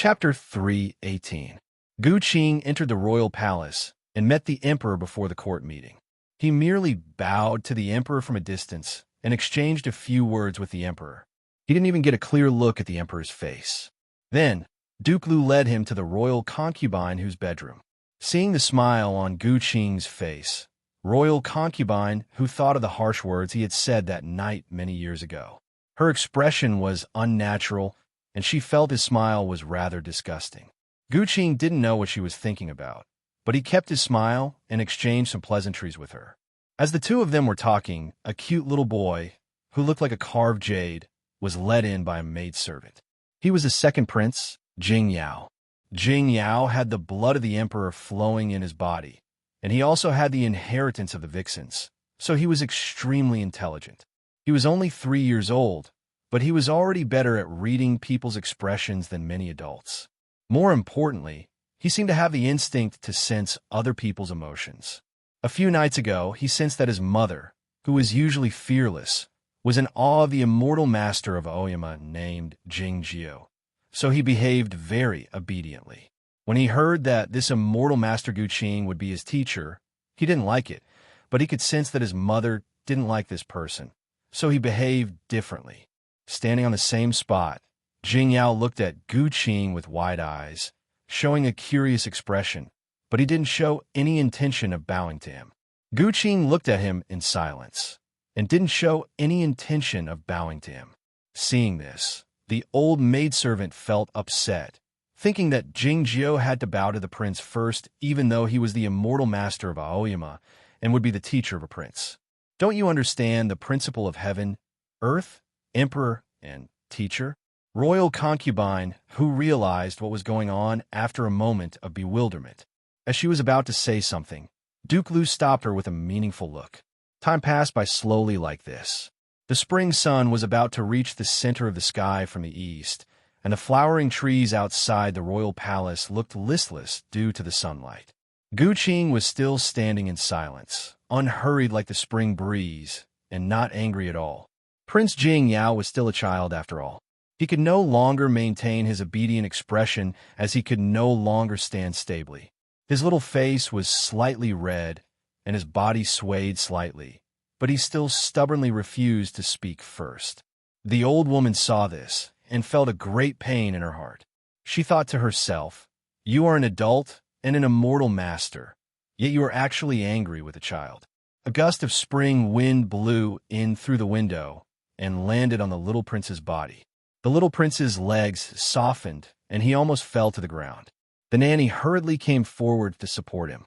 Chapter 3:18. Gu Qing entered the royal palace and met the emperor before the court meeting. He merely bowed to the emperor from a distance and exchanged a few words with the emperor. He didn't even get a clear look at the emperor's face. Then, Duke Lu led him to the royal concubine's bedroom. Seeing the smile on Gu Qing's face, royal concubine who thought of the harsh words he had said that night many years ago. Her expression was unnatural, and she felt his smile was rather disgusting. Gu Qing didn't know what she was thinking about, but he kept his smile and exchanged some pleasantries with her. As the two of them were talking, a cute little boy, who looked like a carved jade, was led in by a maidservant. He was the second prince, Jing Yao. Jing Yao had the blood of the emperor flowing in his body, and he also had the inheritance of the vixens, so he was extremely intelligent. He was only 3 years old, but he was already better at reading people's expressions than many adults. More importantly, he seemed to have the instinct to sense other people's emotions. A few nights ago, he sensed that his mother, who was usually fearless, was in awe of the immortal master of Oyama named Jing Jiu, so he behaved very obediently. When he heard that this immortal master Gu Qing would be his teacher, he didn't like it, but he could sense that his mother didn't like this person, so he behaved differently. Standing on the same spot, Jing Yao looked at Gu Qing with wide eyes, showing a curious expression, but he didn't show any intention of bowing to him. Gu Qing looked at him in silence, and didn't show any intention of bowing to him. Seeing this, the old maidservant felt upset, thinking that Jing Jiu had to bow to the prince first, even though he was the immortal master of Aoyama and would be the teacher of a prince. Don't you understand the principle of heaven, earth, emperor, and teacher? Royal concubine, who realized what was going on after a moment of bewilderment. As she was about to say something, Duke Lu stopped her with a meaningful look. Time passed by slowly like this. The spring sun was about to reach the center of the sky from the east, and the flowering trees outside the royal palace looked listless due to the sunlight. Gu Qing was still standing in silence, unhurried like the spring breeze, and not angry at all. Prince Jing Yao was still a child after all. He could no longer maintain his obedient expression as he could no longer stand stably. His little face was slightly red, and his body swayed slightly, but he still stubbornly refused to speak first. The old woman saw this and felt a great pain in her heart. She thought to herself, "You are an adult and an immortal master, yet you are actually angry with a child." A gust of spring wind blew in through the window and landed on the little prince's body. The little prince's legs softened, and he almost fell to the ground. The nanny hurriedly came forward to support him.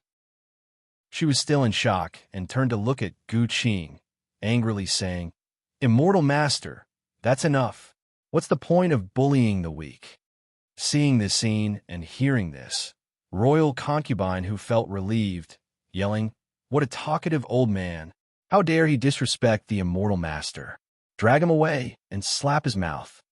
She was still in shock and turned to look at Gu Qing, angrily saying, "Immortal master, that's enough. What's the point of bullying the weak?" Seeing this scene and hearing this, royal concubine who felt relieved, yelling, "What a talkative old man! How dare he disrespect the immortal master? Drag him away and slap his mouth."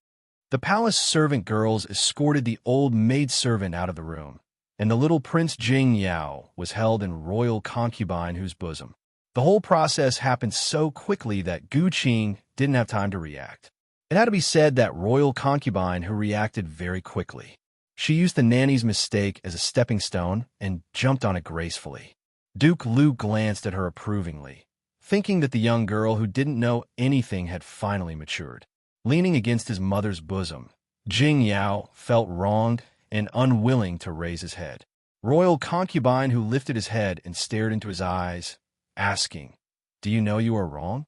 The palace servant girls escorted the old maidservant out of the room, and the little Prince Jing Yao was held in royal concubine's bosom. The whole process happened so quickly that Gu Qing didn't have time to react. It had to be said that royal concubine who reacted very quickly. She used the nanny's mistake as a stepping stone and jumped on it gracefully. Duke Lu glanced at her approvingly, thinking that the young girl who didn't know anything had finally matured. Leaning against his mother's bosom, Jing Yao felt wronged and unwilling to raise his head. Royal concubine who lifted his head and stared into his eyes, asking, "Do you know you are wrong?"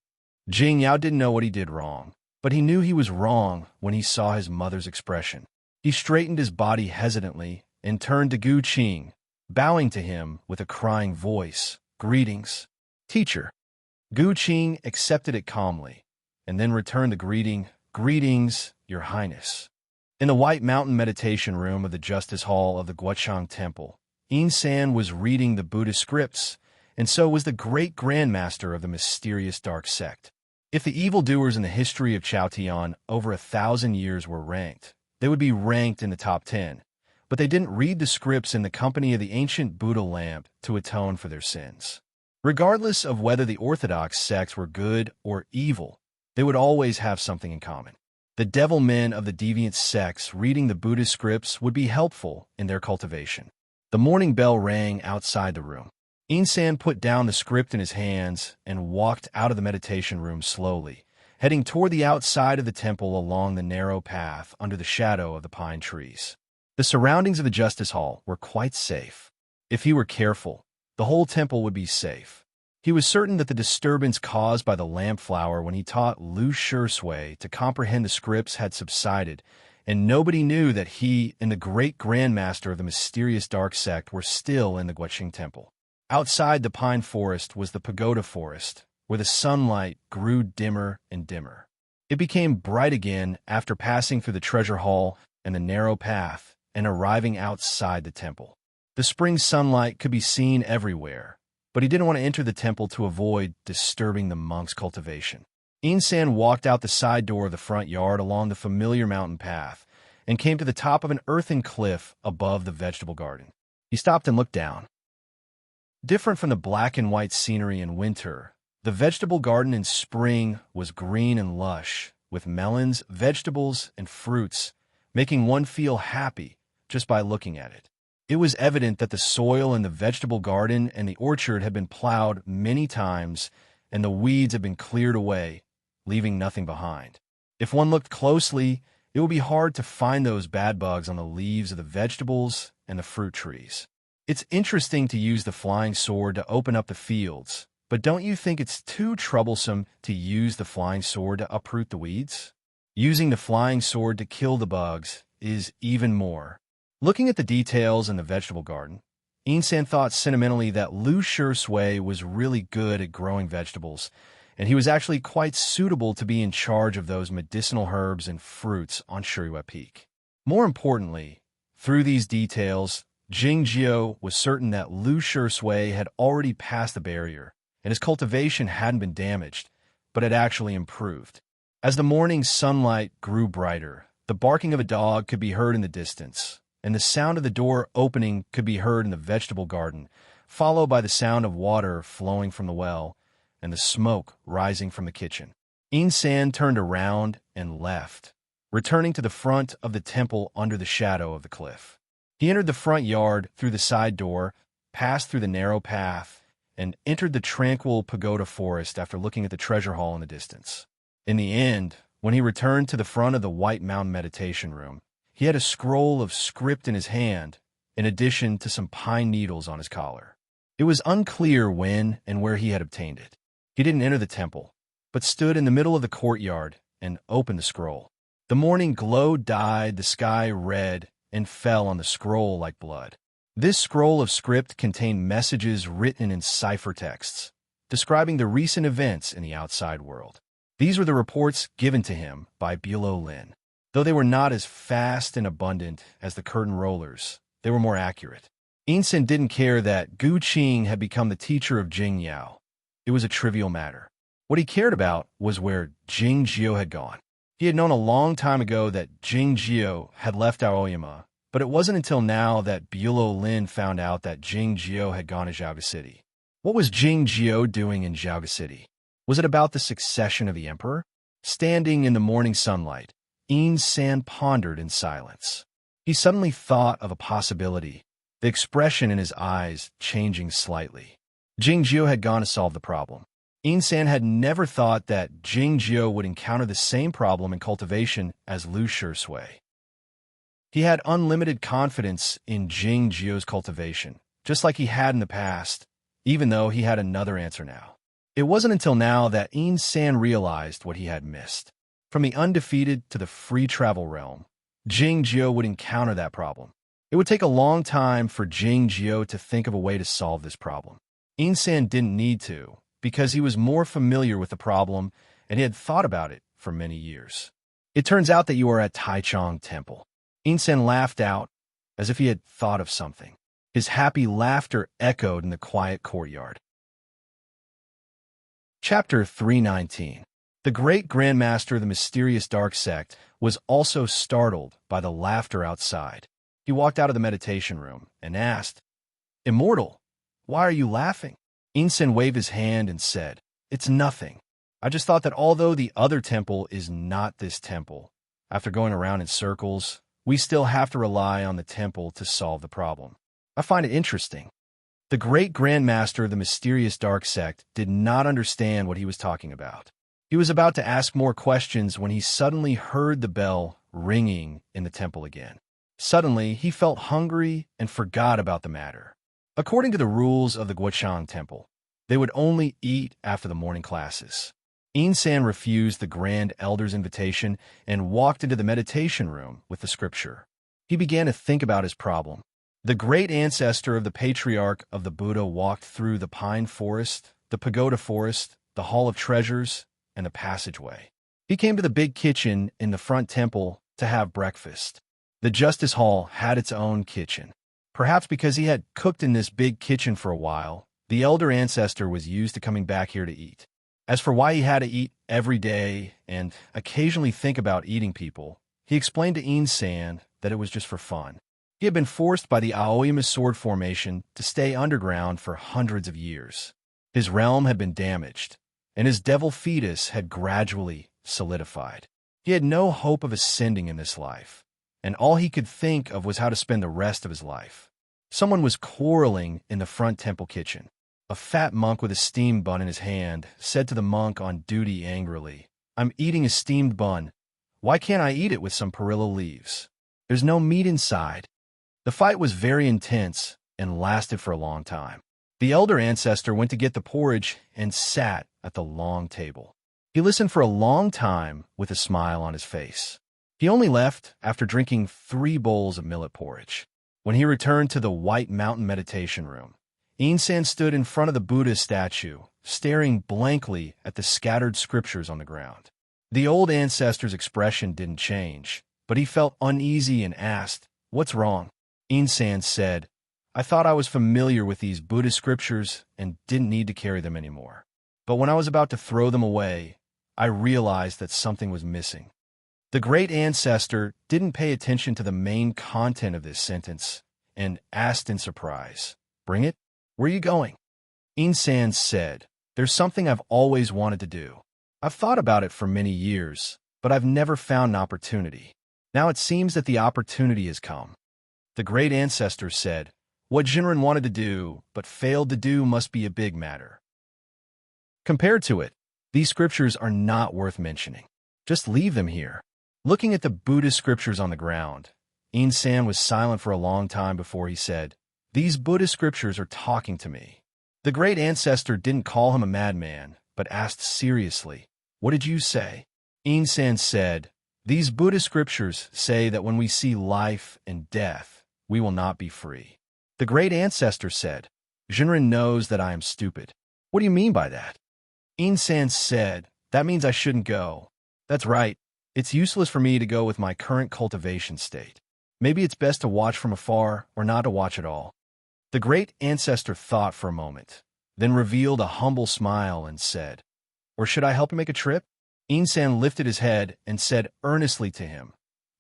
Jing Yao didn't know what he did wrong, but he knew he was wrong when he saw his mother's expression. He straightened his body hesitantly and turned to Gu Qing, bowing to him with a crying voice, "Greetings, teacher." Gu Qing accepted it calmly, and then returned the greeting, "Greetings, Your Highness." In the White Mountain meditation room of the Justice Hall of the Guochang Temple, San was reading the Buddhist scripts, and so was the great grandmaster of the mysterious dark sect. If the evildoers in the history of Chaotian over 1,000 years were ranked, they would be ranked in the top 10, but they didn't read the scripts in the company of the ancient Buddha lamp to atone for their sins. Regardless of whether the orthodox sects were good or evil, they would always have something in common. The devil men of the deviant sects reading the Buddhist scripts would be helpful in their cultivation. The morning bell rang outside the room. Insan put down the script in his hands and walked out of the meditation room slowly, heading toward the outside of the temple along the narrow path under the shadow of the pine trees. The surroundings of the justice hall were quite safe. If he were careful, the whole temple would be safe. He was certain that the disturbance caused by the lamp flower when he taught Lu Shui to comprehend the scripts had subsided, and nobody knew that he and the great grandmaster of the mysterious dark sect were still in the Guoqing temple. Outside the pine forest was the pagoda forest, where the sunlight grew dimmer and dimmer. It became bright again after passing through the treasure hall and the narrow path and arriving outside the temple. The spring sunlight could be seen everywhere, but he didn't want to enter the temple to avoid disturbing the monk's cultivation. Insan walked out the side door of the front yard along the familiar mountain path and came to the top of an earthen cliff above the vegetable garden. He stopped and looked down. Different from the black and white scenery in winter, the vegetable garden in spring was green and lush, with melons, vegetables, and fruits, making one feel happy just by looking at it. It was evident that the soil in the vegetable garden and the orchard had been plowed many times, and the weeds had been cleared away, leaving nothing behind. If one looked closely, it would be hard to find those bad bugs on the leaves of the vegetables and the fruit trees. It's interesting to use the flying sword to open up the fields, but don't you think it's too troublesome to use the flying sword to uproot the weeds? Using the flying sword to kill the bugs is even more. Looking at the details in the vegetable garden, Insan thought sentimentally that Lu Shui was really good at growing vegetables, and he was actually quite suitable to be in charge of those medicinal herbs and fruits on Shirihua Peak. More importantly, through these details, Jingjiu was certain that Lu Shui had already passed the barrier, and his cultivation hadn't been damaged, but had actually improved. As the morning sunlight grew brighter, the barking of a dog could be heard in the distance, and the sound of the door opening could be heard in the vegetable garden, followed by the sound of water flowing from the well and the smoke rising from the kitchen. Insan turned around and left, returning to the front of the temple under the shadow of the cliff. He entered the front yard through the side door, passed through the narrow path, and entered the tranquil pagoda forest after looking at the treasure hall in the distance. In the end, when he returned to the front of the White Mountain meditation room, he had a scroll of script in his hand, in addition to some pine needles on his collar. It was unclear when and where he had obtained it. He didn't enter the temple, but stood in the middle of the courtyard and opened the scroll. The morning glow dyed the sky red and fell on the scroll like blood. This scroll of script contained messages written in ciphertexts, describing the recent events in the outside world. These were the reports given to him by Bulo Lin. Though they were not as fast and abundant as the curtain rollers, they were more accurate. Insan didn't care that Gu Qing had become the teacher of Jing Yao. It was a trivial matter. What he cared about was where Jing Jiu had gone. He had known a long time ago that Jing Jiu had left Aoyama, but it wasn't until now that Bulo Lin found out that Jing Jiu had gone to Zhaoga City. What was Jing Jiu doing in Zhaoga City? Was it about the succession of the emperor? Standing in the morning sunlight, Insan pondered in silence. He suddenly thought of a possibility, the expression in his eyes changing slightly. Jing Jiu had gone to solve the problem. Insan had never thought that Jing Jiu would encounter the same problem in cultivation as Lu Shui. He had unlimited confidence in Jing Jiu's cultivation, just like he had in the past, even though he had another answer now. It wasn't until now that Insan realized what he had missed. From the undefeated to the free travel realm, Jing Jiu would encounter that problem. It would take a long time for Jing Jiu to think of a way to solve this problem. Insan didn't need to, because he was more familiar with the problem and he had thought about it for many years. It turns out that you are at Taichung Temple. Insan laughed out as if he had thought of something. His happy laughter echoed in the quiet courtyard. Chapter 319. The great grandmaster of the mysterious dark sect was also startled by the laughter outside. He walked out of the meditation room and asked, "Immortal, why are you laughing?" Insan waved his hand and said, "It's nothing. I just thought that although the other temple is not this temple, After going around in circles, we still have to rely on the temple to solve the problem. I find it interesting. The great Grand Master of the mysterious dark sect did not understand what he was talking about. He was about to ask more questions when he suddenly heard the bell ringing in the temple again. Suddenly, he felt hungry and forgot about the matter. According to the rules of the Guochang Temple, they would only eat after the morning classes. Insan refused the Grand Elder's invitation and walked into the meditation room with the scripture. He began to think about his problem. The great ancestor of the patriarch of the Buddha walked through the pine forest, the pagoda forest, the hall of treasures, and the passageway. He came to the big kitchen in the front temple to have breakfast. The justice hall had its own kitchen. Perhaps because he had cooked in this big kitchen for a while, the elder ancestor was used to coming back here to eat. As for why he had to eat every day and occasionally think about eating people, he explained to Insan that it was just for fun. He had been forced by the Aoyama sword formation to stay underground for hundreds of years. His realm had been damaged, and his devil fetus had gradually solidified. He had no hope of ascending in this life, and all he could think of was how to spend the rest of his life. Someone was quarreling in the front temple kitchen. A fat monk with a steamed bun in his hand said to the monk on duty angrily, "I'm eating a steamed bun. Why can't I eat it with some perilla leaves? There's no meat inside." The fight was very intense and lasted for a long time. The elder ancestor went to get the porridge and sat at the long table. He listened for a long time with a smile on his face. He only left after drinking 3 bowls of millet porridge. When he returned to the White Mountain meditation room, Insan stood in front of the Buddha statue, staring blankly at the scattered scriptures on the ground. The old ancestor's expression didn't change, but he felt uneasy and asked, "What's wrong?" Insan said, "I thought I was familiar with these Buddhist scriptures and didn't need to carry them anymore. But when I was about to throw them away, I realized that something was missing." The great ancestor didn't pay attention to the main content of this sentence and asked in surprise, "Bring it? Where are you going?" Insan said, "There's something I've always wanted to do. I've thought about it for many years, but I've never found an opportunity. Now it seems that the opportunity has come." The great ancestor said, "What Jinren wanted to do, but failed to do must be a big matter. Compared to it, these scriptures are not worth mentioning. Just leave them here." Looking at the Buddhist scriptures on the ground, Insan was silent for a long time before he said, "These Buddhist scriptures are talking to me." The great ancestor didn't call him a madman, but asked seriously, "What did you say?" Insan said, "These Buddhist scriptures say that when we see life and death, we will not be free." The great ancestor said, "Jinren knows that I am stupid." "What do you mean by that?" Insan said, "That means I shouldn't go." "That's right. It's useless for me to go with my current cultivation state. Maybe it's best to watch from afar or not to watch at all." The great ancestor thought for a moment, then revealed a humble smile and said, "Or should I help you make a trip?" Insan lifted his head and said earnestly to him,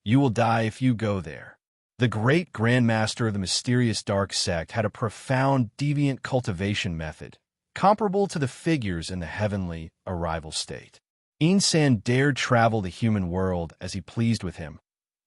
"You will die if you go there." The great Grand Master of the mysterious dark sect had a profound deviant cultivation method, comparable to the figures in the heavenly arrival state. Insan dared travel the human world as he pleased with him,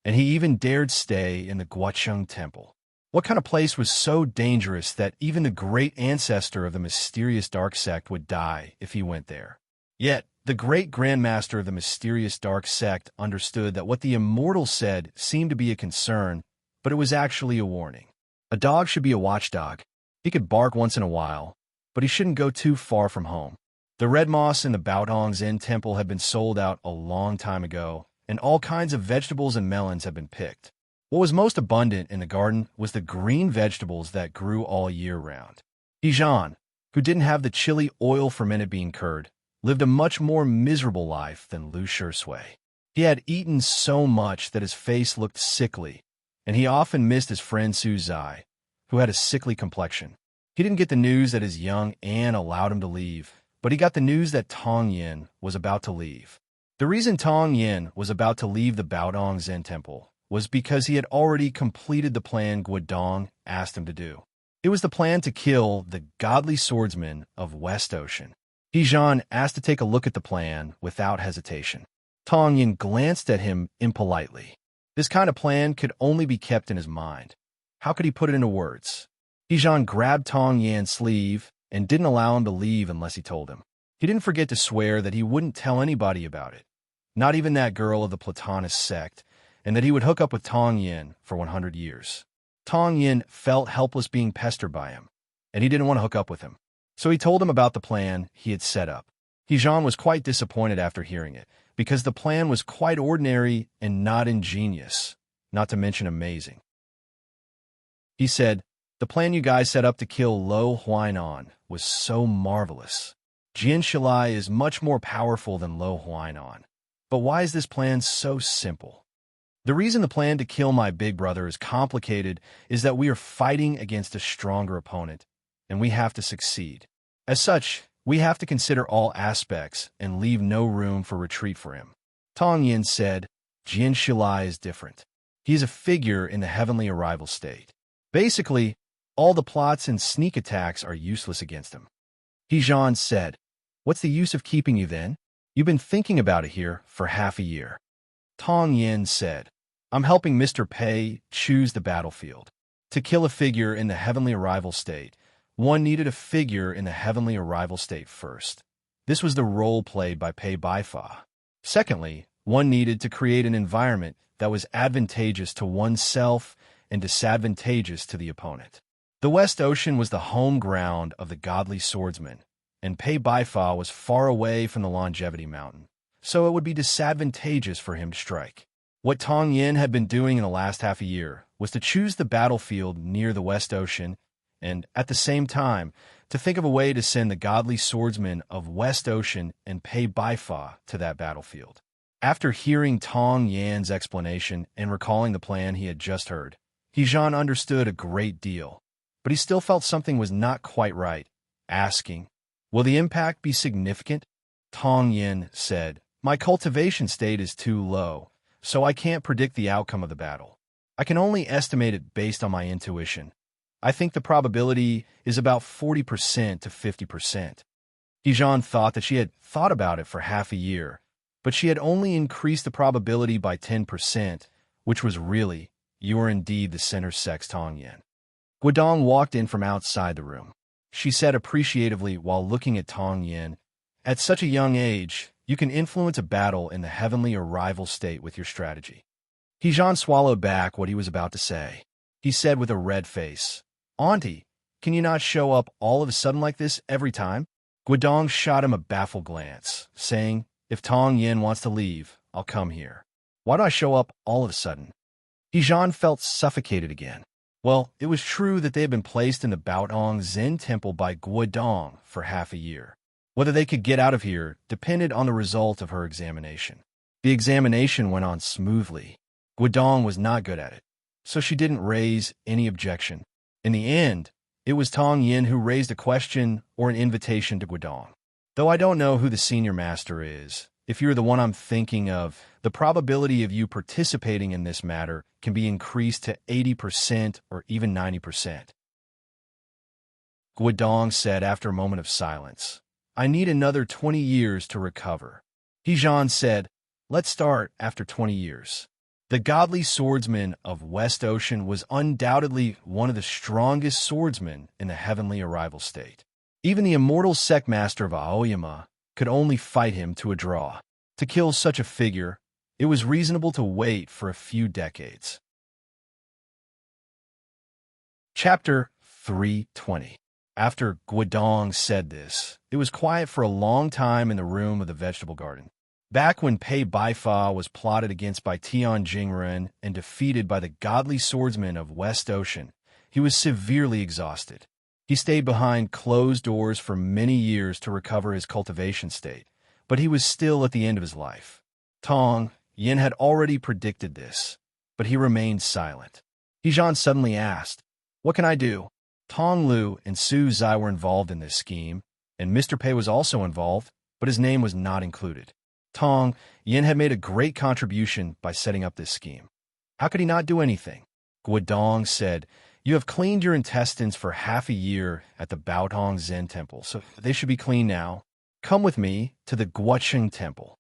and he even dared stay in the Guochang Temple. What kind of place was so dangerous that even the great ancestor of the mysterious dark sect would die if he went there? Yet, the great Grand Master of the mysterious dark sect understood that what the immortal said seemed to be a concern, but it was actually a warning. A dog should be a watchdog. He could bark once in a while, but he shouldn't go too far from home. The red moss in the Baodong Zen temple had been sold out a long time ago, and all kinds of vegetables and melons had been picked. What was most abundant in the garden was the green vegetables that grew all year round. Dijon, who didn't have the chili oil fermented bean curd, lived a much more miserable life than Lu Shui. He had eaten so much that his face looked sickly, and he often missed his friend Su Zai, who had a sickly complexion. He didn't get the news that his young Anne allowed him to leave, but he got the news that Tong Yin was about to leave. The reason Tong Yin was about to leave the Baodong Zen Temple was because he had already completed the plan Guodong asked him to do. It was the plan to kill the godly swordsman of West Ocean. Dijon asked to take a look at the plan without hesitation. Tong Yin glanced at him impolitely. This kind of plan could only be kept in his mind. How could he put it into words? He grabbed Tong Yan's sleeve and didn't allow him to leave unless he told him. He didn't forget to swear that he wouldn't tell anybody about it, not even that girl of the Platonist sect, and that he would hook up with Tong Yin for 100 years. Tong Yin felt helpless being pestered by him, and he didn't want to hook up with him. So he told him about the plan he had set up. He was quite disappointed after hearing it, because the plan was quite ordinary and not ingenious, not to mention amazing. He said, "The plan you guys set up to kill Lo Huainan was so marvelous. Jian Shilai is much more powerful than Lo Huainan. But why is this plan so simple? The reason the plan to kill my big brother is complicated is that we are fighting against a stronger opponent, and we have to succeed. As such, we have to consider all aspects and leave no room for retreat for him." Tong Yin said, "Jian Shilai is different. He is a figure in the heavenly arrival state. Basically, all the plots and sneak attacks are useless against him." He said, "What's the use of keeping you then? You've been thinking about it here for half a year." Tong Yin said, "I'm helping Mr. Pei choose the battlefield. To kill a figure in the heavenly arrival state, one needed a figure in the heavenly arrival state first. This was the role played by Pei Baifa. Secondly, one needed to create an environment that was advantageous to oneself and disadvantageous to the opponent. The West Ocean was the home ground of the godly swordsman, and Pei Baifa was far away from the Longevity Mountain, so it would be disadvantageous for him to strike. What Tong Yin had been doing in the last half a year was to choose the battlefield near the West Ocean and, at the same time, to think of a way to send the godly swordsmen of West Ocean and Pei Baifa to that battlefield." After hearing Tong Yan's explanation and recalling the plan he had just heard, Hejan understood a great deal, but he still felt something was not quite right, asking, "Will the impact be significant?" Tong Yin said, "My cultivation state is too low, so I can't predict the outcome of the battle. I can only estimate it based on my intuition. I think the probability is about 40% to 50%. Hejan thought that she had thought about it for half a year, but she had only increased the probability by 10%, which was really, "You are indeed the center sex, Tong Yin." Guodong walked in from outside the room. She said appreciatively while looking at Tong Yin, "At such a young age, you can influence a battle in the heavenly arrival state with your strategy." Hejan swallowed back what he was about to say. He said with a red face, "Auntie, can you not show up all of a sudden like this every time?" Guodong shot him a baffled glance, saying, "If Tong Yin wants to leave, I'll come here. Why do I show up all of a sudden?" Hejan felt suffocated again. Well, it was true that they had been placed in the Baotong Zen temple by Guodong for half a year. Whether they could get out of here depended on the result of her examination. The examination went on smoothly. Guodong was not good at it, so she didn't raise any objection. In the end, it was Tong Yin who raised a question or an invitation to Guodong. "Though I don't know who the senior master is, if you're the one I'm thinking of, the probability of you participating in this matter can be increased to 80% or even 90%. Guodong said after a moment of silence, "I need another 20 years to recover." Hejan said, "Let's start after 20 years. The godly swordsman of West Ocean was undoubtedly one of the strongest swordsmen in the heavenly arrival state. Even the immortal sectmaster of Aoyama could only fight him to a draw. To kill such a figure, it was reasonable to wait for a few decades." Chapter 320. After Guodong said this, it was quiet for a long time in the room of the vegetable garden. Back when Pei Baifa was plotted against by Tian Jingren and defeated by the godly swordsmen of West Ocean, he was severely exhausted. He stayed behind closed doors for many years to recover his cultivation state, but he was still at the end of his life. Tong Yin had already predicted this, but he remained silent. Hejan suddenly asked, "What can I do?" Tong Lu and Su Zai were involved in this scheme, and Mr. Pei was also involved, but his name was not included. Tong Yin had made a great contribution by setting up this scheme. How could he not do anything? Guodong said, "You have cleaned your intestines for half a year at the Baotong Zen temple, so they should be clean now. Come with me to the Guocheng temple.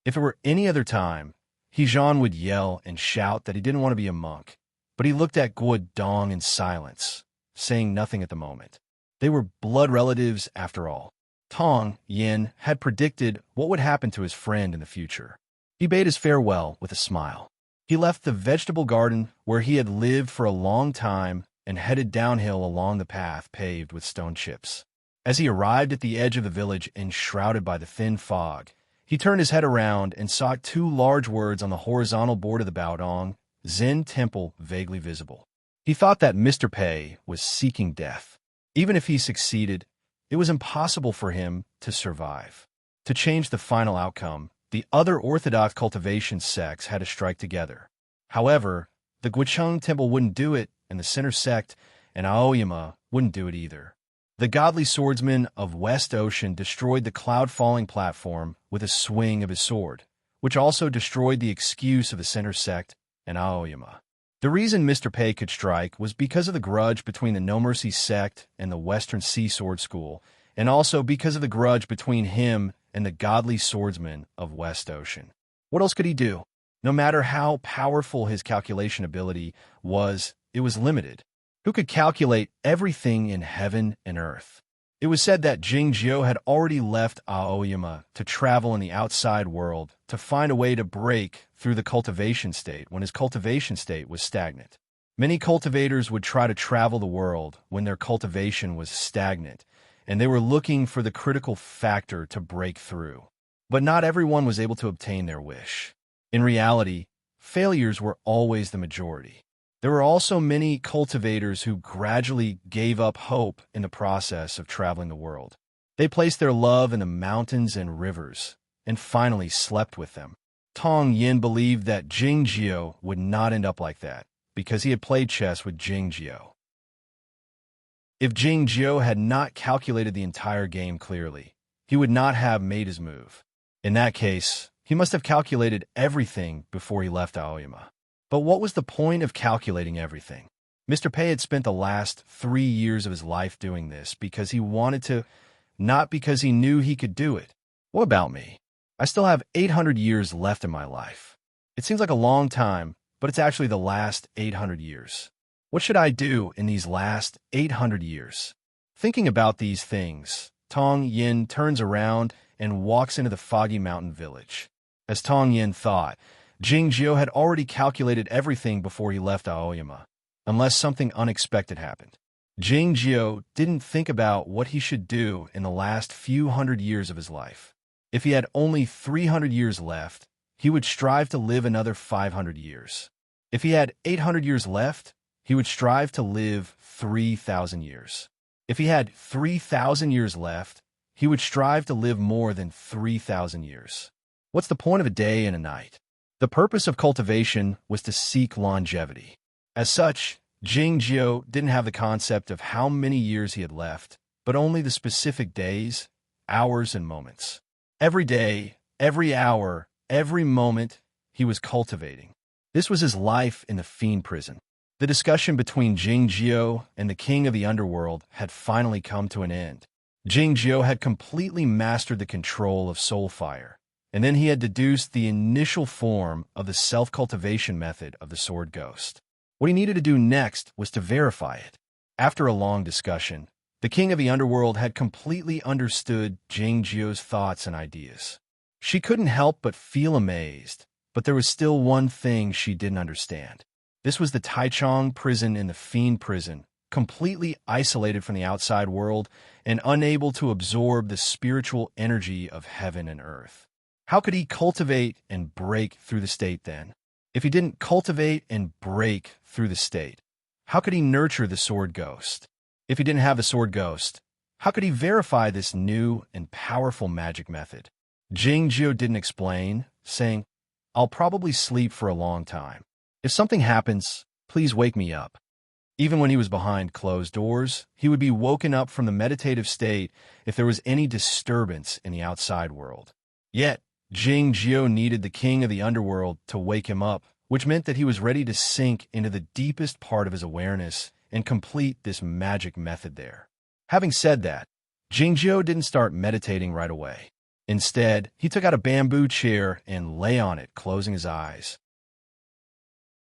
If it were any other time, Hejan would yell and shout that he didn't want to be a monk, but he looked at Guo Dong in silence, saying nothing at the moment. They were blood relatives after all. Tong Yin had predicted what would happen to his friend in the future. He bade his farewell with a smile. He left the vegetable garden where he had lived for a long time and headed downhill along the path paved with stone chips. As he arrived at the edge of the village enshrouded by the thin fog, he turned his head around and saw two large words on the horizontal board of the Baodong, Zen Temple, vaguely visible. He thought that Mr. Pei was seeking death. Even if he succeeded, it was impossible for him to survive. To change the final outcome, the other orthodox cultivation sects had to strike together. However, the Guicheng Temple wouldn't do it, and the Center Sect and Aoyama wouldn't do it either. The godly swordsman of West Ocean destroyed the cloud-falling platform with a swing of his sword, which also destroyed the excuse of the Center Sect and Aoyama. The reason Mr. Pei could strike was because of the grudge between the No Mercy sect and the Western Sea Sword School, and also because of the grudge between him and the godly swordsman of West Ocean. What else could he do? No matter how powerful his calculation ability was, it was limited. Who could calculate everything in heaven and earth? It was said that Jing Jiu had already left Aoyama to travel in the outside world to find a way to break through the cultivation state when his cultivation state was stagnant. Many cultivators would try to travel the world when their cultivation was stagnant, and they were looking for the critical factor to break through. But not everyone was able to obtain their wish. In reality, failures were always the majority. There were also many cultivators who gradually gave up hope in the process of traveling the world. They placed their love in the mountains and rivers, and finally slept with them. Tong Yin believed that Jing Jiu would not end up like that, because he had played chess with Jing Jiu. If Jing Jiu had not calculated the entire game clearly, he would not have made his move. In that case, he must have calculated everything before he left Aoyama. But what was the point of calculating everything? Mr. Pei had spent the last 3 years of his life doing this because he wanted to, not because he knew he could do it. What about me? I still have 800 years left in my life. It seems like a long time, but it's actually the last 800 years. What should I do in these last 800 years? Thinking about these things, Tong Yin turns around and walks into the foggy mountain village. As Tong Yin thought, Jing Jiu had already calculated everything before he left Aoyama, unless something unexpected happened. Jing Jiu didn't think about what he should do in the last few hundred years of his life. If he had only 300 years left, he would strive to live another 500 years. If he had 800 years left, he would strive to live 3,000 years. If he had 3,000 years left, he would strive to live more than 3,000 years. What's the point of a day and a night? The purpose of cultivation was to seek longevity. As such, Jing Jiu didn't have the concept of how many years he had left, but only the specific days, hours, and moments. Every day, every hour, every moment, he was cultivating. This was his life in the fiend prison. The discussion between Jing Jiu and the king of the underworld had finally come to an end. Jing Jiu had completely mastered the control of soul fire, and then he had deduced the initial form of the self-cultivation method of the sword ghost. What he needed to do next was to verify it. After a long discussion, the king of the underworld had completely understood Jing Jiu's thoughts and ideas. She couldn't help but feel amazed, but there was still one thing she didn't understand. This was the Taichung prison in the fiend prison, completely isolated from the outside world and unable to absorb the spiritual energy of heaven and earth. How could he cultivate and break through the state then? If he didn't cultivate and break through the state, how could he nurture the sword ghost? If he didn't have the sword ghost, how could he verify this new and powerful magic method? Jing Jiu didn't explain, saying, "I'll probably sleep for a long time. If something happens, please wake me up." Even when he was behind closed doors, he would be woken up from the meditative state if there was any disturbance in the outside world. Yet, Jing Jiu needed the king of the underworld to wake him up, which meant that he was ready to sink into the deepest part of his awareness and complete this magic method there. Having said that, Jing Jiu didn't start meditating right away. Instead, he took out a bamboo chair and lay on it, closing his eyes.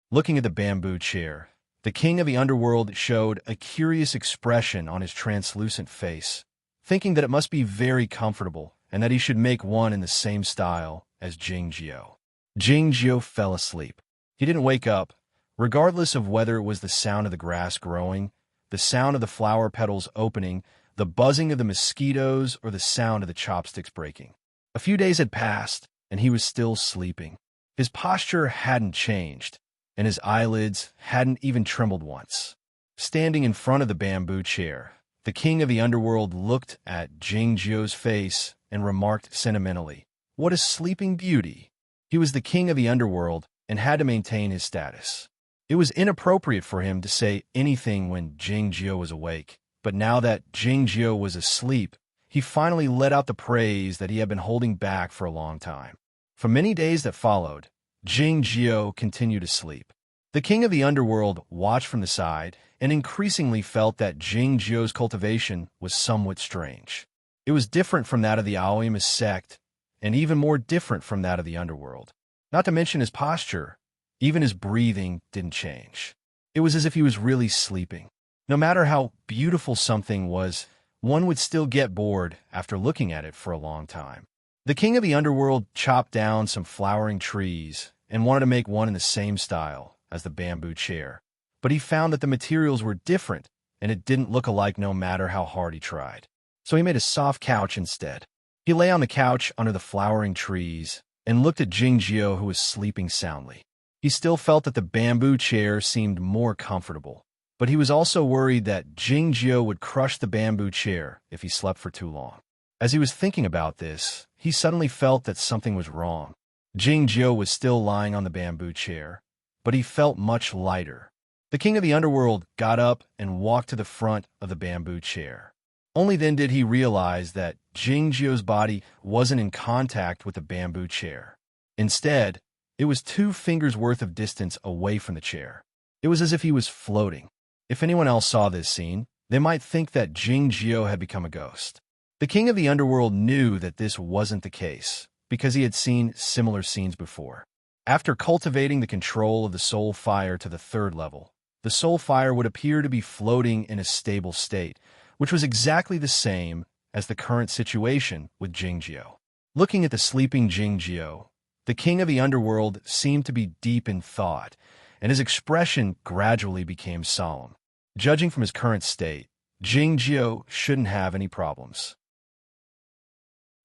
Looking at the bamboo chair, the king of the underworld showed a curious expression on his translucent face, thinking that it must be very comfortable and that he should make one in the same style as Jingjiu. Jingjiu fell asleep. He didn't wake up, regardless of whether it was the sound of the grass growing, the sound of the flower petals opening, the buzzing of the mosquitoes, or the sound of the chopsticks breaking. A few days had passed, and he was still sleeping. His posture hadn't changed, and his eyelids hadn't even trembled once. Standing in front of the bamboo chair, the king of the underworld looked at Jingjiu's face and remarked sentimentally, "What a sleeping beauty!" He was the king of the underworld and had to maintain his status. It was inappropriate for him to say anything when Jingjiu was awake, but now that Jingjiu was asleep, he finally let out the praise that he had been holding back for a long time. For many days that followed, Jingjiu continued to sleep. The king of the underworld watched from the side and increasingly felt that Jingjiu's cultivation was somewhat strange. It was different from that of the Aoyama sect, and even more different from that of the underworld. Not to mention his posture, even his breathing didn't change. It was as if he was really sleeping. No matter how beautiful something was, one would still get bored after looking at it for a long time. The king of the underworld chopped down some flowering trees and wanted to make one in the same style as the bamboo chair, but he found that the materials were different and it didn't look alike no matter how hard he tried. So he made a soft couch instead. He lay on the couch under the flowering trees and looked at Jingjiu, who was sleeping soundly. He still felt that the bamboo chair seemed more comfortable, but he was also worried that Jingjiu would crush the bamboo chair if he slept for too long. As he was thinking about this, he suddenly felt that something was wrong. Jingjiu was still lying on the bamboo chair, but he felt much lighter. The king of the underworld got up and walked to the front of the bamboo chair. Only then did he realize that Jingjiu's body wasn't in contact with the bamboo chair. Instead, it was 2 fingers worth of distance away from the chair. It was as if he was floating. If anyone else saw this scene, they might think that Jingjiu had become a ghost. The king of the underworld knew that this wasn't the case, because he had seen similar scenes before. After cultivating the control of the soul fire to the 3rd level, the soul fire would appear to be floating in a stable state, which was exactly the same as the current situation with Jingjiu. Looking at the sleeping Jingjiu, the king of the underworld seemed to be deep in thought, and his expression gradually became solemn. Judging from his current state, Jingjiu shouldn't have any problems.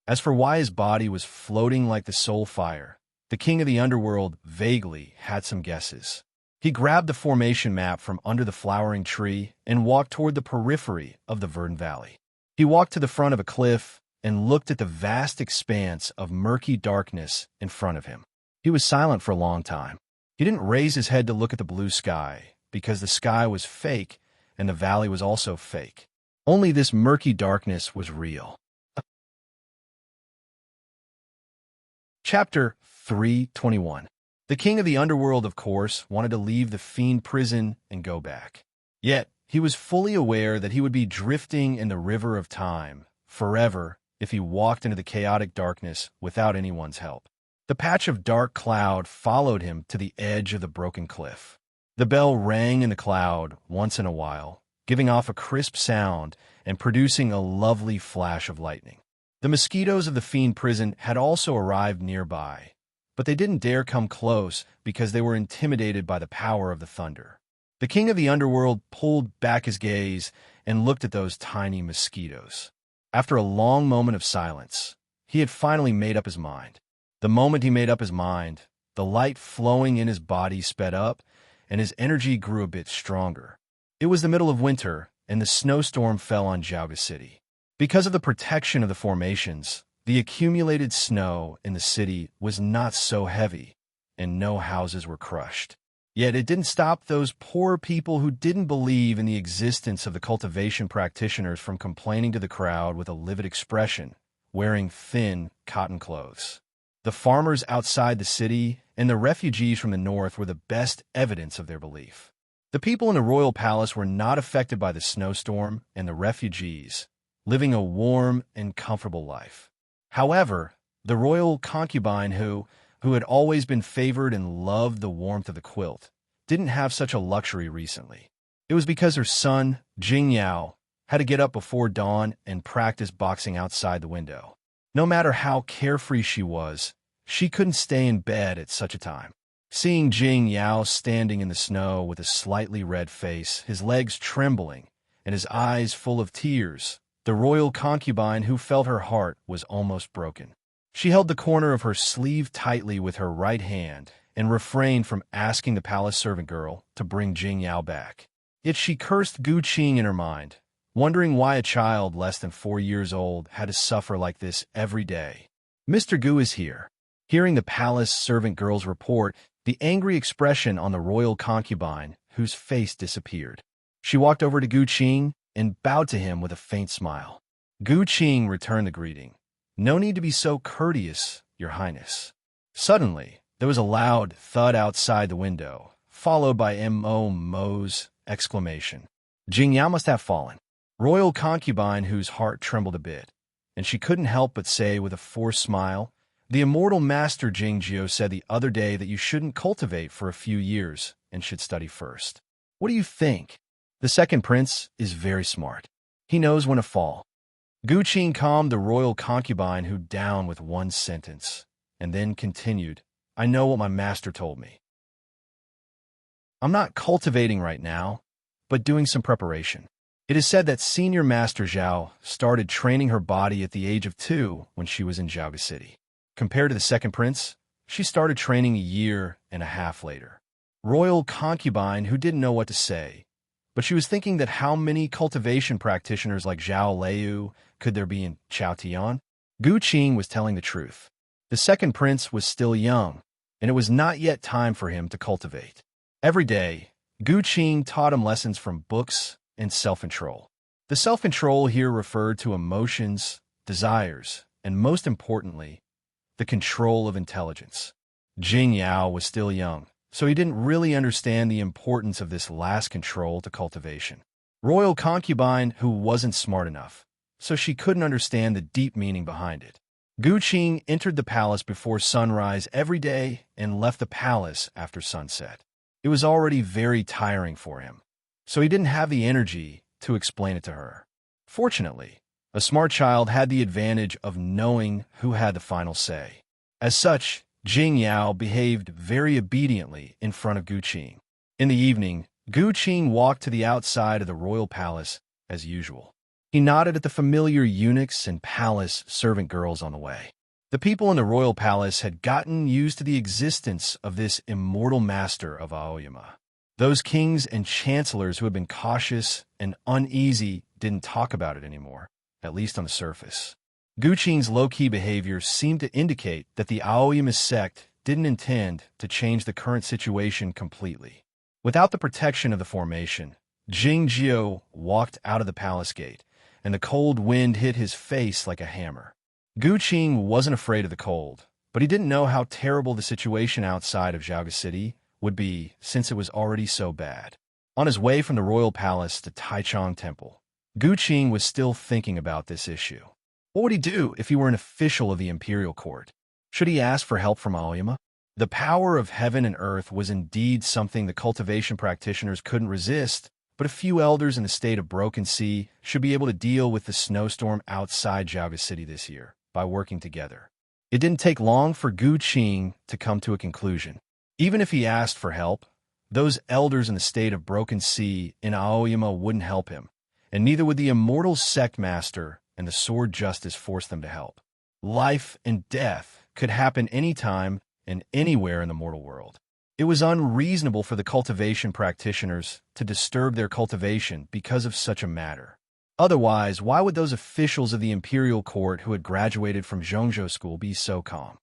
As for why his body was floating like the soul fire, the king of the underworld vaguely had some guesses. He grabbed the formation map from under the flowering tree and walked toward the periphery of the verdant valley. He walked to the front of a cliff and looked at the vast expanse of murky darkness in front of him. He was silent for a long time. He didn't raise his head to look at the blue sky, because the sky was fake and the valley was also fake. Only this murky darkness was real. Chapter 321. The king of the underworld, of course, wanted to leave the fiend prison and go back. Yet, he was fully aware that he would be drifting in the river of time forever if he walked into the chaotic darkness without anyone's help. The patch of dark cloud followed him to the edge of the broken cliff. The bell rang in the cloud once in a while, giving off a crisp sound and producing a lovely flash of lightning. The mosquitoes of the fiend prison had also arrived nearby, but they didn't dare come close because they were intimidated by the power of the thunder. The king of the underworld pulled back his gaze and looked at those tiny mosquitoes. After a long moment of silence, he had finally made up his mind. The moment he made up his mind, the light flowing in his body sped up, and his energy grew a bit stronger. It was the middle of winter, and the snowstorm fell on Jiaoga City. Because of the protection of the formations, the accumulated snow in the city was not so heavy, and no houses were crushed. Yet it didn't stop those poor people who didn't believe in the existence of the cultivation practitioners from complaining to the crowd with a livid expression, wearing thin cotton clothes. The farmers outside the city and the refugees from the north were the best evidence of their belief. The people in the royal palace were not affected by the snowstorm, and the refugees, living a warm and comfortable life. However, the royal concubine who had always been favored and loved the warmth of the quilt, didn't have such a luxury recently. It was because her son, Jing Yao, had to get up before dawn and practice boxing outside the window. No matter how carefree she was, she couldn't stay in bed at such a time. Seeing Jing Yao standing in the snow with a slightly red face, his legs trembling, and his eyes full of tears, the royal concubine who felt her heart was almost broken. She held the corner of her sleeve tightly with her right hand and refrained from asking the palace servant girl to bring Jing Yao back. Yet she cursed Gu Qing in her mind, wondering why a child less than 4 years old had to suffer like this every day. Mr. Gu is here. Hearing the palace servant girl's report, the angry expression on the royal concubine, whose face disappeared. She walked over to Gu Qing and bowed to him with a faint smile. Gu Qing returned the greeting. "No need to be so courteous, Your Highness." Suddenly, there was a loud thud outside the window, followed by Mo's exclamation. Jing Yao must have fallen. Royal concubine whose heart trembled a bit, and she couldn't help but say with a forced smile, "The immortal master Jing Jiao said the other day that you shouldn't cultivate for a few years and should study first. What do you think? The second prince is very smart. He knows when to fall." Gu Qing calmed the royal concubine who down with one sentence, and then continued, "I know what my master told me. I'm not cultivating right now, but doing some preparation. It is said that Senior Master Zhao started training her body at the age of 2 when she was in Zhaoga City. Compared to the second prince, she started training a year and a half later." Royal concubine who didn't know what to say, but she was thinking that how many cultivation practitioners like Zhao Liu could there be in Chaotian? Gu Qing was telling the truth. The second prince was still young, and it was not yet time for him to cultivate. Every day, Gu Qing taught him lessons from books and self-control. The self-control here referred to emotions, desires, and most importantly, the control of intelligence. Jing Yao was still young, so he didn't really understand the importance of this last control to cultivation. Royal concubine who wasn't smart enough, so she couldn't understand the deep meaning behind it. Gu Qing entered the palace before sunrise every day and left the palace after sunset. It was already very tiring for him, so he didn't have the energy to explain it to her. Fortunately, a smart child had the advantage of knowing who had the final say. As such, Jing Yao behaved very obediently in front of Gu Qing. In the evening, Gu Qing walked to the outside of the royal palace as usual. He nodded at the familiar eunuchs and palace servant girls on the way. The people in the royal palace had gotten used to the existence of this immortal master of Aoyama. Those kings and chancellors who had been cautious and uneasy didn't talk about it anymore, at least on the surface. Gu Qing's low-key behavior seemed to indicate that the Aoyama sect didn't intend to change the current situation completely. Without the protection of the formation, Jing Jiao walked out of the palace gate, and the cold wind hit his face like a hammer. Gu Qing wasn't afraid of the cold, but he didn't know how terrible the situation outside of Zhaoga City would be since it was already so bad. On his way from the royal palace to Taichung Temple, Gu Qing was still thinking about this issue. What would he do if he were an official of the imperial court? Should he ask for help from Aoyama? The power of heaven and earth was indeed something the cultivation practitioners couldn't resist, but a few elders in the state of Broken Sea should be able to deal with the snowstorm outside Zhaoga City this year by working together. It didn't take long for Gu Qing to come to a conclusion. Even if he asked for help, those elders in the state of Broken Sea in Aoyama wouldn't help him, and neither would the immortal sect master and the sword justice force them to help. Life and death could happen anytime and anywhere in the mortal world. It was unreasonable for the cultivation practitioners to disturb their cultivation because of such a matter. Otherwise, why would those officials of the imperial court who had graduated from Zhongzhou school be so calm?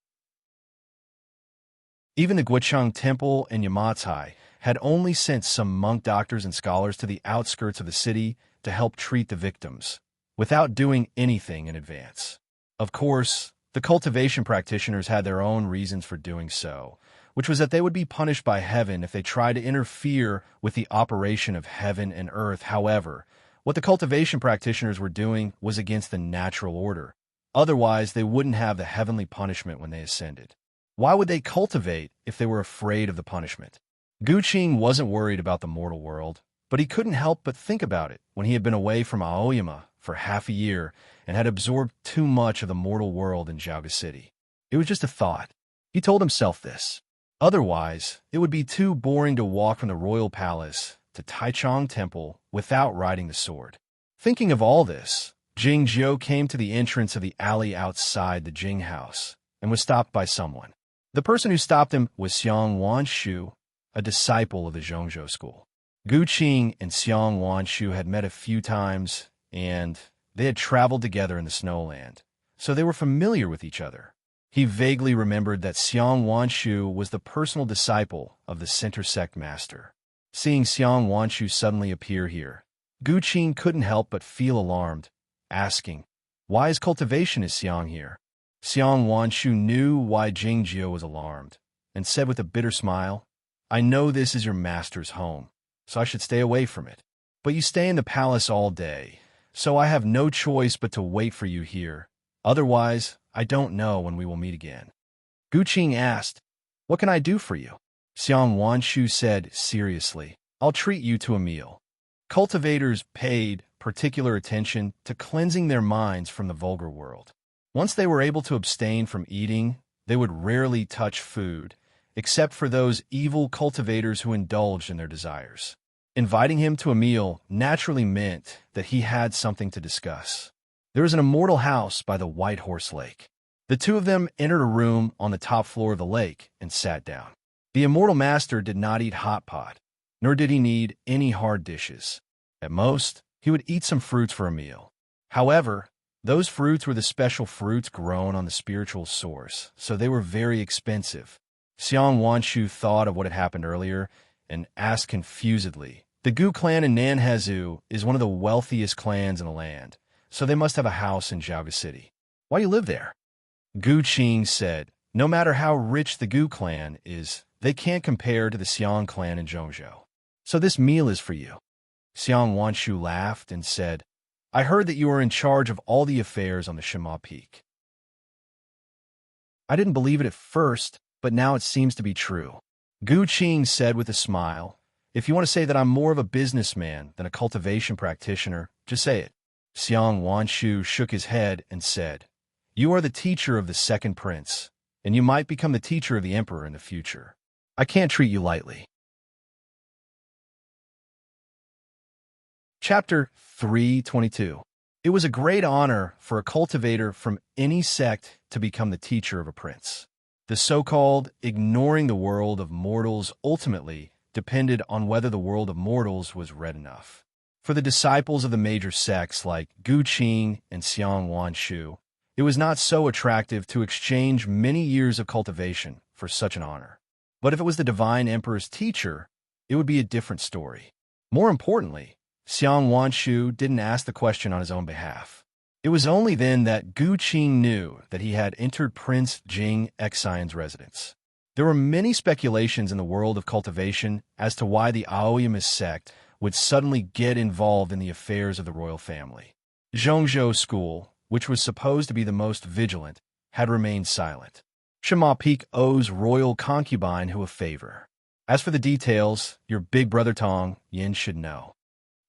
Even the Guocheng Temple and Yamatai had only sent some monk doctors and scholars to the outskirts of the city to help treat the victims, without doing anything in advance. Of course, the cultivation practitioners had their own reasons for doing so, which was that they would be punished by heaven if they tried to interfere with the operation of heaven and earth. However, what the cultivation practitioners were doing was against the natural order, Otherwise, they wouldn't have the heavenly punishment when they ascended. Why would they cultivate if they were afraid of the punishment? Gu Qing wasn't worried about the mortal world, but he couldn't help but think about it when he had been away from Aoyama for half a year and had absorbed too much of the mortal world in Jiaoga City. It was just a thought. He told himself this. Otherwise, it would be too boring to walk from the royal palace to Taichung Temple without riding the sword. Thinking of all this, Jing Jiu came to the entrance of the alley outside the Jing house and was stopped by someone. The person who stopped him was Xiang Wanshu, a disciple of the Zhongzhou school. Gu Qing and Xiang Wanshu had met a few times, and they had traveled together in the snowland, so they were familiar with each other. He vaguely remembered that Xiang Wanshu was the personal disciple of the center sect master. Seeing Xiang Wanshu suddenly appear here, Gu Qing couldn't help but feel alarmed, asking, "Why is cultivationist Xiang here?" Xiang Wanshu knew why Jing Jiu was alarmed, and said with a bitter smile, "I know this is your master's home, so I should stay away from it. But you stay in the palace all day, so I have no choice but to wait for you here. Otherwise, I don't know when we will meet again." Gu Qing asked, "What can I do for you?" Xiang Wanshu said seriously, "I'll treat you to a meal." Cultivators paid particular attention to cleansing their minds from the vulgar world. Once they were able to abstain from eating, they would rarely touch food, except for those evil cultivators who indulged in their desires. Inviting him to a meal naturally meant that he had something to discuss. There was an immortal house by the White Horse Lake. The two of them entered a room on the top floor of the lake and sat down. The immortal master did not eat hot pot, nor did he need any hard dishes. At most, he would eat some fruits for a meal. However, those fruits were the special fruits grown on the spiritual source, so they were very expensive. Xiang Wanshu thought of what had happened earlier and asked confusedly, "The Gu clan in Nanhezu is one of the wealthiest clans in the land, so they must have a house in Jiaoga City. Why do you live there?" Gu Qing said, "No matter how rich the Gu clan is, they can't compare to the Xiang clan in Zhongzhou. So this meal is for you." Xiang Wanshu laughed and said, "I heard that you are in charge of all the affairs on the Shima Peak." I didn't believe it at first, but now it seems to be true. Gu Qing said with a smile, "If you want to say that I'm more of a businessman than a cultivation practitioner, just say it." Xiang Wanshu shook his head and said, "You are the teacher of the second prince, and you might become the teacher of the emperor in the future. I can't treat you lightly." Chapter 322. It was a great honor for a cultivator from any sect to become the teacher of a prince. The so-called ignoring the world of mortals ultimately depended on whether the world of mortals was red enough. For the disciples of the major sects like Gu Qing and Xiang Wanshu, it was not so attractive to exchange many years of cultivation for such an honor. But if it was the divine emperor's teacher, it would be a different story. More importantly, Xiang Wanshu didn't ask the question on his own behalf. It was only then that Gu Qing knew that he had entered Prince Jing Xian's residence. There were many speculations in the world of cultivation as to why the Aoyama sect would suddenly get involved in the affairs of the royal family. Zhongzhou school, which was supposed to be the most vigilant, had remained silent. Shima Peak owes royal concubine who a favor. As for the details, your big brother Tong Yin should know.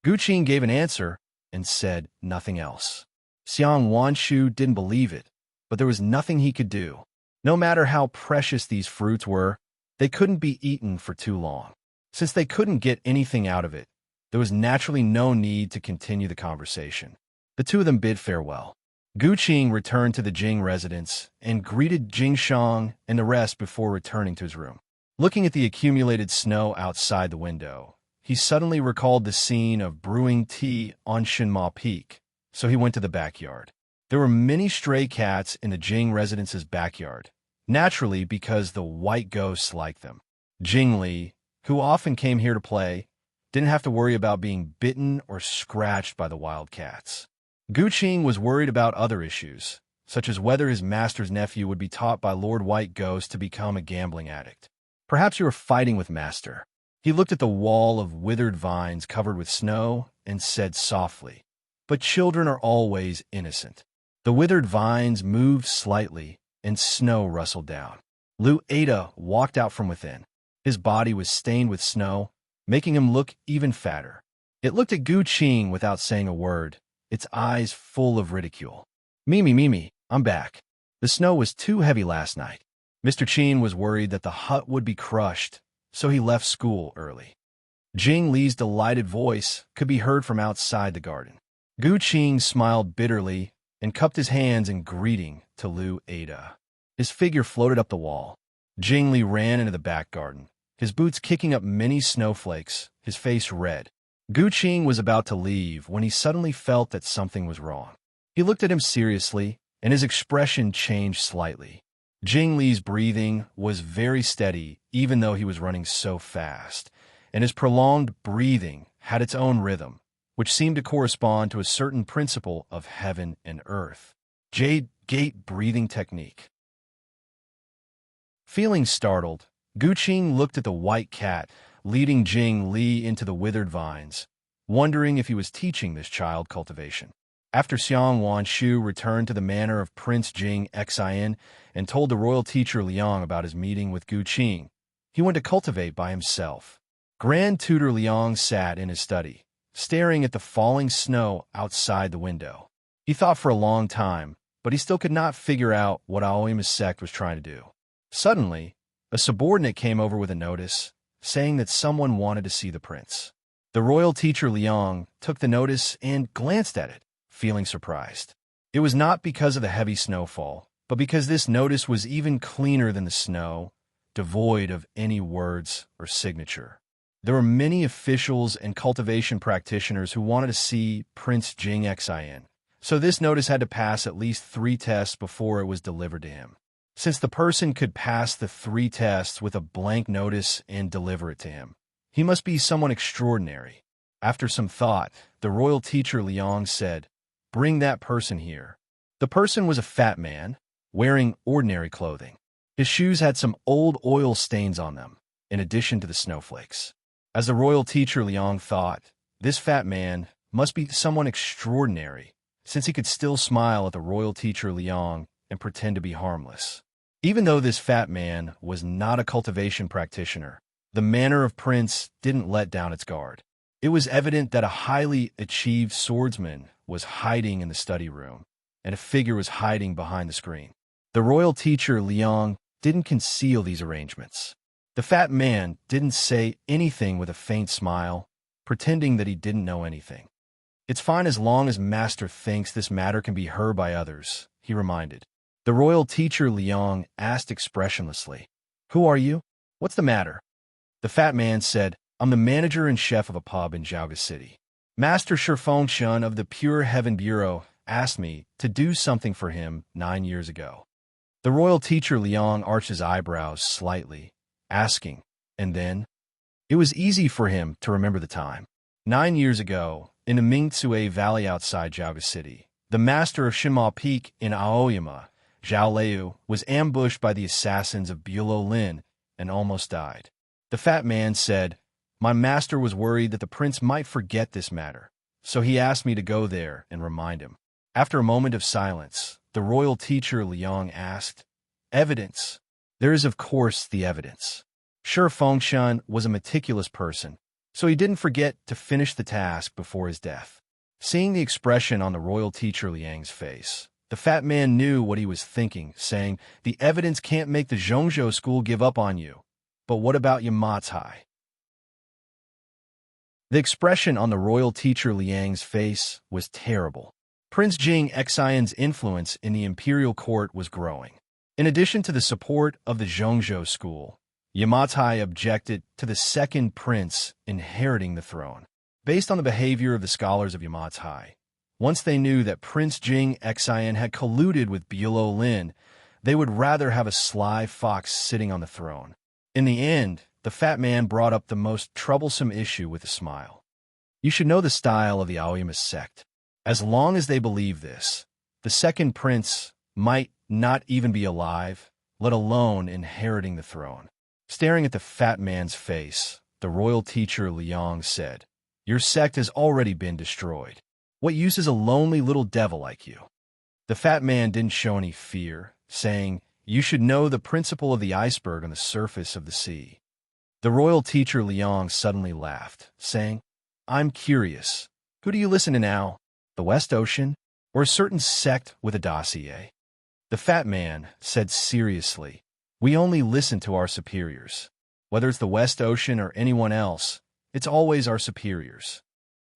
Gu Qing gave an answer and said nothing else. Xiang Wanshu didn't believe it, but there was nothing he could do. No matter how precious these fruits were, they couldn't be eaten for too long. Since they couldn't get anything out of it, there was naturally no need to continue the conversation. The two of them bid farewell. Gu Qing returned to the Jing residence and greeted Jing Shang and the rest before returning to his room. Looking at the accumulated snow outside the window, he suddenly recalled the scene of brewing tea on Shinma Peak, so he went to the backyard. There were many stray cats in the Jing residence's backyard, naturally because the white ghosts liked them. Jing Li, who often came here to play, didn't have to worry about being bitten or scratched by the wild cats. Gu Qing was worried about other issues, such as whether his master's nephew would be taught by Lord White Ghost to become a gambling addict. Perhaps you are fighting with master. He looked at the wall of withered vines covered with snow and said softly, "But children are always innocent." The withered vines moved slightly, and snow rustled down. Lu Ada walked out from within. His body was stained with snow, making him look even fatter. It looked at Gu Qing without saying a word, its eyes full of ridicule. Mimi, I'm back. The snow was too heavy last night. Mr. Qing was worried that the hut would be crushed, so he left school early. Jing Li's delighted voice could be heard from outside the garden. Gu Qing smiled bitterly and cupped his hands in greeting to Lu Ada. His figure floated up the wall. Jing Li ran into the back garden, his boots kicking up many snowflakes, his face red. Gu Qing was about to leave when he suddenly felt that something was wrong. He looked at him seriously, and his expression changed slightly. Jing Li's breathing was very steady, even though he was running so fast, and his prolonged breathing had its own rhythm, which seemed to correspond to a certain principle of heaven and earth. Jade Gate breathing technique. Feeling startled, Gu Qing looked at the white cat leading Jing Li into the withered vines, wondering if he was teaching this child cultivation. After Xiang Wanshu returned to the manor of Prince Jing Xin and told the royal teacher Liang about his meeting with Gu Qing, he went to cultivate by himself. Grand Tutor Liang sat in his study, staring at the falling snow outside the window. He thought for a long time, but he still could not figure out what Aoima's sect was trying to do. Suddenly, a subordinate came over with a notice, saying that someone wanted to see the prince. The royal teacher Liang took the notice and glanced at it, feeling surprised. It was not because of the heavy snowfall, but because this notice was even cleaner than the snow, devoid of any words or signature. There were many officials and cultivation practitioners who wanted to see Prince Jing Xin, so this notice had to pass at least 3 tests before it was delivered to him. Since the person could pass the 3 tests with a blank notice and deliver it to him, he must be someone extraordinary. After some thought, the royal teacher Liang said, "Bring that person here." The person was a fat man, wearing ordinary clothing. His shoes had some old oil stains on them, in addition to the snowflakes. As the royal teacher Liang thought, this fat man must be someone extraordinary, since he could still smile at the royal teacher Liang and pretend to be harmless. Even though this fat man was not a cultivation practitioner, the manor of Prince didn't let down its guard. It was evident that a highly achieved swordsman was hiding in the study room, and a figure was hiding behind the screen. The royal teacher Liang didn't conceal these arrangements. The fat man didn't say anything with a faint smile, pretending that he didn't know anything. "It's fine as long as Master thinks this matter can be heard by others," he reminded. The royal teacher Liang asked expressionlessly, "Who are you? What's the matter?" The fat man said, "I'm the manager and chef of a pub in Jiaoga City. Master Shifengshun of the Pure Heaven Bureau asked me to do something for him 9 years ago." The royal teacher Liang arched his eyebrows slightly, asking, "And then?" It was easy for him to remember the time. 9 years ago, in the Mingtsue Valley outside Jiaoga City, the master of Shima Peak in Aoyama, Zhao Liu, was ambushed by the assassins of Bulo Lin and almost died. The fat man said, "My master was worried that the prince might forget this matter, so he asked me to go there and remind him." After a moment of silence, the royal teacher Liang asked, "Evidence?" "There is of course the evidence." Shifengshun was a meticulous person, so he didn't forget to finish the task before his death. Seeing the expression on the royal teacher Liang's face, the fat man knew what he was thinking, saying, "The evidence can't make the Zhongzhou school give up on you. But what about Yamatai?" The expression on the royal teacher Liang's face was terrible. Prince Jing Xion's influence in the imperial court was growing. In addition to the support of the Zhongzhou school, Yamatai objected to the second prince inheriting the throne. Based on the behavior of the scholars of Yamatai, once they knew that Prince Jing Xian had colluded with Bulo Lin, they would rather have a sly fox sitting on the throne. In the end, the fat man brought up the most troublesome issue with a smile. "You should know the style of the Aoyama sect. As long as they believe this, the second prince might not even be alive, let alone inheriting the throne." Staring at the fat man's face, the royal teacher Liang said, "Your sect has already been destroyed. What use is a lonely little devil like you?" The fat man didn't show any fear, saying, "You should know the principle of the iceberg on the surface of the sea." The royal teacher Liang suddenly laughed, saying, "I'm curious. Who do you listen to now? The West Ocean, or a certain sect with a dossier?" The fat man said seriously, "We only listen to our superiors. Whether it's the West Ocean or anyone else, it's always our superiors."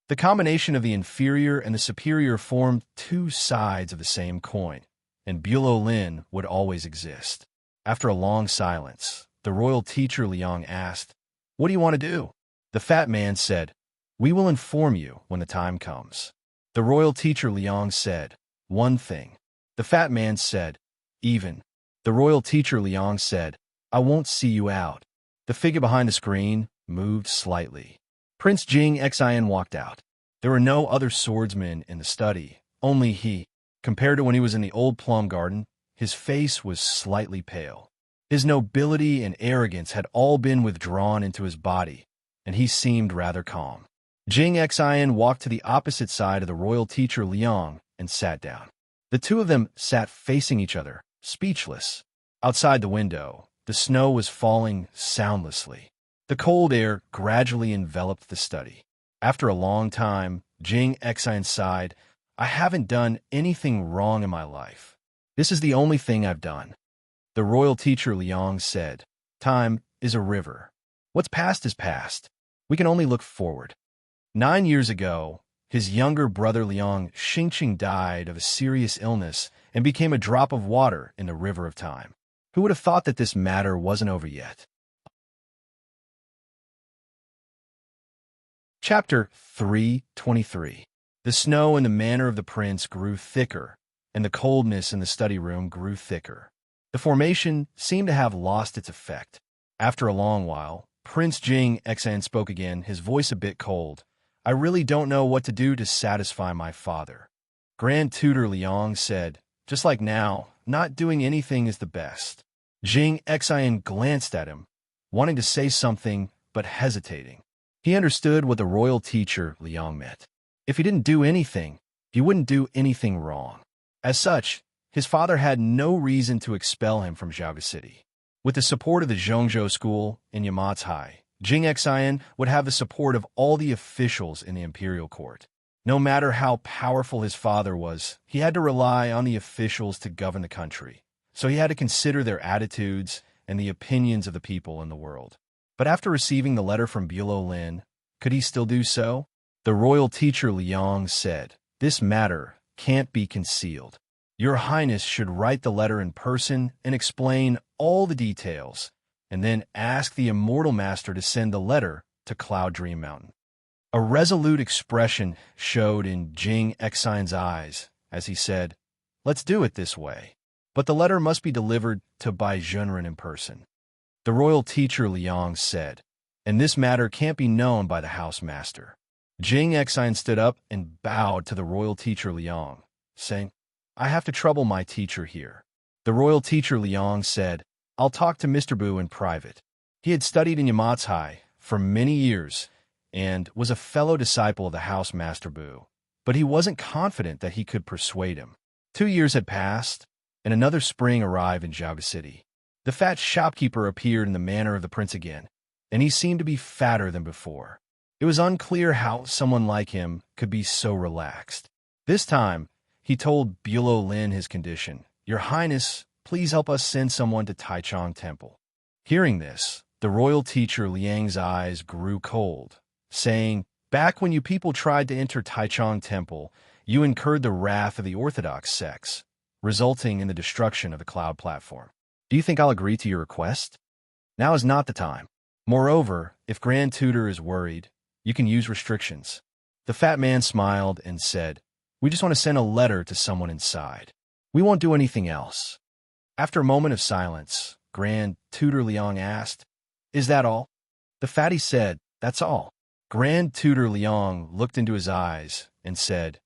The combination of the inferior and the superior formed two sides of the same coin, and Bulow Lin would always exist. After a long silence, the royal teacher Liang asked, "What do you want to do?" The fat man said, "We will inform you when the time comes." The royal teacher Liang said, "One thing." The fat man said, "Even." The royal teacher Liang said, "I won't see you out." The figure behind the screen moved slightly. Prince Jing Xin walked out. There were no other swordsmen in the study, only he. Compared to when he was in the old plum garden, his face was slightly pale. His nobility and arrogance had all been withdrawn into his body, and he seemed rather calm. Jing Xin walked to the opposite side of the royal teacher Liang and sat down. The two of them sat facing each other, speechless. Outside the window, the snow was falling soundlessly. The cold air gradually enveloped the study. After a long time, Jing Xin sighed, "I haven't done anything wrong in my life. This is the only thing I've done." The royal teacher Liang said, "Time is a river. What's past is past. We can only look forward." 9 years ago, his younger brother Liang Xingqing died of a serious illness and became a drop of water in the river of time. Who would have thought that this matter wasn't over yet? Chapter 3:23. The snow in the manor of the prince grew thicker, and the coldness in the study room grew thicker. The formation seemed to have lost its effect. After a long while, Prince Jing Xin spoke again, his voice a bit cold. "I really don't know what to do to satisfy my father." Grand Tutor Liang said, "Just like now, not doing anything is the best." Jing Xin glanced at him, wanting to say something, but hesitating. He understood what the royal teacher Liang meant. If he didn't do anything, he wouldn't do anything wrong. As such, his father had no reason to expel him from Zhaoge City. With the support of the Zhongzhou school in Yamatai, Jing Xin would have the support of all the officials in the imperial court. No matter how powerful his father was, he had to rely on the officials to govern the country. So he had to consider their attitudes and the opinions of the people in the world. But after receiving the letter from Bulow Lin, could he still do so? The royal teacher Liang said, "This matter can't be concealed. Your Highness should write the letter in person and explain all the details, and then ask the Immortal Master to send the letter to Cloud Dream Mountain." A resolute expression showed in Jing Xin's eyes as he said, "Let's do it this way. But the letter must be delivered to Bai Junren in person." The royal teacher Liang said, "And this matter can't be known by the house master." Jing Xin stood up and bowed to the royal teacher Liang, saying, "I have to trouble my teacher here." The royal teacher Liang said, "I'll talk to Mr. Bu in private." He had studied in Yamatai for many years and was a fellow disciple of the house master Bu, but he wasn't confident that he could persuade him. 2 years had passed, and another spring arrived in Zhaoge City. The fat shopkeeper appeared in the manor of the prince again, and he seemed to be fatter than before. It was unclear how someone like him could be so relaxed. This time, he told Bulow Lin his condition. "Your Highness, please help us send someone to Taichung Temple." Hearing this, the royal teacher Liang's eyes grew cold, saying, "Back when you people tried to enter Taichung Temple, you incurred the wrath of the Orthodox sects, resulting in the destruction of the cloud platform. Do you think I'll agree to your request? Now is not the time. Moreover, if Grand Tutor is worried, you can use restrictions." The fat man smiled and said, "We just want to send a letter to someone inside. We won't do anything else." After a moment of silence, Grand Tutor Liang asked, "Is that all?" The fatty said, "That's all." Grand Tutor Liang looked into his eyes and said,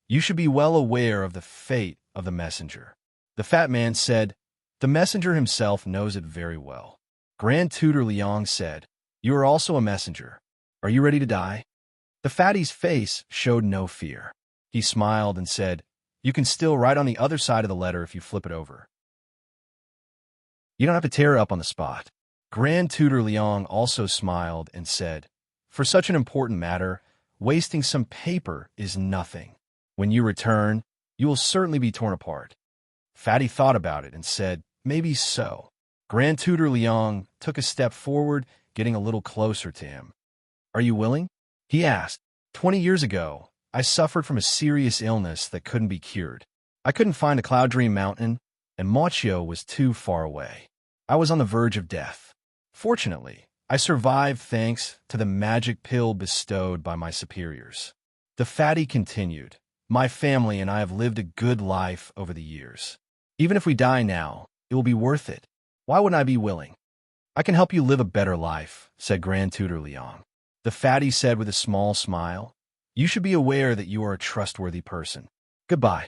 "You should be well aware of the fate of the messenger." The fat man said, "The messenger himself knows it very well." Grand Tutor Liang said, "You are also a messenger. Are you ready to die?" The fatty's face showed no fear. He smiled and said, You can still write on the other side of the letter if you flip it over. You don't have to tear it up on the spot. Grand Tutor Liang also smiled and said, "For such an important matter, wasting some paper is nothing. When you return, you will certainly be torn apart." Fatty thought about it and said, "Maybe so." Grand Tutor Liang took a step forward, getting a little closer to him. "Are you willing?" he asked. 20 years ago, I suffered from a serious illness that couldn't be cured. I couldn't find a Cloud Dream Mountain, and Mochio was too far away. I was on the verge of death. Fortunately, I survived thanks to the magic pill bestowed by my superiors. The fatty continued, "My family and I have lived a good life over the years. Even if we die now, it will be worth it. Why wouldn't I be willing?" "I can help you live a better life," said Grand Tutor Liang. The fatty said with a small smile, "You should be aware that you are a trustworthy person. Goodbye."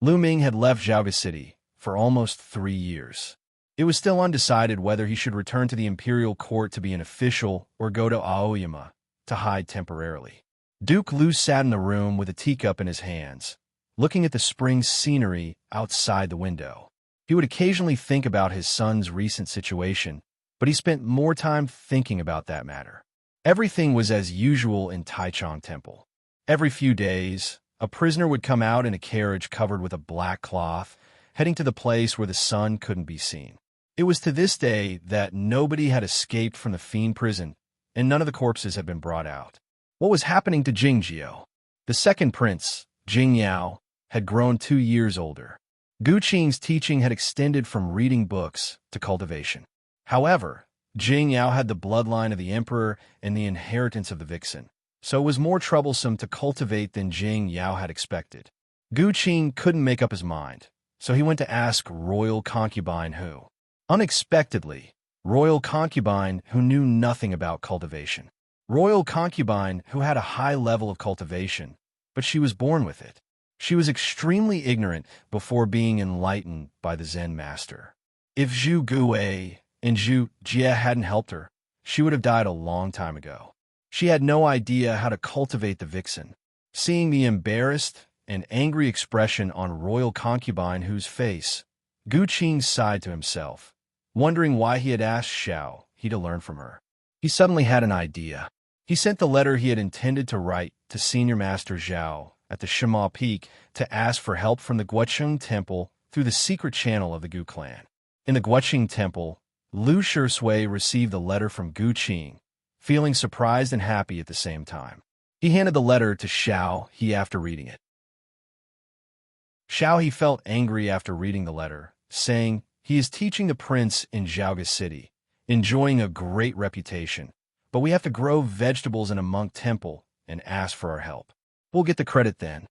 Lu Ming had left Zhaoga City for almost 3 years. It was still undecided whether he should return to the imperial court to be an official or go to Aoyama to hide temporarily. Duke Lu sat in the room with a teacup in his hands, looking at the spring scenery outside the window. He would occasionally think about his son's recent situation, but he spent more time thinking about that matter. Everything was as usual in Taichung Temple. Every few days, a prisoner would come out in a carriage covered with a black cloth, heading to the place where the sun couldn't be seen. It was to this day that nobody had escaped from the fiend prison, and none of the corpses had been brought out. What was happening to Jingjiao? The second prince, Jing Yao, had grown 2 years older. Gu Qing's teaching had extended from reading books to cultivation. However, Jing Yao had the bloodline of the emperor and the inheritance of the vixen, so it was more troublesome to cultivate than Jing Yao had expected. Gu Qing couldn't make up his mind, so he went to ask Royal Concubine Hu. Unexpectedly, Royal Concubine Hu knew nothing about cultivation. Royal Concubine Hu had a high level of cultivation, but she was born with it. She was extremely ignorant before being enlightened by the Zen master. If Zhu Gui and Zhu Jie hadn't helped her, she would have died a long time ago. She had no idea how to cultivate the vixen. Seeing the embarrassed and angry expression on Royal Concubine Hu's face, Gu Qing sighed to himself, wondering why he had asked Xiao He to learn from her. He suddenly had an idea. He sent the letter he had intended to write to Senior Master Zhao at the Shima Peak to ask for help from the Guocheng Temple through the secret channel of the Gu clan. In the Guocheng Temple, Lu Shisui received the letter from Gu Qing, feeling surprised and happy at the same time. He handed the letter to Xiao He after reading it. Xiao He felt angry after reading the letter, saying, "He is teaching the prince in Zhaoga City, enjoying a great reputation, but we have to grow vegetables in a monk temple and ask for our help. We'll get the credit then."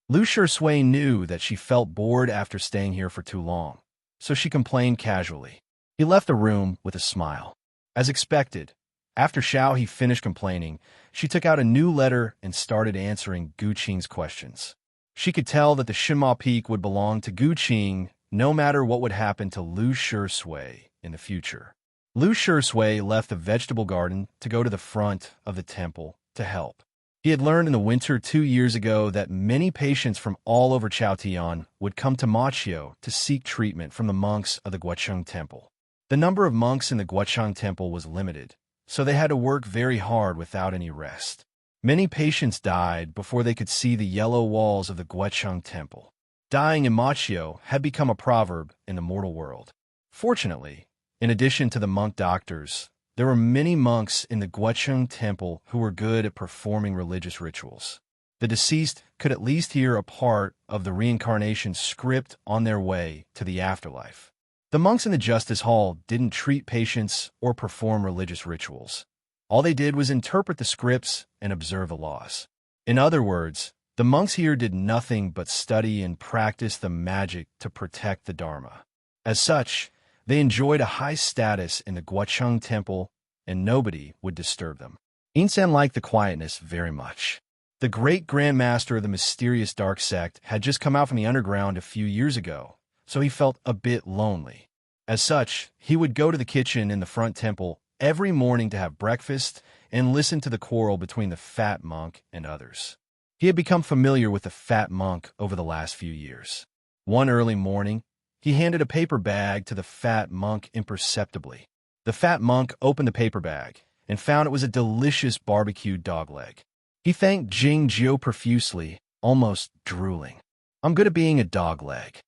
Lu Shisui knew that she felt bored after staying here for too long, so she complained casually. He left the room with a smile. As expected, after Xiao He finished complaining, she took out a new letter and started answering Gu Qing's questions. She could tell that the Shima Peak would belong to Gu Qing no matter what would happen to Lu Shisui in the future. Lu Shisui left the vegetable garden to go to the front of the temple to help. He had learned in the winter 2 years ago that many patients from all over Chaotian would come to Mochio to seek treatment from the monks of the Guocheng Temple. The number of monks in the Guocheng Temple was limited, so they had to work very hard without any rest. Many patients died before they could see the yellow walls of the Guocheng Temple. Dying in Mochio had become a proverb in the mortal world. Fortunately, in addition to the monk doctors, there were many monks in the Guocheng Temple who were good at performing religious rituals. The deceased could at least hear a part of the reincarnation script on their way to the afterlife. The monks in the Justice Hall didn't treat patients or perform religious rituals. All they did was interpret the scripts and observe the laws. In other words, the monks here did nothing but study and practice the magic to protect the Dharma. As such, they enjoyed a high status in the Guocheng Temple, and nobody would disturb them. Insan liked the quietness very much. The great Grand Master of the mysterious dark sect had just come out from the underground a few years ago, so he felt a bit lonely. As such, he would go to the kitchen in the front temple every morning to have breakfast and listen to the quarrel between the fat monk and others. He had become familiar with the fat monk over the last few years. One early morning, he handed a paper bag to the fat monk imperceptibly. The fat monk opened the paper bag and found it was a delicious barbecued dog leg. He thanked Jing Jiao profusely, almost drooling. "I'm good at being a dog leg."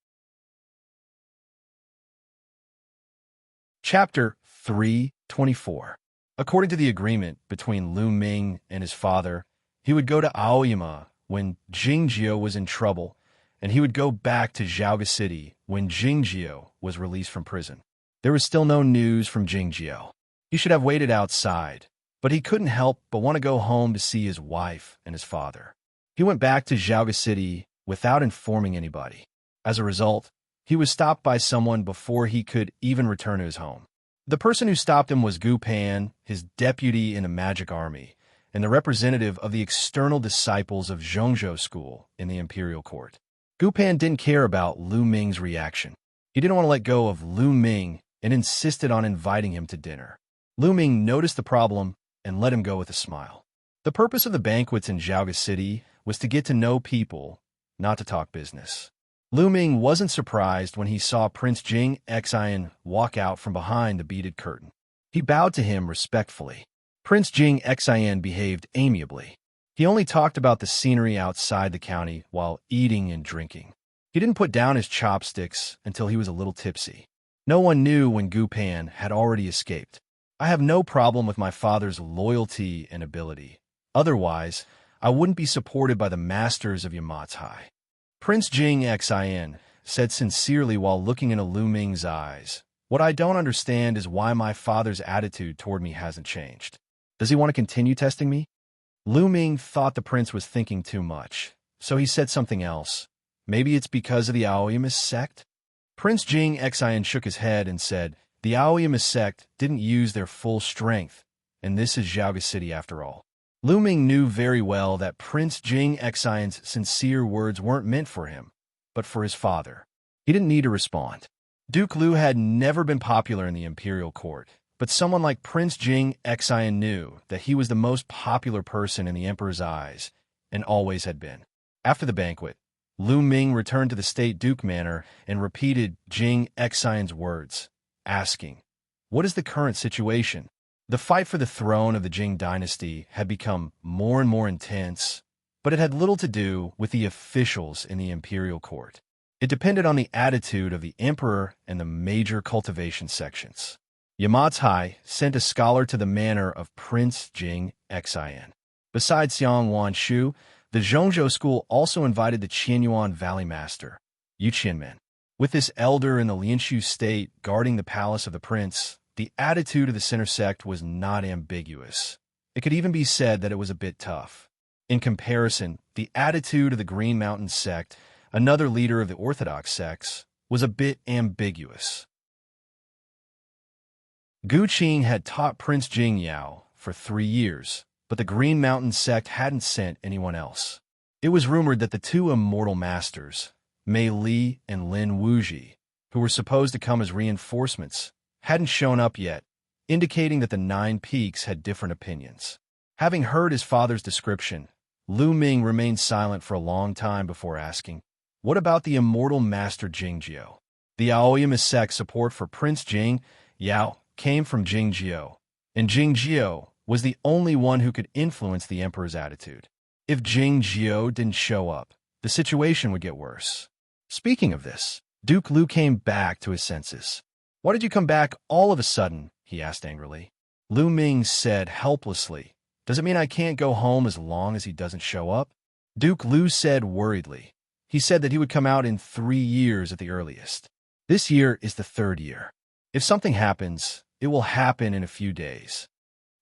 Chapter 324. According to the agreement between Lu Ming and his father, he would go to Aoyama when Jing Jiao was in trouble, and he would go back to Zhaoga City when Jing Jiao was released from prison. There was still no news from Jing Jiao. He should have waited outside, but he couldn't help but want to go home to see his wife and his father. He went back to Zhaoga City without informing anybody. As a result, he was stopped by someone before he could even return to his home. The person who stopped him was Gu Pan, his deputy in the magic army, and the representative of the external disciples of Zhongzhou School in the imperial court. Gu Pan didn't care about Lu Ming's reaction. He didn't want to let go of Lu Ming and insisted on inviting him to dinner. Lu Ming noticed the problem and let him go with a smile. The purpose of the banquets in Zhaoga City was to get to know people, not to talk business. Lu Ming wasn't surprised when he saw Prince Jing Xian walk out from behind the beaded curtain. He bowed to him respectfully. Prince Jing Xian behaved amiably. He only talked about the scenery outside the county while eating and drinking. He didn't put down his chopsticks until he was a little tipsy. No one knew when Gu Pan had already escaped. "I have no problem with my father's loyalty and ability. Otherwise, I wouldn't be supported by the masters of Yamatai." Prince Jing Xian said sincerely while looking into Lu Ming's eyes, "What I don't understand is why my father's attitude toward me hasn't changed. Does he want to continue testing me?" Lu Ming thought the prince was thinking too much, so he said something else. "Maybe it's because of the Aoyama sect?" Prince Jing Xian shook his head and said, "The Aoyama sect didn't use their full strength, and this is Zhaoga City after all." Lu Ming knew very well that Prince Jing Xian's sincere words weren't meant for him, but for his father. He didn't need to respond. Duke Lu had never been popular in the imperial court, but someone like Prince Jing Xian knew that he was the most popular person in the emperor's eyes, and always had been. After the banquet, Lu Ming returned to the State Duke Manor and repeated Jing Xian's words, asking, "What is the current situation?" The fight for the throne of the Jing dynasty had become more and more intense, but it had little to do with the officials in the imperial court. It depended on the attitude of the emperor and the major cultivation sections. Yamatai sent a scholar to the manor of Prince Jing Xian. Besides Xiang Wanshu, the Zhongzhou school also invited the Qianyuan Valley Master, Yu Qianmen. With this elder in the Lianshu state guarding the palace of the prince, the attitude of the center sect was not ambiguous. It could even be said that it was a bit tough. In comparison, the attitude of the Green Mountain sect, another leader of the Orthodox sects, was a bit ambiguous. Gu Qing had taught Prince Jing Yao for 3 years, but the Green Mountain sect hadn't sent anyone else. It was rumored that the two immortal masters, Mei Li and Lin Wuji, who were supposed to come as reinforcements, hadn't shown up yet, indicating that the 9 Peaks had different opinions. Having heard his father's description, Lu Ming remained silent for a long time before asking, "What about the immortal master Jing Jiao?" The Aoyama sect support for Prince Jing Yao came from Jing Jiao, and Jing Jiao was the only one who could influence the emperor's attitude. If Jing Jiao didn't show up, the situation would get worse. Speaking of this, Duke Lu came back to his senses. "Why did you come back all of a sudden?" he asked angrily. Lu Ming said helplessly, "Does it mean I can't go home as long as he doesn't show up?" Duke Lu said worriedly. He said that he would come out in 3 years at the earliest. This year is the 3rd year. If something happens, it will happen in a few days.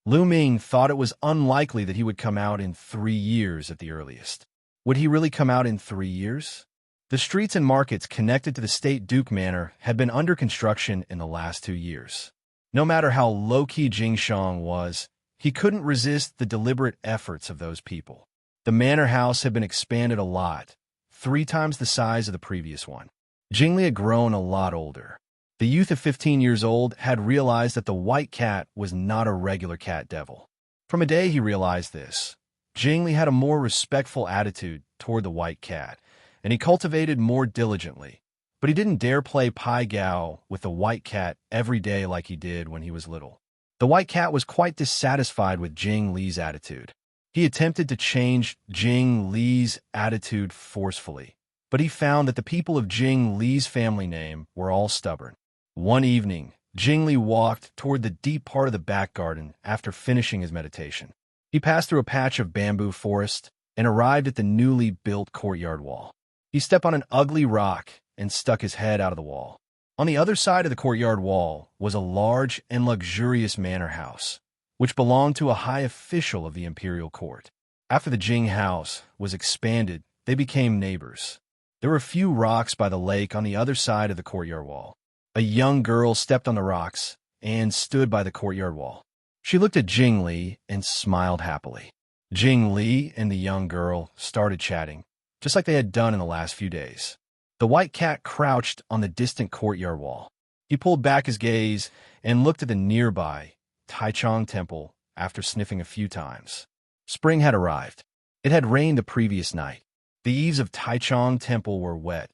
Lu Ming thought it was unlikely that he would come out in 3 years at the earliest. Would he really come out in 3 years? The streets and markets connected to the State Duke Manor had been under construction in the last 2 years. No matter how low-key Jingshang was, he couldn't resist the deliberate efforts of those people. The manor house had been expanded a lot, 3 times the size of the previous one. Jingli had grown a lot older. The youth of 15 years old had realized that the white cat was not a regular cat devil. From a day he realized this, Jing Li had a more respectful attitude toward the white cat, and he cultivated more diligently. But he didn't dare play Pai Gao with the white cat every day like he did when he was little. The white cat was quite dissatisfied with Jing Li's attitude. He attempted to change Jing Li's attitude forcefully, but he found that the people of Jing Li's family name were all stubborn. One evening, Jing Li walked toward the deep part of the back garden after finishing his meditation. He passed through a patch of bamboo forest and arrived at the newly built courtyard wall. He stepped on an ugly rock and stuck his head out of the wall. On the other side of the courtyard wall was a large and luxurious manor house, which belonged to a high official of the imperial court. After the Jing house was expanded, they became neighbors. There were a few rocks by the lake on the other side of the courtyard wall. A young girl stepped on the rocks and stood by the courtyard wall. She looked at Jing Li and smiled happily. Jing Li and the young girl started chatting, just like they had done in the last few days. The white cat crouched on the distant courtyard wall. He pulled back his gaze and looked at the nearby Taichung Temple after sniffing a few times. Spring had arrived. It had rained the previous night. The eaves of Taichung Temple were wet,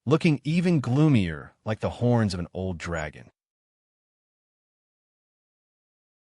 looking even gloomier like the horns of an old dragon.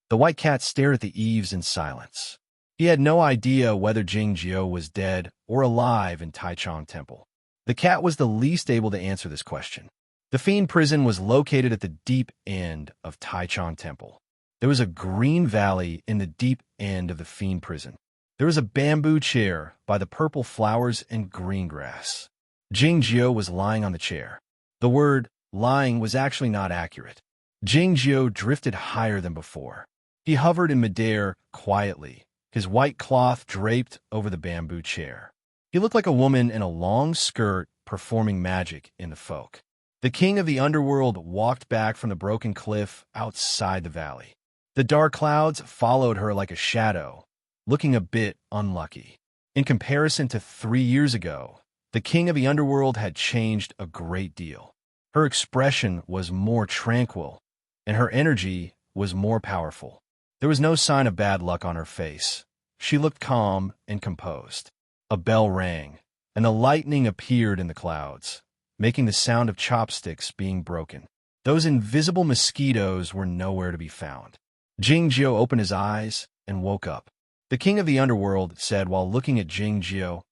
The white cat stared at the eaves in silence. He had no idea whether Jing Jiao was dead or alive in Taichung Temple. The cat was the least able to answer this question. The fiend prison was located at the deep end of Taichung Temple. There was a green valley in the deep end of the fiend prison. There was a bamboo chair by the purple flowers and green grass. Jing Jiao was lying on the chair. The word lying was actually not accurate. Jing Jiao drifted higher than before. He hovered in midair quietly, his white cloth draped over the bamboo chair. He looked like a woman in a long skirt performing magic in the folk. The king of the underworld walked back from the broken cliff outside the valley. The dark clouds followed her like a shadow, looking a bit unlucky. In comparison to 3 years ago, the king of the underworld had changed a great deal. Her expression was more tranquil, and her energy was more powerful. There was no sign of bad luck on her face. She looked calm and composed. A bell rang, and the lightning appeared in the clouds, making the sound of chopsticks being broken. Those invisible mosquitoes were nowhere to be found. Jing Jiao opened his eyes and woke up. The king of the underworld said while looking at Jing Jiao,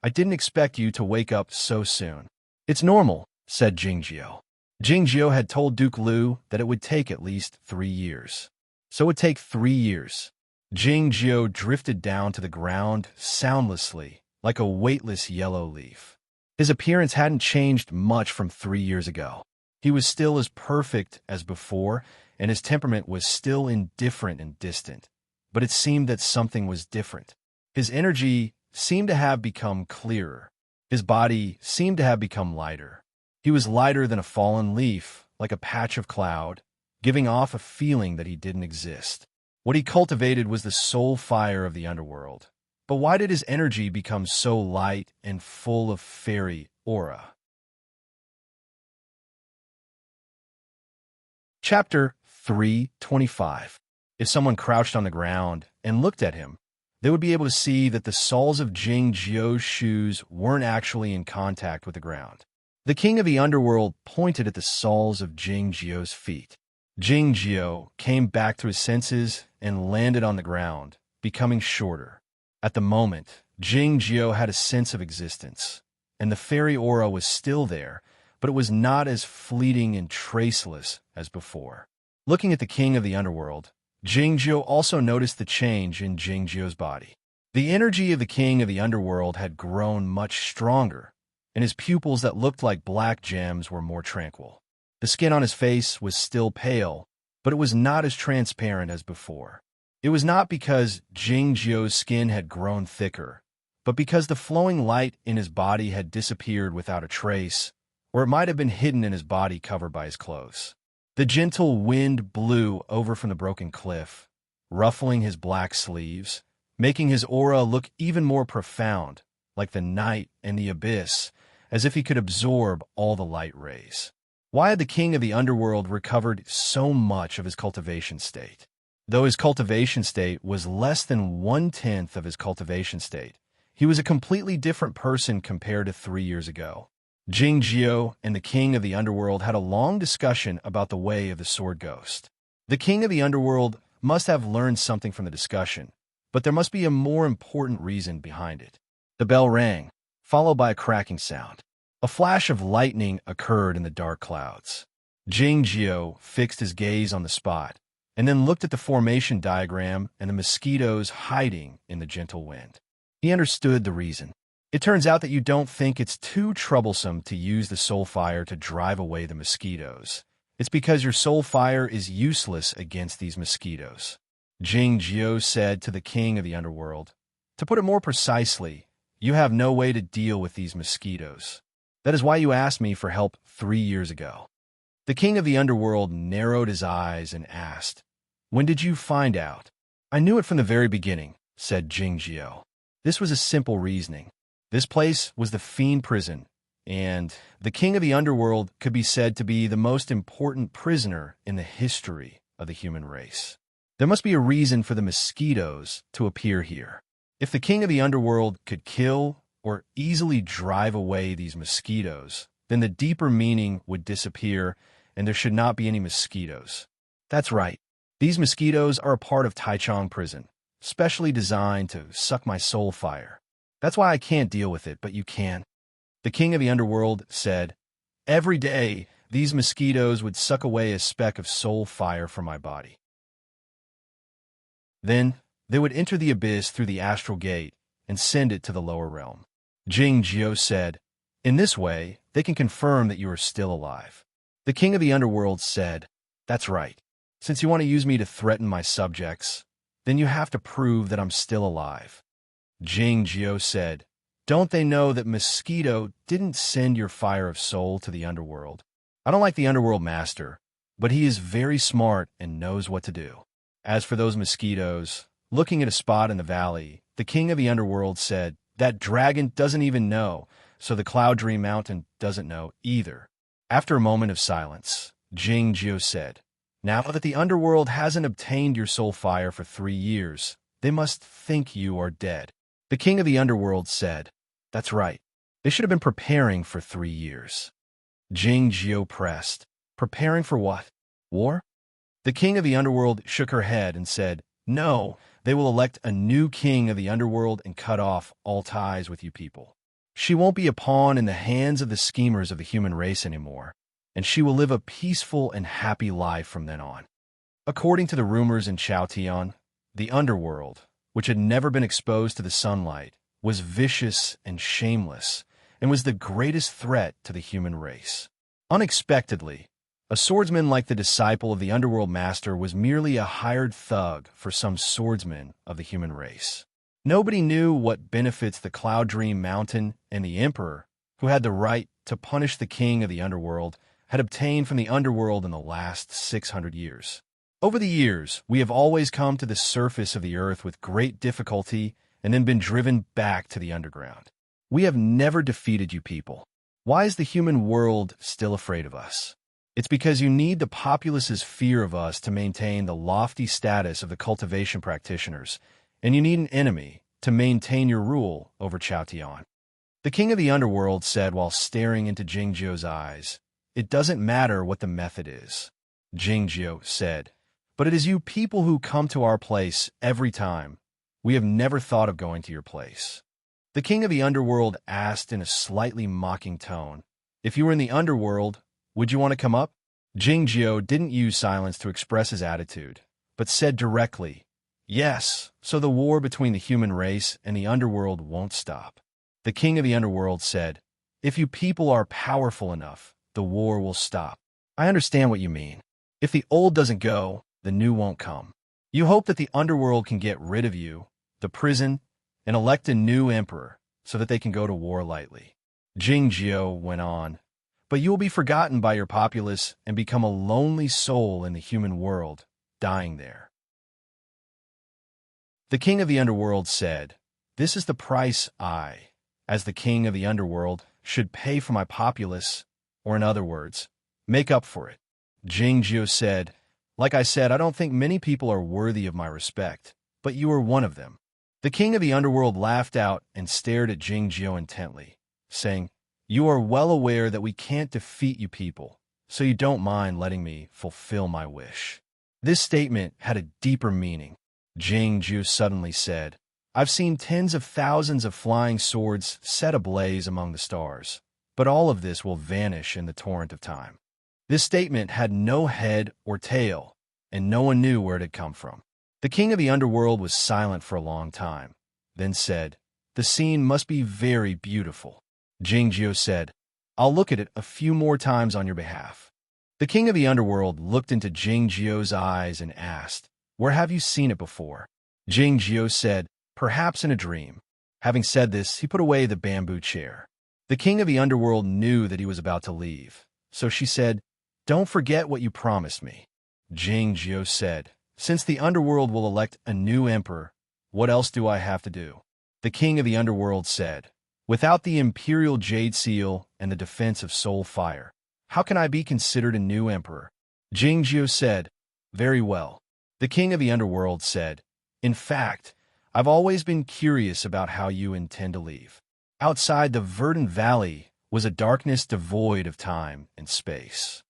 "I didn't expect you to wake up so soon." "It's normal," said Jing Jiao. Jing Jiao had told Duke Liu that it would take at least 3 years. So it would take 3 years. Jing Jiao drifted down to the ground soundlessly, like a weightless yellow leaf. His appearance hadn't changed much from 3 years ago. He was still as perfect as before, and his temperament was still indifferent and distant. But it seemed that something was different. His energy seemed to have become clearer. His body seemed to have become lighter. He was lighter than a fallen leaf, like a patch of cloud, giving off a feeling that he didn't exist. What he cultivated was the soul fire of the underworld. But why did his energy become so light and full of fairy aura? Chapter 325. If someone crouched on the ground and looked at him, they would be able to see that the soles of Jing Jiao's shoes weren't actually in contact with the ground. The king of the underworld pointed at the soles of Jing Jiao's feet. Jing Jiao came back to his senses and landed on the ground, becoming shorter. At the moment, Jing Jiao had a sense of existence, and the fairy aura was still there, but it was not as fleeting and traceless as before. Looking at the king of the underworld, Jing Jiao also noticed the change in Jing Jiao's body. The energy of the king of the underworld had grown much stronger, and his pupils that looked like black gems were more tranquil. The skin on his face was still pale, but it was not as transparent as before. It was not because Jing Jiao's skin had grown thicker, but because the flowing light in his body had disappeared without a trace, or it might have been hidden in his body covered by his clothes. The gentle wind blew over from the broken cliff, ruffling his black sleeves, making his aura look even more profound, like the night and the abyss, as if he could absorb all the light rays. Why had the king of the underworld recovered so much of his cultivation state? Though his cultivation state was less than 1/10 of his cultivation state, he was a completely different person compared to 3 years ago. Jing Jiao and the king of the underworld had a long discussion about the way of the sword ghost. The king of the underworld must have learned something from the discussion, but there must be a more important reason behind it. The bell rang, followed by a cracking sound. A flash of lightning occurred in the dark clouds. Jing Jiao fixed his gaze on the spot, and then looked at the formation diagram and the mosquitoes hiding in the gentle wind. He understood the reason. It turns out that you don't think it's too troublesome to use the soul fire to drive away the mosquitoes. It's because your soul fire is useless against these mosquitoes. Jing Jiao said to the king of the underworld, "To put it more precisely, you have no way to deal with these mosquitoes. That is why you asked me for help 3 years ago." The king of the underworld narrowed his eyes and asked, "When did you find out?" "I knew it from the very beginning," said Jing Jiao. This was a simple reasoning. This place was the fiend prison, and the king of the underworld could be said to be the most important prisoner in the history of the human race. There must be a reason for the mosquitoes to appear here. If the king of the underworld could kill or easily drive away these mosquitoes, then the deeper meaning would disappear and there should not be any mosquitoes. That's right. These mosquitoes are a part of Taichung prison, specially designed to suck my soul fire. That's why I can't deal with it, but you can. The king of the underworld said, "Every day, these mosquitoes would suck away a speck of soul fire from my body. Then, they would enter the abyss through the astral gate and send it to the lower realm." Jing Jiao said, "In this way, they can confirm that you are still alive." The king of the underworld said, "That's right. Since you want to use me to threaten my subjects, then you have to prove that I'm still alive." Jing Jiao said, "Don't they know that Mosquito didn't send your fire of soul to the underworld? I don't like the underworld master, but he is very smart and knows what to do." As for those mosquitoes, looking at a spot in the valley, the king of the underworld said, "That dragon doesn't even know, so the Cloud Dream Mountain doesn't know either." After a moment of silence, Jing Jiao said, "Now that the underworld hasn't obtained your soul fire for 3 years, they must think you are dead." The king of the underworld said, "That's right. They should have been preparing for 3 years." Jing Jiao pressed, "Preparing for what? War?" The king of the underworld shook her head and said, "No, they will elect a new king of the underworld and cut off all ties with you people. She won't be a pawn in the hands of the schemers of the human race anymore, and she will live a peaceful and happy life from then on." According to the rumors in Chaotian, the underworld, which had never been exposed to the sunlight, was vicious and shameless, and was the greatest threat to the human race. Unexpectedly, a swordsman like the disciple of the underworld master was merely a hired thug for some swordsman of the human race. Nobody knew what benefits the Cloud Dream Mountain and the Emperor, who had the right to punish the king of the underworld, had obtained from the underworld in the last 600 years. Over the years, we have always come to the surface of the earth with great difficulty and then been driven back to the underground. We have never defeated you people. Why is the human world still afraid of us? It's because you need the populace's fear of us to maintain the lofty status of the cultivation practitioners, and you need an enemy to maintain your rule over Chaotian. The king of the underworld said while staring into Jing Jiao's eyes, "It doesn't matter what the method is." Jing Jiao said, "But it is you people who come to our place every time. We have never thought of going to your place." The king of the underworld asked in a slightly mocking tone, "If you were in the underworld, would you want to come up?" Jing Jiao didn't use silence to express his attitude, but said directly, "Yes, so the war between the human race and the underworld won't stop." The king of the underworld said, "If you people are powerful enough, the war will stop." "I understand what you mean. If the old doesn't go, the new won't come. You hope that the underworld can get rid of you, the prison, and elect a new emperor so that they can go to war lightly." Jing Jiao went on, "But you will be forgotten by your populace and become a lonely soul in the human world, dying there." The king of the underworld said, "This is the price I, as the king of the underworld, should pay for my populace, or in other words, make up for it." Jing Jiao said, Like I said, I don't think many people are worthy of my respect, but you are one of them." The king of the underworld laughed out and stared at Jingjiao intently, saying, "You are well aware that we can't defeat you people, so you don't mind letting me fulfill my wish." This statement had a deeper meaning. Jingjiao suddenly said, "I've seen tens of thousands of flying swords set ablaze among the stars, but all of this will vanish in the torrent of time." This statement had no head or tail, and no one knew where it had come from. The king of the underworld was silent for a long time, then said, "The scene must be very beautiful." Jingjiao said, "I'll look at it a few more times on your behalf." The king of the underworld looked into Jingjiao's eyes and asked, "Where have you seen it before?" Jingjiao said, "Perhaps in a dream." Having said this, he put away the bamboo chair. The king of the underworld knew that he was about to leave, so she said, "Don't forget what you promised me." Jingjiao said, "Since the underworld will elect a new emperor, what else do I have to do?" The king of the underworld said, "Without the imperial jade seal and the defense of soul fire, how can I be considered a new emperor?" Jingjiao said, "Very well." The king of the underworld said, "In fact, I've always been curious about how you intend to leave." Outside the verdant valley was a darkness devoid of time and space.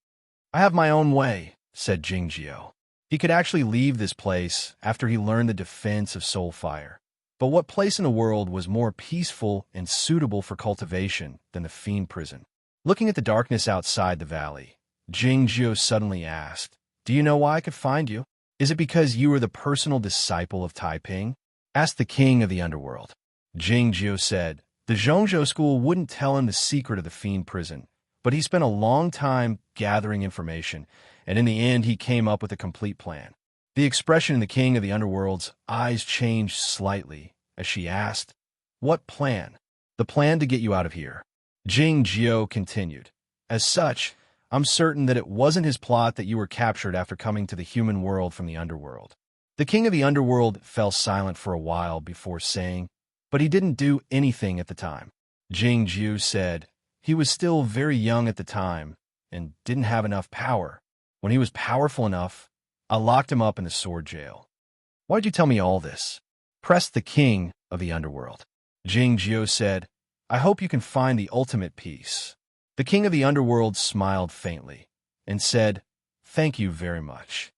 "I have my own way," said Jingjiao. He could actually leave this place after he learned the defense of soul fire. But what place in the world was more peaceful and suitable for cultivation than the fiend prison? Looking at the darkness outside the valley, Jingjiao suddenly asked, "Do you know why I could find you? Is it because you are the personal disciple of Taiping?" asked the king of the underworld. Jingjiao said, "The Zhongzhou school wouldn't tell him the secret of the fiend prison, but he spent a long time gathering information, and in the end he came up with a complete plan." The expression in the king of the underworld's eyes changed slightly as she asked, "What plan?" "The plan to get you out of here." Jingjiao continued, "As such, I'm certain that it wasn't his plot that you were captured after coming to the human world from the underworld." The king of the underworld fell silent for a while before saying, "But he didn't do anything at the time." Jingjiao said, "He was still very young at the time and didn't have enough power. When he was powerful enough, I locked him up in the sword jail." "Why'd you tell me all this?" pressed the king of the underworld. Jingjiao said, "I hope you can find the ultimate peace." The king of the underworld smiled faintly and said, "Thank you very much."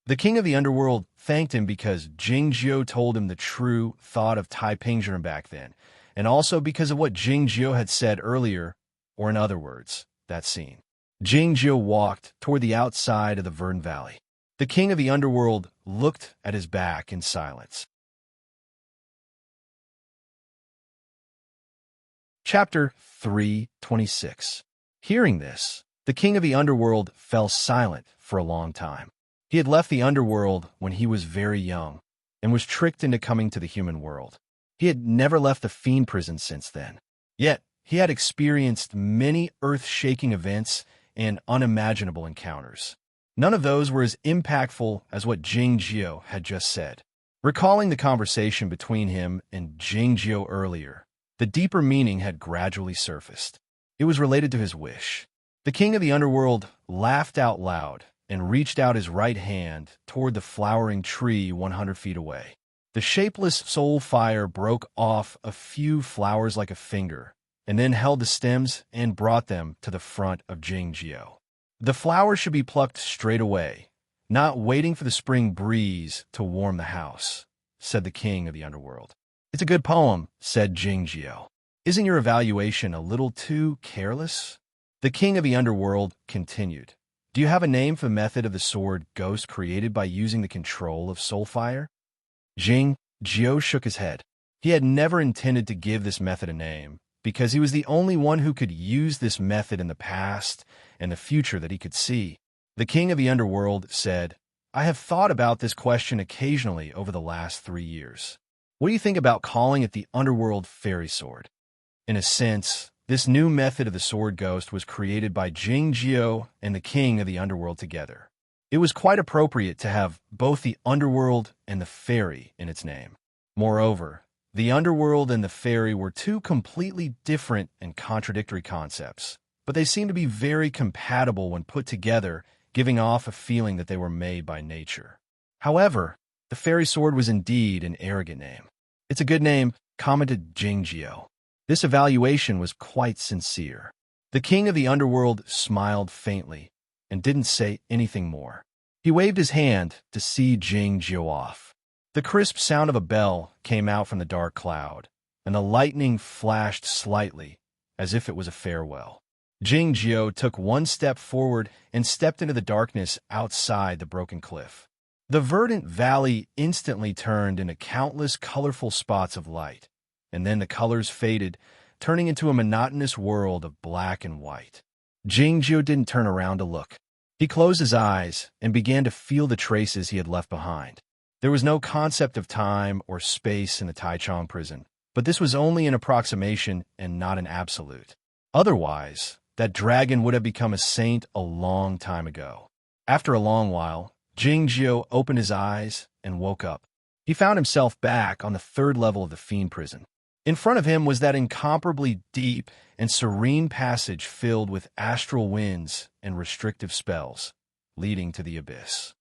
The king of the underworld thanked him because Jingjiao told him the true thought of Taipingzhen back then, and also because of what Jingjiao had said earlier, or in other words, that scene. Jingjiao walked toward the outside of the verdant valley. The king of the underworld looked at his back in silence. Chapter 326. Hearing this, the king of the underworld fell silent for a long time. He had left the underworld when he was very young and was tricked into coming to the human world. He had never left the fiend prison since then. Yet, he had experienced many earth-shaking events and unimaginable encounters. None of those were as impactful as what Jingjiao had just said. Recalling the conversation between him and Jingjiao earlier, the deeper meaning had gradually surfaced. It was related to his wish. The king of the underworld laughed out loud and reached out his right hand toward the flowering tree 100 feet away. The shapeless soul fire broke off a few flowers like a finger, and then held the stems and brought them to the front of Jingjiao. "The flowers should be plucked straight away, not waiting for the spring breeze to warm the house," said the king of the underworld. "It's a good poem," said Jingjiao. "Isn't your evaluation a little too careless?" The king of the underworld continued, "Do you have a name for the method of the sword ghost created by using the control of soul fire?" Jingjiao shook his head. He had never intended to give this method a name, because he was the only one who could use this method in the past and the future that he could see. The king of the underworld said, "I have thought about this question occasionally over the last 3 years. What do you think about calling it the Underworld Fairy Sword?" In a sense, this new method of the sword ghost was created by Jingjiao and the king of the underworld together. It was quite appropriate to have both the underworld and the fairy in its name. Moreover, the underworld and the fairy were two completely different and contradictory concepts, but they seemed to be very compatible when put together giving off a feeling that they were made by nature. However, the fairy sword was indeed an arrogant name. "It's a good name," commented Jingjio. This evaluation was quite sincere. The king of the underworld smiled faintly and didn't say anything more. He waved his hand to see Jingjio off. The crisp sound of a bell came out from the dark cloud, and the lightning flashed slightly, as if it was a farewell. Jingjio took one step forward and stepped into the darkness outside the broken cliff. The verdant valley instantly turned into countless colorful spots of light, and then the colors faded, turning into a monotonous world of black and white. Jingjio didn't turn around to look. He closed his eyes and began to feel the traces he had left behind. There was no concept of time or space in the Taichung prison, but this was only an approximation and not an absolute. Otherwise, that dragon would have become a saint a long time ago. After a long while, Jingjio opened his eyes and woke up. He found himself back on the third level of the fiend prison. In front of him was that incomparably deep and serene passage filled with astral winds and restrictive spells, leading to the abyss.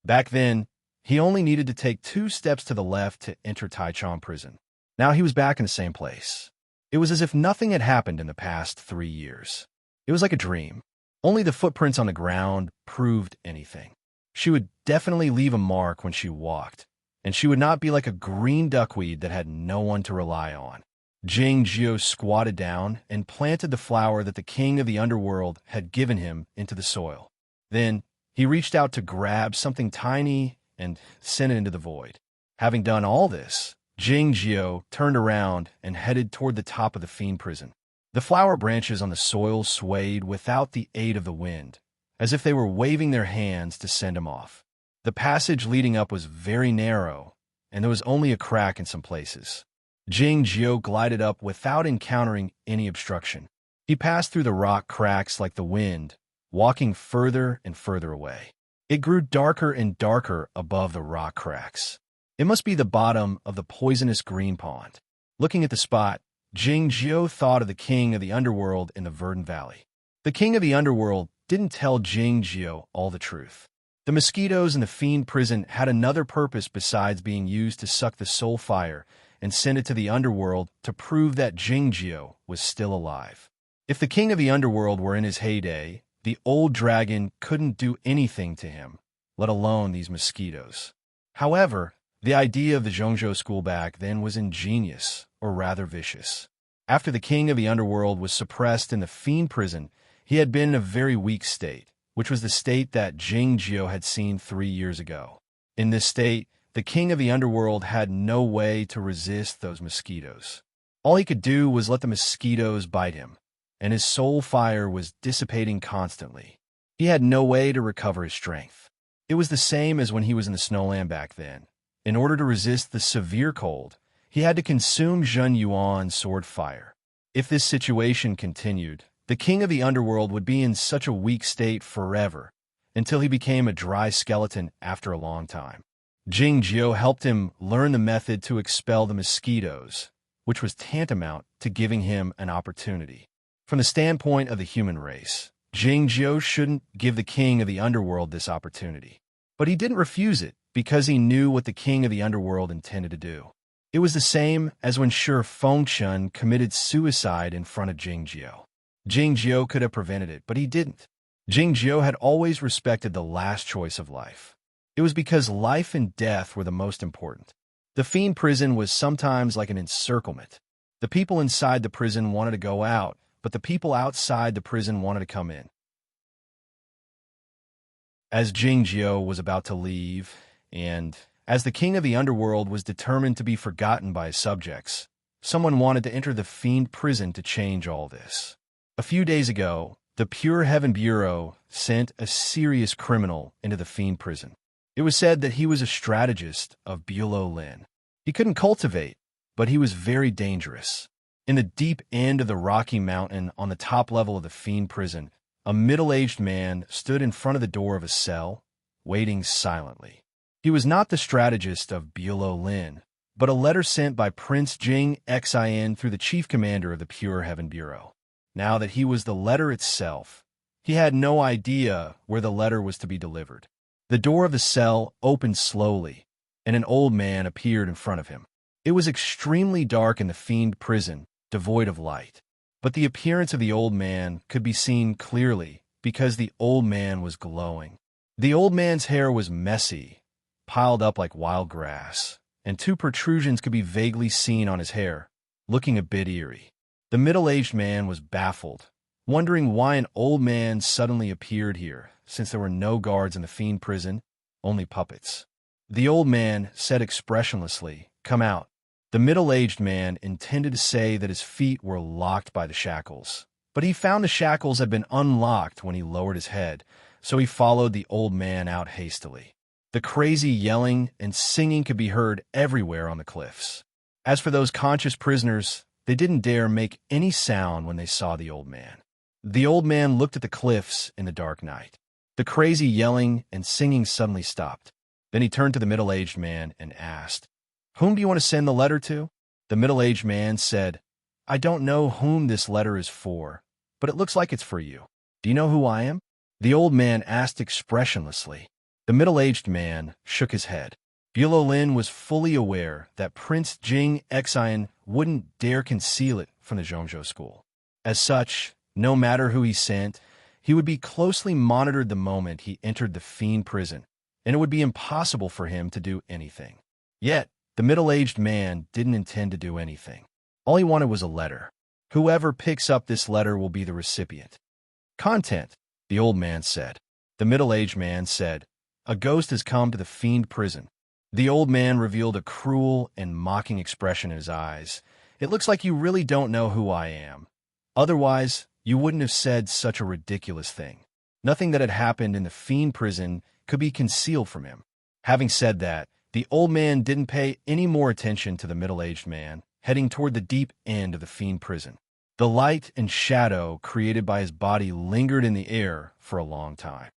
Back then, he only needed to take 2 steps to the left to enter Taichung prison. Now he was back in the same place. It was as if nothing had happened in the past 3 years. It was like a dream. Only the footprints on the ground proved anything. She would definitely leave a mark when she walked, and she would not be like a green duckweed that had no one to rely on. Jingjio squatted down and planted the flower that the king of the underworld had given him into the soil. Then he reached out to grab something tiny and sent it into the void. Having done all this, Jingjio turned around and headed toward the top of the fiend prison. The flower branches on the soil swayed without the aid of the wind, as if they were waving their hands to send him off. The passage leading up was very narrow, and there was only a crack in some places. Jingjio glided up without encountering any obstruction. He passed through the rock cracks like the wind, walking further and further away. It grew darker and darker above the rock cracks. It must be the bottom of the poisonous green pond. Looking at the spot, Jingjio thought of the king of the underworld in the verdant valley. The king of the underworld didn't tell Jingjio all the truth. The mosquitoes in the fiend prison had another purpose besides being used to suck the soul fire and send it to the underworld to prove that Jingjio was still alive. If the king of the underworld were in his heyday, the old dragon couldn't do anything to him, let alone these mosquitoes. However, the idea of the Zhongzhou school back then was ingenious, or rather vicious. After the king of the underworld was suppressed in the fiend prison, he had been in a very weak state, which was the state that Jingjio had seen 3 years ago. In this state, the king of the underworld had no way to resist those mosquitoes. All he could do was let the mosquitoes bite him, and his soul fire was dissipating constantly. He had no way to recover his strength. It was the same as when he was in the snowland back then. In order to resist the severe cold, he had to consume Zhen Yuan's sword fire. If this situation continued, the king of the underworld would be in such a weak state forever, until he became a dry skeleton after a long time. Jingjio helped him learn the method to expel the mosquitoes, which was tantamount to giving him an opportunity. From the standpoint of the human race, Jingjio shouldn't give the king of the underworld this opportunity. But he didn't refuse it because he knew what the king of the underworld intended to do. It was the same as when Shi Fengchun committed suicide in front of Jingjio. Jingjio could have prevented it, but he didn't. Jingjio had always respected the last choice of life. It was because life and death were the most important. The fiend prison was sometimes like an encirclement. The people inside the prison wanted to go out, but the people outside the prison wanted to come in. As Jingjio was about to leave, and as the king of the underworld was determined to be forgotten by his subjects, someone wanted to enter the fiend prison to change all this. A few days ago, the Pure Heaven Bureau sent a serious criminal into the fiend prison. It was said that he was a strategist of Bulo Lin. He couldn't cultivate, but he was very dangerous. In the deep end of the rocky mountain on the top level of the fiend prison, a middle-aged man stood in front of the door of a cell, waiting silently. He was not the strategist of Bulo Lin, but a letter sent by Prince Jing Xin through the chief commander of the Pure Heaven Bureau. Now that he was the letter itself, He had no idea where the letter was to be delivered. The door of the cell opened slowly, and an old man appeared in front of him. It was extremely dark in the fiend prison, devoid of light. But the appearance of the old man could be seen clearly because the old man was glowing. The old man's hair was messy, piled up like wild grass, and two protrusions could be vaguely seen on his hair, looking a bit eerie. The middle-aged man was baffled, wondering why an old man suddenly appeared here, since there were no guards in the fiend prison, only puppets. The old man said expressionlessly, "Come out." The middle-aged man intended to say that his feet were locked by the shackles, but he found the shackles had been unlocked when he lowered his head, so he followed the old man out hastily. The crazy yelling and singing could be heard everywhere on the cliffs. As for those conscious prisoners, they didn't dare make any sound when they saw the old man. The old man looked at the cliffs in the dark night. The crazy yelling and singing suddenly stopped. Then he turned to the middle-aged man and asked, "Whom do you want to send the letter to?" The middle-aged man said, "I don't know whom this letter is for, but it looks like it's for you. Do you know who I am?" The old man asked expressionlessly. The middle-aged man shook his head. Bulolin was fully aware that Prince Jing Xian wouldn't dare conceal it from the Zhongzhou school. As such, no matter who he sent, he would be closely monitored the moment he entered the fiend prison, and it would be impossible for him to do anything. Yet, the middle-aged man didn't intend to do anything. All he wanted was a letter. Whoever picks up this letter will be the recipient. "Content," the old man said. The middle-aged man said, "A ghost has come to the fiend prison." The old man revealed a cruel and mocking expression in his eyes. "It looks like you really don't know who I am. Otherwise, you wouldn't have said such a ridiculous thing. Nothing that had happened in the fiend prison could be concealed from him." Having said that, the old man didn't pay any more attention to the middle-aged man, heading toward the deep end of the fiend prison. The light and shadow created by his body lingered in the air for a long time.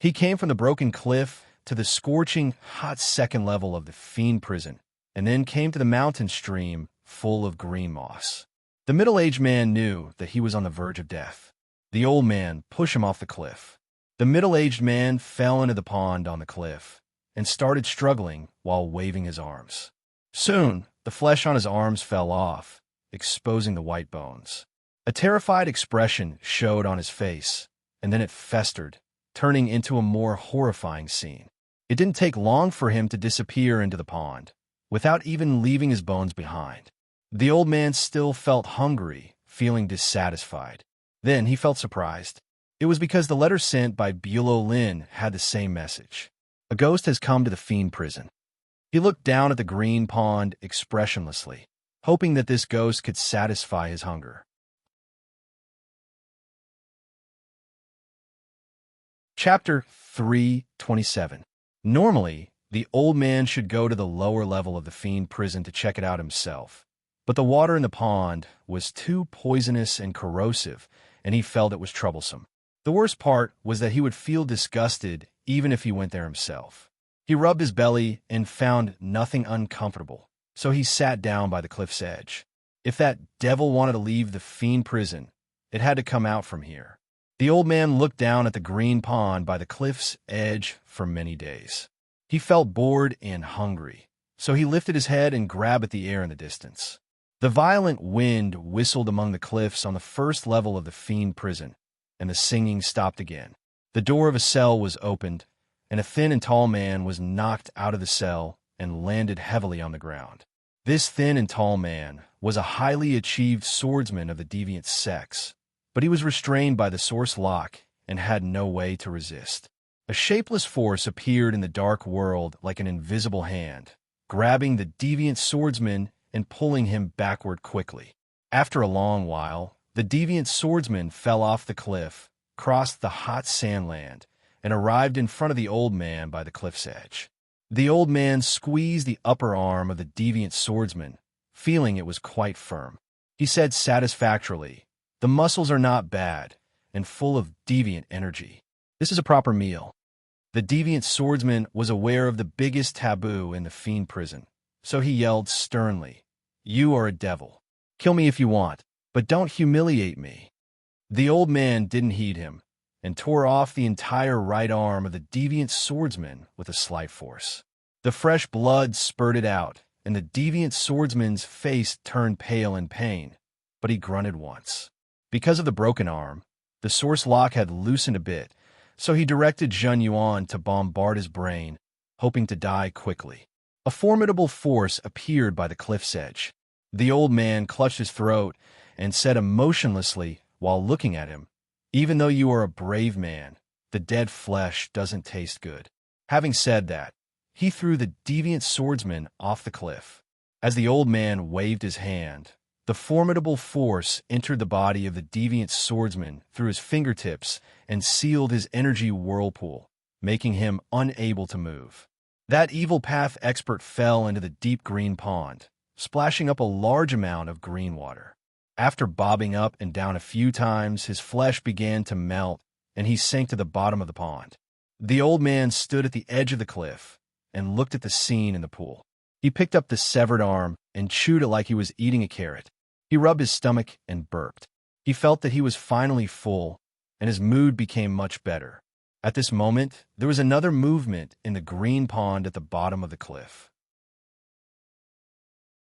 He came from the broken cliff to the scorching, hot second level of the fiend prison, and then came to the mountain stream full of green moss. The middle-aged man knew that he was on the verge of death. The old man pushed him off the cliff. The middle-aged man fell into the pond on the cliff and started struggling while waving his arms. Soon, the flesh on his arms fell off, exposing the white bones. A terrified expression showed on his face, and then it festered, turning into a more horrifying scene. It didn't take long for him to disappear into the pond, without even leaving his bones behind. The old man still felt hungry, feeling dissatisfied. Then he felt surprised. It was because the letter sent by Bulolin had the same message. "A ghost has come to the fiend prison." He looked down at the green pond expressionlessly, hoping that this ghost could satisfy his hunger. Chapter 327. Normally, the old man should go to the lower level of the fiend prison to check it out himself, but the water in the pond was too poisonous and corrosive, and he felt it was troublesome. The worst part was that he would feel disgusted even if he went there himself. He rubbed his belly and found nothing uncomfortable, so he sat down by the cliff's edge. If that devil wanted to leave the fiend prison, it had to come out from here. The old man looked down at the green pond by the cliff's edge for many days. He felt bored and hungry, so he lifted his head and grabbed at the air in the distance. The violent wind whistled among the cliffs on the first level of the fiend prison, and the singing stopped again. The door of a cell was opened, and a thin and tall man was knocked out of the cell and landed heavily on the ground. This thin and tall man was a highly achieved swordsman of the deviant sex, but he was restrained by the source lock and had no way to resist. A shapeless force appeared in the dark world like an invisible hand, grabbing the deviant swordsman and pulling him backward quickly. After a long while, the deviant swordsman fell off the cliff, crossed the hot sandland, and arrived in front of the old man by the cliff's edge. The old man squeezed the upper arm of the deviant swordsman, feeling it was quite firm. He said satisfactorily, "The muscles are not bad, and full of deviant energy. This is a proper meal." The deviant swordsman was aware of the biggest taboo in the fiend prison, so he yelled sternly, "You are a devil. Kill me if you want, but don't humiliate me." The old man didn't heed him, and tore off the entire right arm of the deviant swordsman with a slight force. The fresh blood spurted out, and the deviant swordsman's face turned pale in pain, but he grunted once. Because of the broken arm, the source lock had loosened a bit, so he directed Zheng Yuan to bombard his brain, hoping to die quickly. A formidable force appeared by the cliff's edge. The old man clutched his throat and said emotionlessly while looking at him, "Even though you are a brave man, the dead flesh doesn't taste good." Having said that, he threw the deviant swordsman off the cliff. As the old man waved his hand, the formidable force entered the body of the deviant swordsman through his fingertips and sealed his energy whirlpool, making him unable to move. That evil path expert fell into the deep green pond, splashing up a large amount of green water. After bobbing up and down a few times, his flesh began to melt, and he sank to the bottom of the pond. The old man stood at the edge of the cliff and looked at the scene in the pool. He picked up the severed arm and chewed it like he was eating a carrot. He rubbed his stomach and burped. He felt that he was finally full, and his mood became much better. At this moment, there was another movement in the green pond at the bottom of the cliff.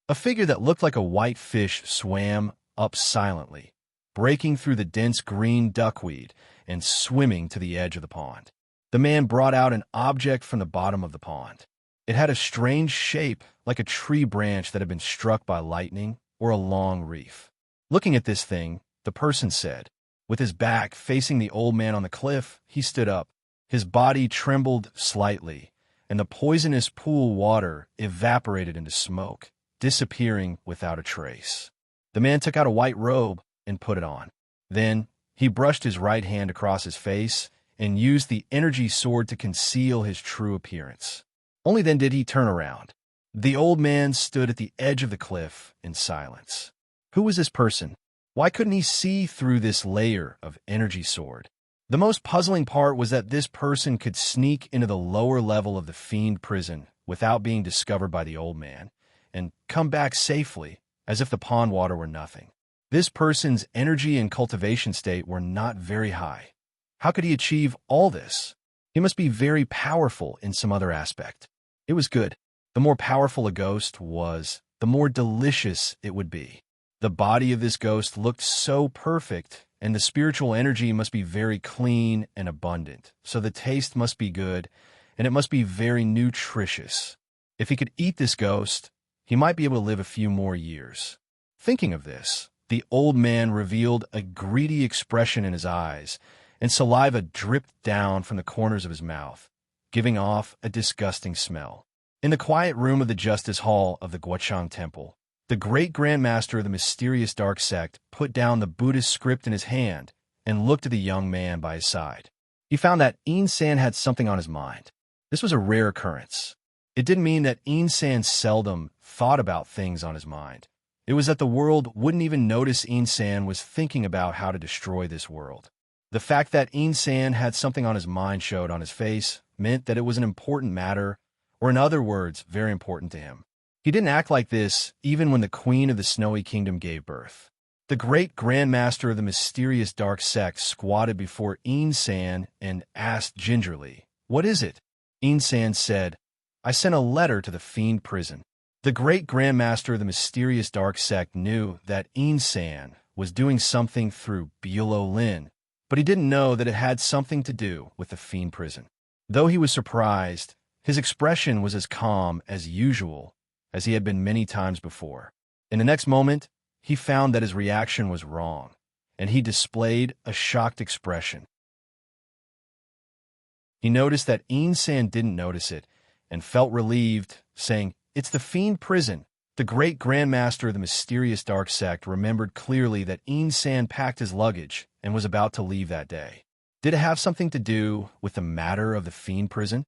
A figure that looked like a white fish swam up silently, breaking through the dense green duckweed and swimming to the edge of the pond. The man brought out an object from the bottom of the pond. It had a strange shape, like a tree branch that had been struck by lightning, or a long reef. Looking at this thing, the person said, with his back facing the old man on the cliff, he stood up. His body trembled slightly, and the poisonous pool water evaporated into smoke, disappearing without a trace. The man took out a white robe and put it on. Then he brushed his right hand across his face and used the energy sword to conceal his true appearance. Only then did he turn around. The old man stood at the edge of the cliff in silence. Who was this person? Why couldn't he see through this layer of energy sword? The most puzzling part was that this person could sneak into the lower level of the fiend prison without being discovered by the old man, and come back safely, as if the pond water were nothing. This person's energy and cultivation state were not very high. How could he achieve all this? He must be very powerful in some other aspect. It was good. The more powerful a ghost was, the more delicious it would be. The body of this ghost looked so perfect, and the spiritual energy must be very clean and abundant, so the taste must be good, and it must be very nutritious. If he could eat this ghost, he might be able to live a few more years. Thinking of this, the old man revealed a greedy expression in his eyes, and saliva dripped down from the corners of his mouth, giving off a disgusting smell. In the quiet room of the Justice Hall of the Guochang Temple, the great Grand Master of the mysterious dark sect put down the Buddhist script in his hand and looked at the young man by his side. He found that San had something on his mind. This was a rare occurrence. It didn't mean that San seldom thought about things on his mind. It was that the world wouldn't even notice San was thinking about how to destroy this world. The fact that San had something on his mind showed on his face meant that it was an important matter, or in other words, very important to him. He didn't act like this even when the Queen of the Snowy Kingdom gave birth. The great Grand Master of the mysterious dark sect squatted before San and asked gingerly, "What is it?" San said, "I sent a letter to the fiend prison." The great Grand Master of the mysterious dark sect knew that San was doing something through Bulo Lin, but he didn't know that it had something to do with the fiend prison. Though he was surprised, his expression was as calm as usual as he had been many times before. In the next moment, he found that his reaction was wrong, and he displayed a shocked expression. He noticed that San didn't notice it and felt relieved, saying, "It's the fiend prison." The great Grand Master of the mysterious dark sect remembered clearly that San packed his luggage and was about to leave that day. Did it have something to do with the matter of the fiend prison?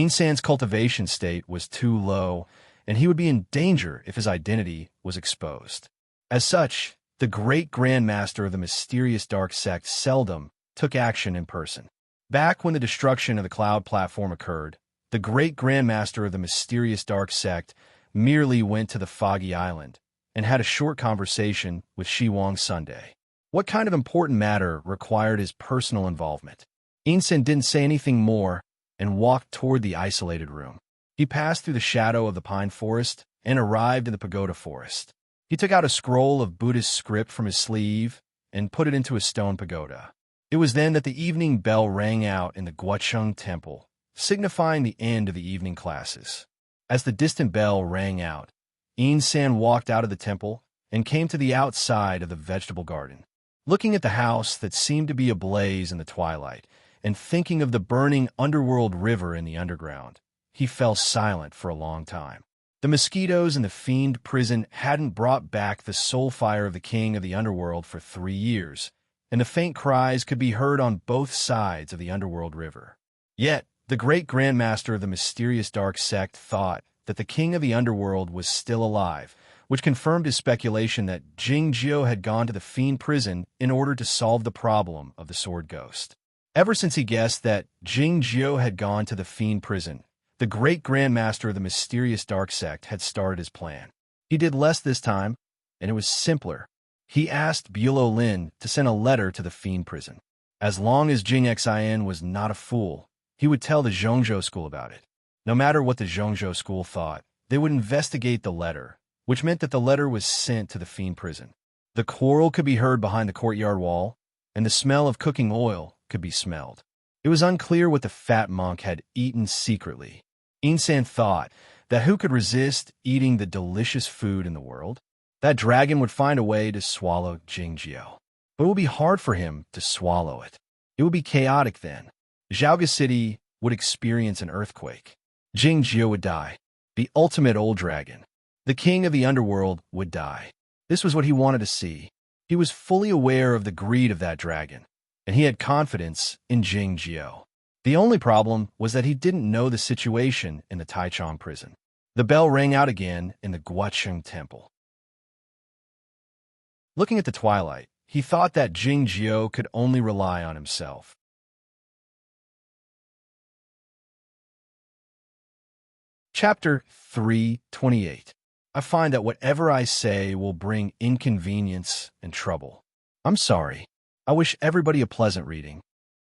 San's cultivation state was too low, and he would be in danger if his identity was exposed. As such, the great Grand Master of the mysterious dark sect seldom took action in person. Back when the destruction of the cloud platform occurred, the great Grand Master of the mysterious dark sect merely went to the foggy island and had a short conversation with Shi Wang Sunday. What kind of important matter required his personal involvement? Insen didn't say anything more and walked toward the isolated room. He passed through the shadow of the pine forest and arrived in the pagoda forest. He took out a scroll of Buddhist script from his sleeve and put it into a stone pagoda. It was then that the evening bell rang out in the Guocheng temple, signifying the end of the evening classes. As the distant bell rang out, Insan walked out of the temple and came to the outside of the vegetable garden. Looking at the house that seemed to be ablaze in the twilight, and thinking of the burning underworld river in the underground, he fell silent for a long time. The mosquitoes in the fiend prison hadn't brought back the soul fire of the king of the underworld for 3 years, and the faint cries could be heard on both sides of the underworld river. Yet, the great grandmaster of the mysterious dark sect thought that the king of the underworld was still alive, which confirmed his speculation that Jing Jiao had gone to the fiend prison in order to solve the problem of the sword ghost. Ever since he guessed that Jing Jiao had gone to the fiend prison, the great grandmaster of the mysterious dark sect had started his plan. He did less this time, and it was simpler. He asked Bulo Lin to send a letter to the fiend prison. As long as Jing Xin was not a fool, he would tell the Zhongzhou school about it. No matter what the Zhongzhou school thought, they would investigate the letter, which meant that the letter was sent to the fiend prison. The quarrel could be heard behind the courtyard wall, and the smell of cooking oil could be smelled. It was unclear what the fat monk had eaten secretly. Insan thought that who could resist eating the delicious food in the world? That dragon would find a way to swallow Jing Jiao. But it would be hard for him to swallow it. It would be chaotic then. Zhaoga City would experience an earthquake. Jing Jiao would die. The ultimate old dragon. The king of the underworld would die. This was what he wanted to see. He was fully aware of the greed of that dragon, and he had confidence in Jing Jiao. The only problem was that he didn't know the situation in the Taichung prison. The bell rang out again in the Guocheng temple. Looking at the twilight, he thought that Jing Jiao could only rely on himself. Chapter 328. I find that whatever I say will bring inconvenience and trouble. I'm sorry. I wish everybody a pleasant reading.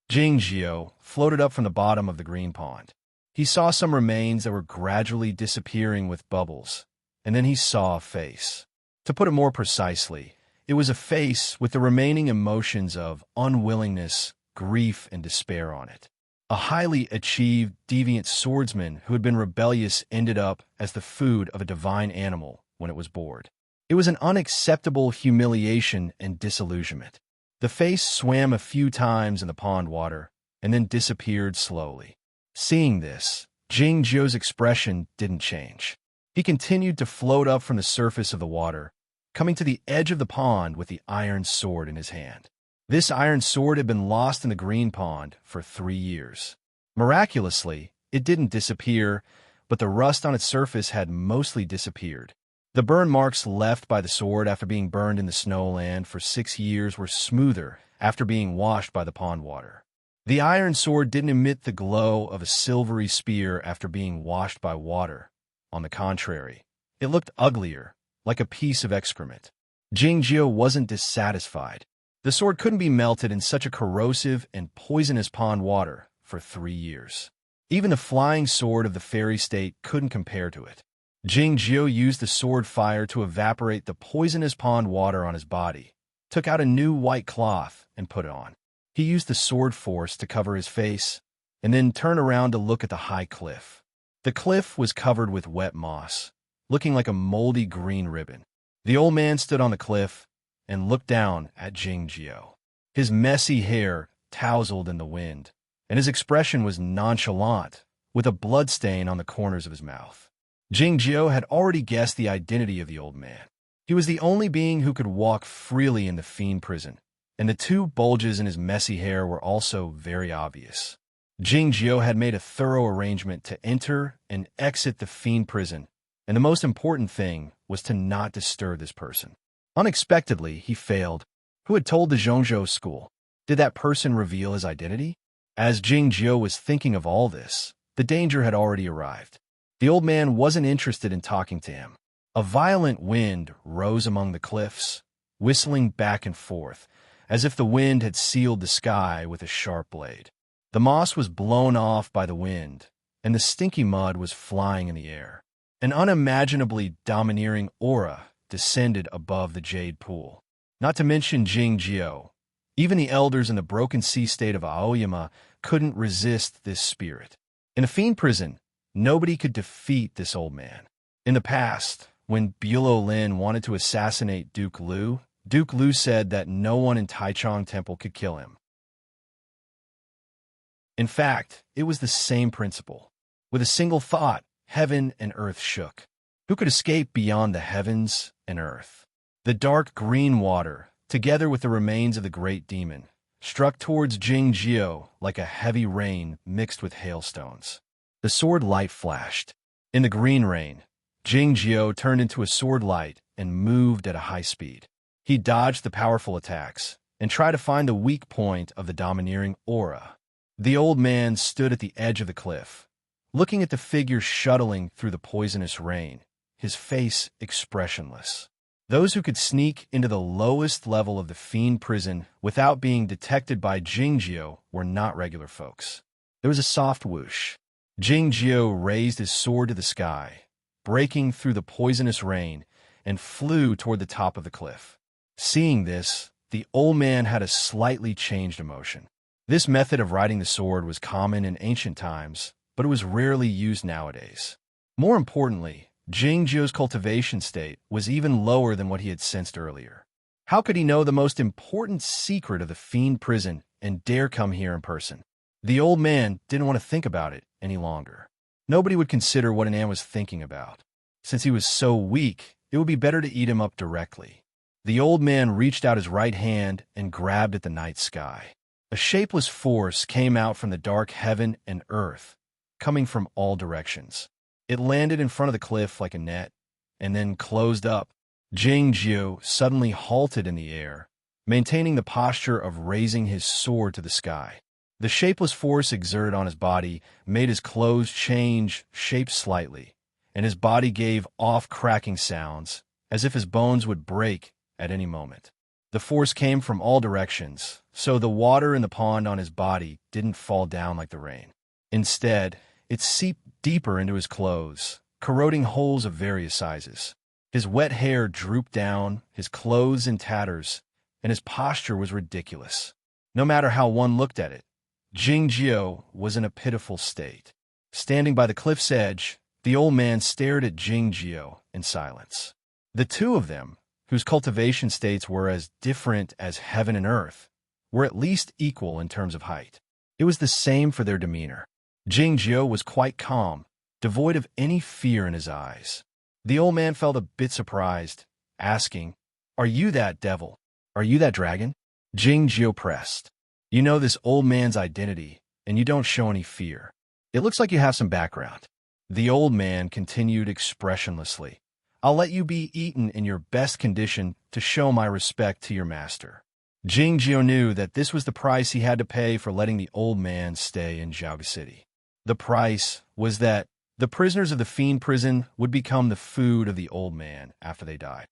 Jing Jiao floated up from the bottom of the green pond. He saw some remains that were gradually disappearing with bubbles, and then he saw a face. To put it more precisely, it was a face with the remaining emotions of unwillingness, grief, and despair on it. A highly achieved, deviant swordsman who had been rebellious ended up as the food of a divine animal when it was bored. It was an unacceptable humiliation and disillusionment. The face swam a few times in the pond water and then disappeared slowly. Seeing this, Jing Jiao's expression didn't change. He continued to float up from the surface of the water, coming to the edge of the pond with the iron sword in his hand. This iron sword had been lost in the green pond for 3 years. Miraculously, it didn't disappear, but the rust on its surface had mostly disappeared. The burn marks left by the sword after being burned in the snowland for 6 years were smoother after being washed by the pond water. The iron sword didn't emit the glow of a silvery spear after being washed by water. On the contrary, it looked uglier, like a piece of excrement. Jing Jiao wasn't dissatisfied. The sword couldn't be melted in such a corrosive and poisonous pond water for 3 years. Even the flying sword of the fairy state couldn't compare to it. Jing Jiao used the sword fire to evaporate the poisonous pond water on his body, took out a new white cloth, and put it on. He used the sword force to cover his face, and then turned around to look at the high cliff. The cliff was covered with wet moss, looking like a moldy green ribbon. The old man stood on the cliff and looked down at Jing Jiao. His messy hair tousled in the wind, and his expression was nonchalant, with a bloodstain on the corners of his mouth. Jing Jiao had already guessed the identity of the old man. He was the only being who could walk freely in the fiend prison, and the 2 bulges in his messy hair were also very obvious. Jing Jiao had made a thorough arrangement to enter and exit the fiend prison, and the most important thing was to not disturb this person. Unexpectedly, he failed. Who had told the Zhongzhou school? Did that person reveal his identity? As Jing Jiao was thinking of all this, the danger had already arrived. The old man wasn't interested in talking to him. A violent wind rose among the cliffs, whistling back and forth, as if the wind had sealed the sky with a sharp blade. The moss was blown off by the wind, and the stinky mud was flying in the air. An unimaginably domineering aura descended above the jade pool. Not to mention Jingjiu. Even the elders in the broken sea state of Aoyama couldn't resist this spirit. In a fiend prison, nobody could defeat this old man. In the past, when Bulo Lin wanted to assassinate Duke Lu said that no one in Taichung Temple could kill him. In fact, it was the same principle. With a single thought, heaven and earth shook. Who could escape beyond the heavens and earth? The dark green water, together with the remains of the great demon, struck towards Jingjiu like a heavy rain mixed with hailstones. The sword light flashed. In the green rain, Jingjiu turned into a sword light and moved at a high speed. He dodged the powerful attacks and tried to find the weak point of the domineering aura. The old man stood at the edge of the cliff, looking at the figure shuttling through the poisonous rain, his face expressionless. Those who could sneak into the lowest level of the fiend prison without being detected by Jingjiu were not regular folks. There was a soft whoosh. Jingjiu raised his sword to the sky, breaking through the poisonous rain, and flew toward the top of the cliff. Seeing this, the old man had a slightly changed emotion. This method of riding the sword was common in ancient times, but it was rarely used nowadays. More importantly, Jingjiu's cultivation state was even lower than what he had sensed earlier. How could he know the most important secret of the fiend prison and dare come here in person? The old man didn't want to think about it any longer. Nobody would consider what an man was thinking about. Since he was so weak, it would be better to eat him up directly. The old man reached out his right hand and grabbed at the night sky. A shapeless force came out from the dark heaven and earth, coming from all directions. It landed in front of the cliff like a net, and then closed up. Jingjiu suddenly halted in the air, maintaining the posture of raising his sword to the sky. The shapeless force exerted on his body made his clothes change shape slightly, and his body gave off cracking sounds, as if his bones would break at any moment. The force came from all directions, so the water in the pond on his body didn't fall down like the rain. Instead, it seeped deeper into his clothes, corroding holes of various sizes. His wet hair drooped down, his clothes in tatters, and his posture was ridiculous. No matter how one looked at it, Jingjiu was in a pitiful state. Standing by the cliff's edge, the old man stared at Jingjiu in silence. The two of them, whose cultivation states were as different as heaven and earth, were at least equal in terms of height. It was the same for their demeanor. Jingjiu was quite calm, devoid of any fear in his eyes. The old man felt a bit surprised, asking, "Are you that devil? Are you that dragon?" Jingjiu pressed. "You know this old man's identity, and you don't show any fear. It looks like you have some background." The old man continued expressionlessly. "I'll let you be eaten in your best condition to show my respect to your master." Jingjiu knew that this was the price he had to pay for letting the old man stay in Jiaoga City. The price was that the prisoners of the fiend prison would become the food of the old man after they died.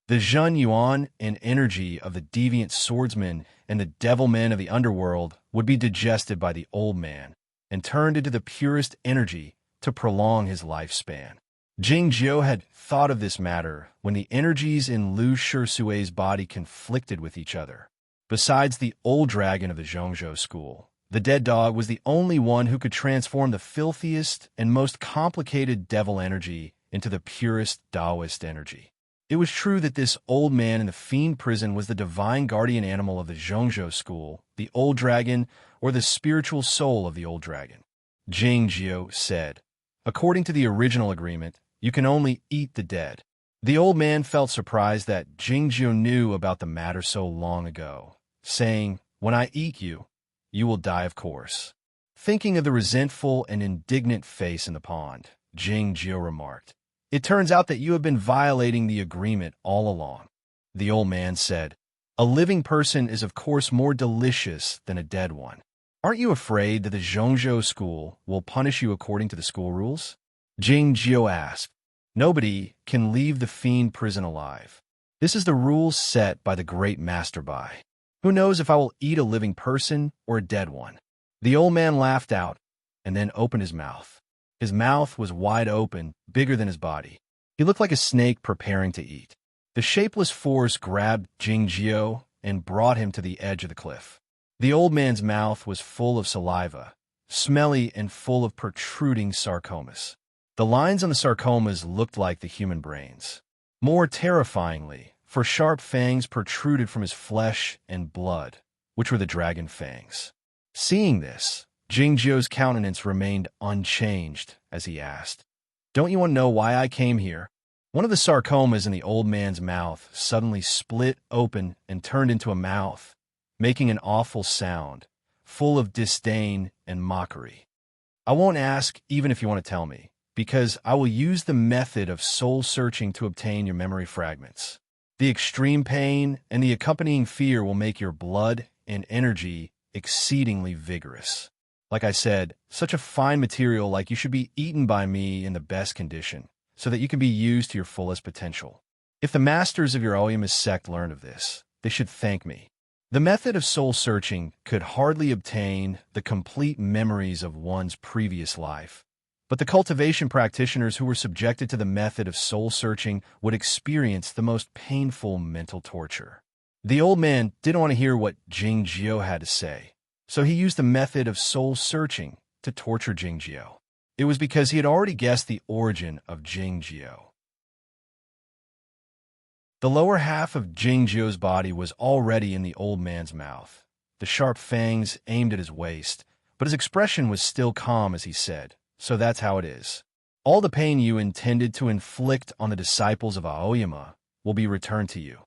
The Zhen Yuan and energy of the deviant swordsmen and the devil men of the underworld would be digested by the old man and turned into the purest energy to prolong his lifespan. Jingjiu had thought of this matter when the energies in Lu Shisui's body conflicted with each other. Besides the old dragon of the Zhongzhou school, the dead dog was the only one who could transform the filthiest and most complicated devil energy into the purest Taoist energy. It was true that this old man in the fiend prison was the divine guardian animal of the Zhongzhou school, the old dragon, or the spiritual soul of the old dragon. Jingjiu said, "According to the original agreement, you can only eat the dead." The old man felt surprised that Jingjiu knew about the matter so long ago, saying, "When I eat you, you will die of course." Thinking of the resentful and indignant face in the pond, Jingjiu remarked, "It turns out that you have been violating the agreement all along." The old man said, "A living person is of course more delicious than a dead one. Aren't you afraid that the Zhongzhou school will punish you according to the school rules?" Jingjiu asked. "Nobody can leave the fiend prison alive. This is the rule set by the great Master Bai. Who knows if I will eat a living person or a dead one? The old man laughed out and then opened his mouth. His mouth was wide open, bigger than his body. He looked like a snake preparing to eat. The shapeless force grabbed Jingjio and brought him to the edge of the cliff. The old man's mouth was full of saliva, smelly and full of protruding sarcomas. The lines on the sarcomas looked like the human brains. More terrifyingly, for sharp fangs protruded from his flesh and blood, which were the dragon fangs. Seeing this, Jingjio's countenance remained unchanged as he asked, "Don't you want to know why I came here?" One of the sarcomas in the old man's mouth suddenly split open and turned into a mouth, making an awful sound, full of disdain and mockery. "I won't ask even if you want to tell me, because I will use the method of soul-searching to obtain your memory fragments. The extreme pain and the accompanying fear will make your blood and energy exceedingly vigorous. Like I said, such a fine material like you should be eaten by me in the best condition, so that you can be used to your fullest potential. If the masters of your Oyama sect learn of this, they should thank me. The method of soul-searching could hardly obtain the complete memories of one's previous life, but the cultivation practitioners who were subjected to the method of soul-searching would experience the most painful mental torture." The old man didn't want to hear what Jingjio had to say, so he used the method of soul-searching to torture Jingjio. It was because he had already guessed the origin of Jingjio. The lower half of Jingjio's body was already in the old man's mouth. The sharp fangs aimed at his waist, but his expression was still calm as he said, "So that's how it is. All the pain you intended to inflict on the disciples of Aoyama will be returned to you."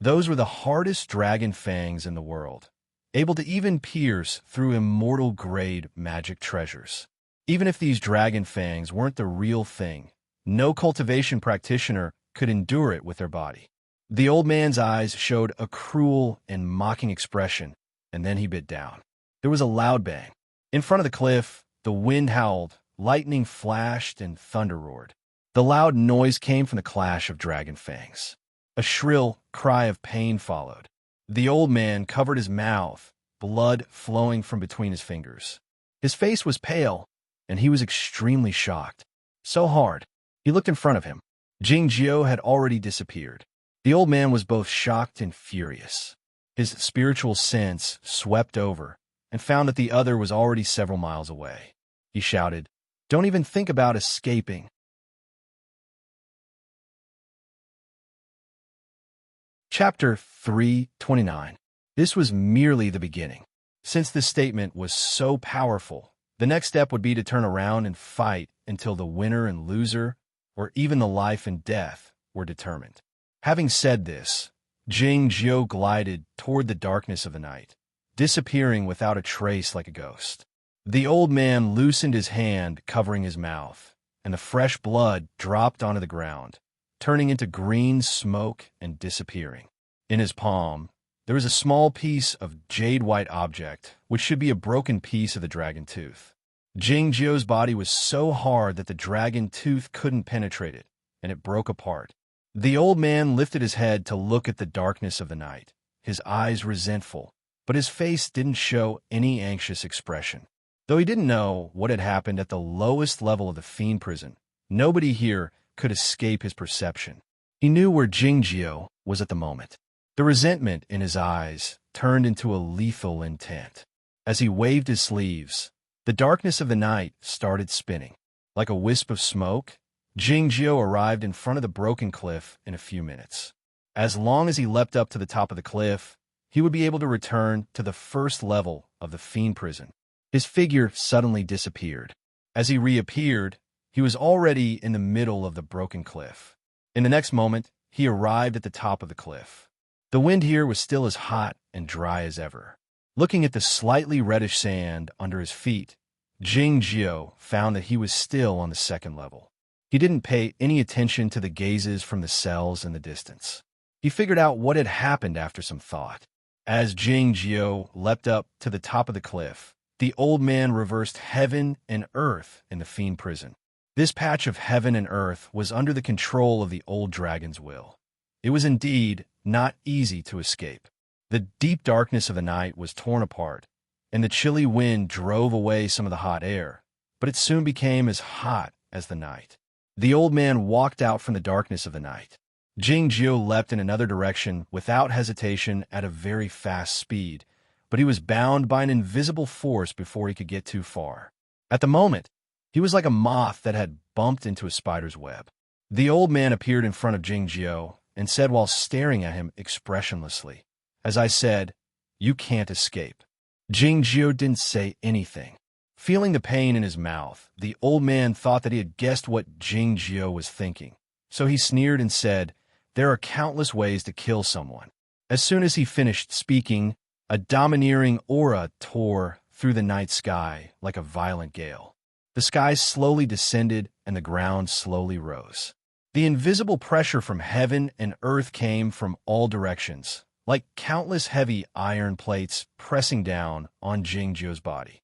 Those were the hardest dragon fangs in the world, able to even pierce through immortal-grade magic treasures. Even if these dragon fangs weren't the real thing, no cultivation practitioner could endure it with their body. The old man's eyes showed a cruel and mocking expression, and then he bit down. There was a loud bang. In front of the cliff, the wind howled, lightning flashed, and thunder roared. The loud noise came from the clash of dragon fangs. A shrill cry of pain followed. The old man covered his mouth, blood flowing from between his fingers. His face was pale, and he was extremely shocked. So hard. He looked in front of him. Jingjio had already disappeared. The old man was both shocked and furious. His spiritual sense swept over and found that the other was already several miles away. He shouted, "Don't even think about escaping." Chapter 329. This was merely the beginning. Since this statement was so powerful, the next step would be to turn around and fight until the winner and loser, or even the life and death, were determined. Having said this, Jingjio glided toward the darkness of the night, disappearing without a trace like a ghost. The old man loosened his hand covering his mouth, and the fresh blood dropped onto the ground, turning into green smoke and disappearing. In his palm, there was a small piece of jade-white object, which should be a broken piece of the dragon tooth. Jingjio's body was so hard that the dragon tooth couldn't penetrate it, and it broke apart. The old man lifted his head to look at the darkness of the night, his eyes resentful, but his face didn't show any anxious expression. Though he didn't know what had happened at the lowest level of the fiend prison, nobody here could escape his perception. He knew where Jingjio was at the moment. The resentment in his eyes turned into a lethal intent. As he waved his sleeves, the darkness of the night started spinning. Like a wisp of smoke, Jingjio arrived in front of the broken cliff in a few minutes. As long as he leapt up to the top of the cliff, he would be able to return to the first level of the fiend prison. His figure suddenly disappeared. As he reappeared, he was already in the middle of the broken cliff. In the next moment, he arrived at the top of the cliff. The wind here was still as hot and dry as ever. Looking at the slightly reddish sand under his feet, Jingjio found that he was still on the second level. He didn't pay any attention to the gazes from the cells in the distance. He figured out what had happened after some thought. As Jingjio leapt up to the top of the cliff, the old man reversed heaven and earth in the fiend prison. This patch of heaven and earth was under the control of the old dragon's will. It was indeed not easy to escape. The deep darkness of the night was torn apart, and the chilly wind drove away some of the hot air, but it soon became as hot as the night. The old man walked out from the darkness of the night. Jingjiu leapt in another direction without hesitation at a very fast speed, but he was bound by an invisible force before he could get too far. At the moment, he was like a moth that had bumped into a spider's web. The old man appeared in front of Jingjiu and said while staring at him expressionlessly, "As I said, you can't escape." Jingjiu didn't say anything. Feeling the pain in his mouth, the old man thought that he had guessed what Jingjiu was thinking. So he sneered and said, "There are countless ways to kill someone." As soon as he finished speaking, a domineering aura tore through the night sky like a violent gale. The sky slowly descended and the ground slowly rose. The invisible pressure from heaven and earth came from all directions, like countless heavy iron plates pressing down on Jingjiu's body.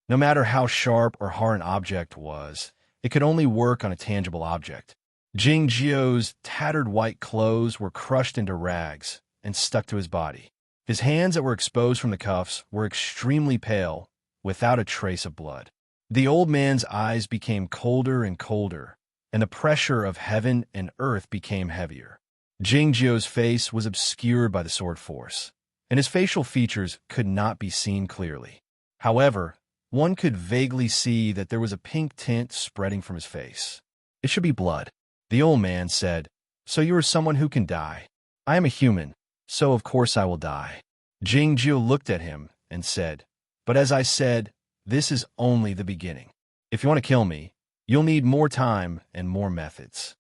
No matter how sharp or hard an object was, it could only work on a tangible object. Jingjiu's tattered white clothes were crushed into rags and stuck to his body. His hands that were exposed from the cuffs were extremely pale, without a trace of blood. The old man's eyes became colder and colder, and the pressure of heaven and earth became heavier. Jingjiu's face was obscured by the sword force, and his facial features could not be seen clearly. However, one could vaguely see that there was a pink tint spreading from his face. "It should be blood," the old man said. "So you are someone who can die. I am a human, so of course I will die." Jingjiu looked at him and said, "But as I said, this is only the beginning. If you want to kill me, you'll need more time and more methods."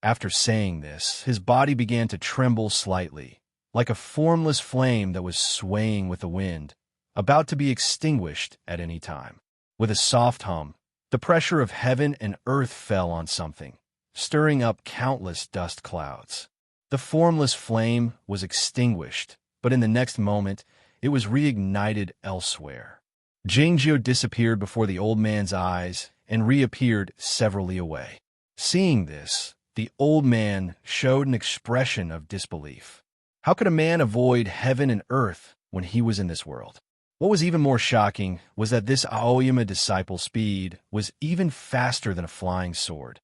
After saying this, his body began to tremble slightly, like a formless flame that was swaying with the wind, about to be extinguished at any time. With a soft hum, the pressure of heaven and earth fell on something, stirring up countless dust clouds. The formless flame was extinguished, but in the next moment, it was reignited elsewhere. Jingjiu disappeared before the old man's eyes and reappeared several li away. Seeing this, the old man showed an expression of disbelief. How could a man avoid heaven and earth when he was in this world? What was even more shocking was that this Aoyama disciple's speed was even faster than a flying sword,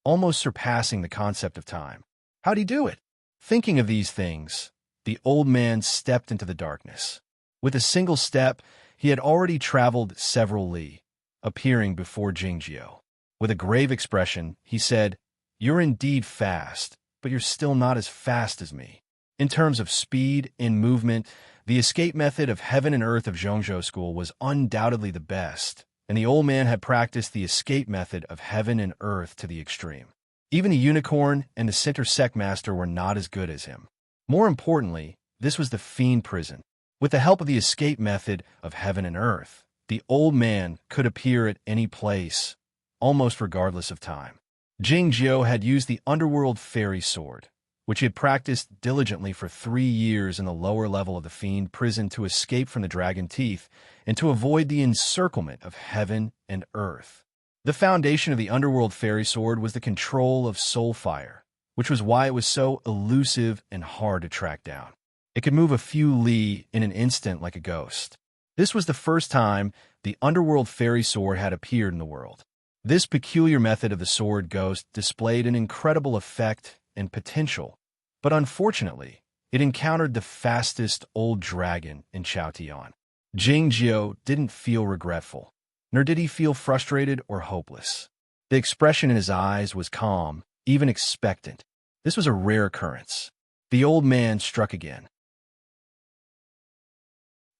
almost surpassing the concept of time. How'd he do it? Thinking of these things, the old man stepped into the darkness. With a single step, he had already traveled several li, appearing before Jingjiu. With a grave expression, he said, "You're indeed fast, but you're still not as fast as me. In terms of speed and movement, the escape method of heaven and earth of Zhongzhou School was undoubtedly the best, and the old man had practiced the escape method of heaven and earth to the extreme. Even the unicorn and the center sect master were not as good as him. More importantly, this was the fiend prison. With the help of the escape method of heaven and earth, the old man could appear at any place, almost regardless of time. Jingjiu had used the underworld fairy sword, which he had practiced diligently for 3 years in the lower level of the fiend prison to escape from the dragon teeth and to avoid the encirclement of heaven and earth. The foundation of the underworld fairy sword was the control of soul fire, which was why it was so elusive and hard to track down. It could move a few li in an instant like a ghost. This was the first time the underworld fairy sword had appeared in the world. This peculiar method of the sword ghost displayed an incredible effect and potential, but unfortunately, it encountered the fastest old dragon in Chaotian. Jingjiu didn't feel regretful, nor did he feel frustrated or hopeless. The expression in his eyes was calm, even expectant. This was a rare occurrence. The old man struck again.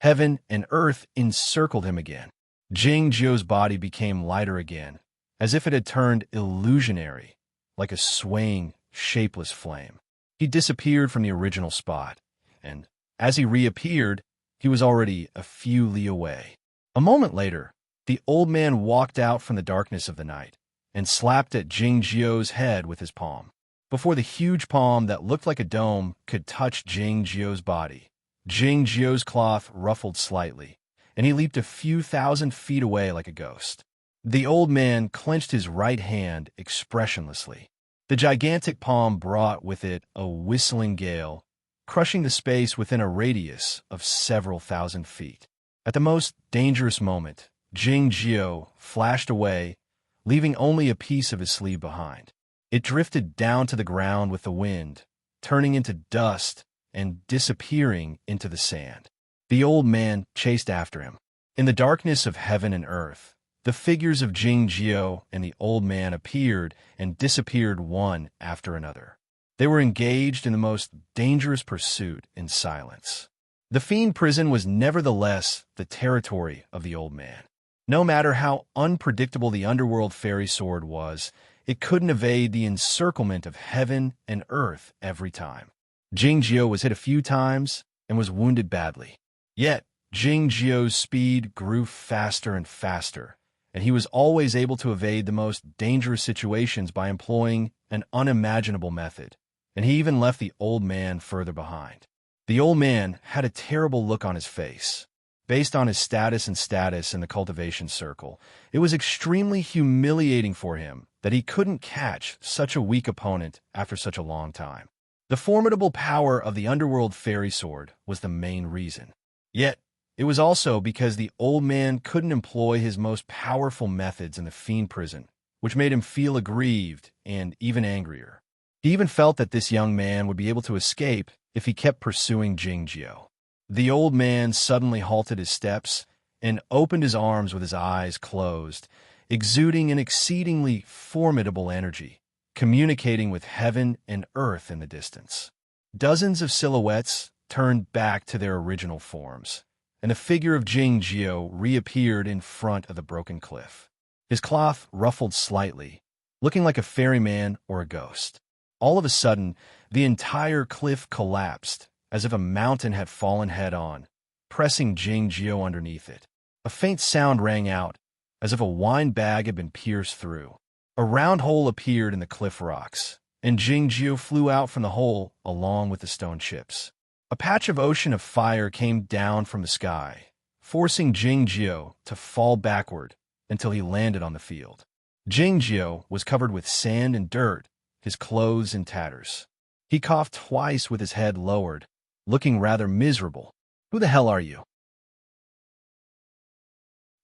Heaven and earth encircled him again. Jingjiu's body became lighter again, as if it had turned illusionary, like a swaying, shapeless flame. He disappeared from the original spot, and as he reappeared, he was already a few li away. A moment later, the old man walked out from the darkness of the night and slapped at Jingjiu's head with his palm. Before the huge palm that looked like a dome could touch Jingjiu's body, Jingjiu's cloth ruffled slightly, and he leaped a few thousand feet away like a ghost. The old man clenched his right hand expressionlessly. The gigantic palm brought with it a whistling gale, crushing the space within a radius of several thousand feet. At the most dangerous moment, Jing Jiao flashed away, leaving only a piece of his sleeve behind. It drifted down to the ground with the wind, turning into dust and disappearing into the sand. The old man chased after him. In the darkness of heaven and earth, the figures of Jing Jiao and the old man appeared and disappeared one after another. They were engaged in the most dangerous pursuit in silence. The fiend prison was nevertheless the territory of the old man. No matter how unpredictable the underworld fairy sword was, it couldn't evade the encirclement of heaven and earth every time. Jing Jiao was hit a few times and was wounded badly. Yet, Jing Jiao's speed grew faster and faster, and he was always able to evade the most dangerous situations by employing an unimaginable method, and he even left the old man further behind. The old man had a terrible look on his face. Based on his status in the cultivation circle, it was extremely humiliating for him that he couldn't catch such a weak opponent after such a long time. The formidable power of the underworld fairy sword was the main reason. Yet, it was also because the old man couldn't employ his most powerful methods in the fiend prison, which made him feel aggrieved and even angrier. He even felt that this young man would be able to escape if he kept pursuing Jing Jiao. The old man suddenly halted his steps and opened his arms with his eyes closed, exuding an exceedingly formidable energy, communicating with heaven and earth in the distance. Dozens of silhouettes turned back to their original forms, and the figure of Jing Jiao reappeared in front of the broken cliff. His cloth ruffled slightly, looking like a ferryman or a ghost. All of a sudden, the entire cliff collapsed, as if a mountain had fallen head-on, pressing Jing Jiao underneath it. A faint sound rang out, as if a wine bag had been pierced through. A round hole appeared in the cliff rocks, and Jing Jiao flew out from the hole along with the stone chips. A patch of ocean of fire came down from the sky, forcing Jing Jiao to fall backward until he landed on the field. Jing Jiao was covered with sand and dirt, his clothes in tatters. He coughed twice with his head lowered, looking rather miserable. "Who the hell are you?"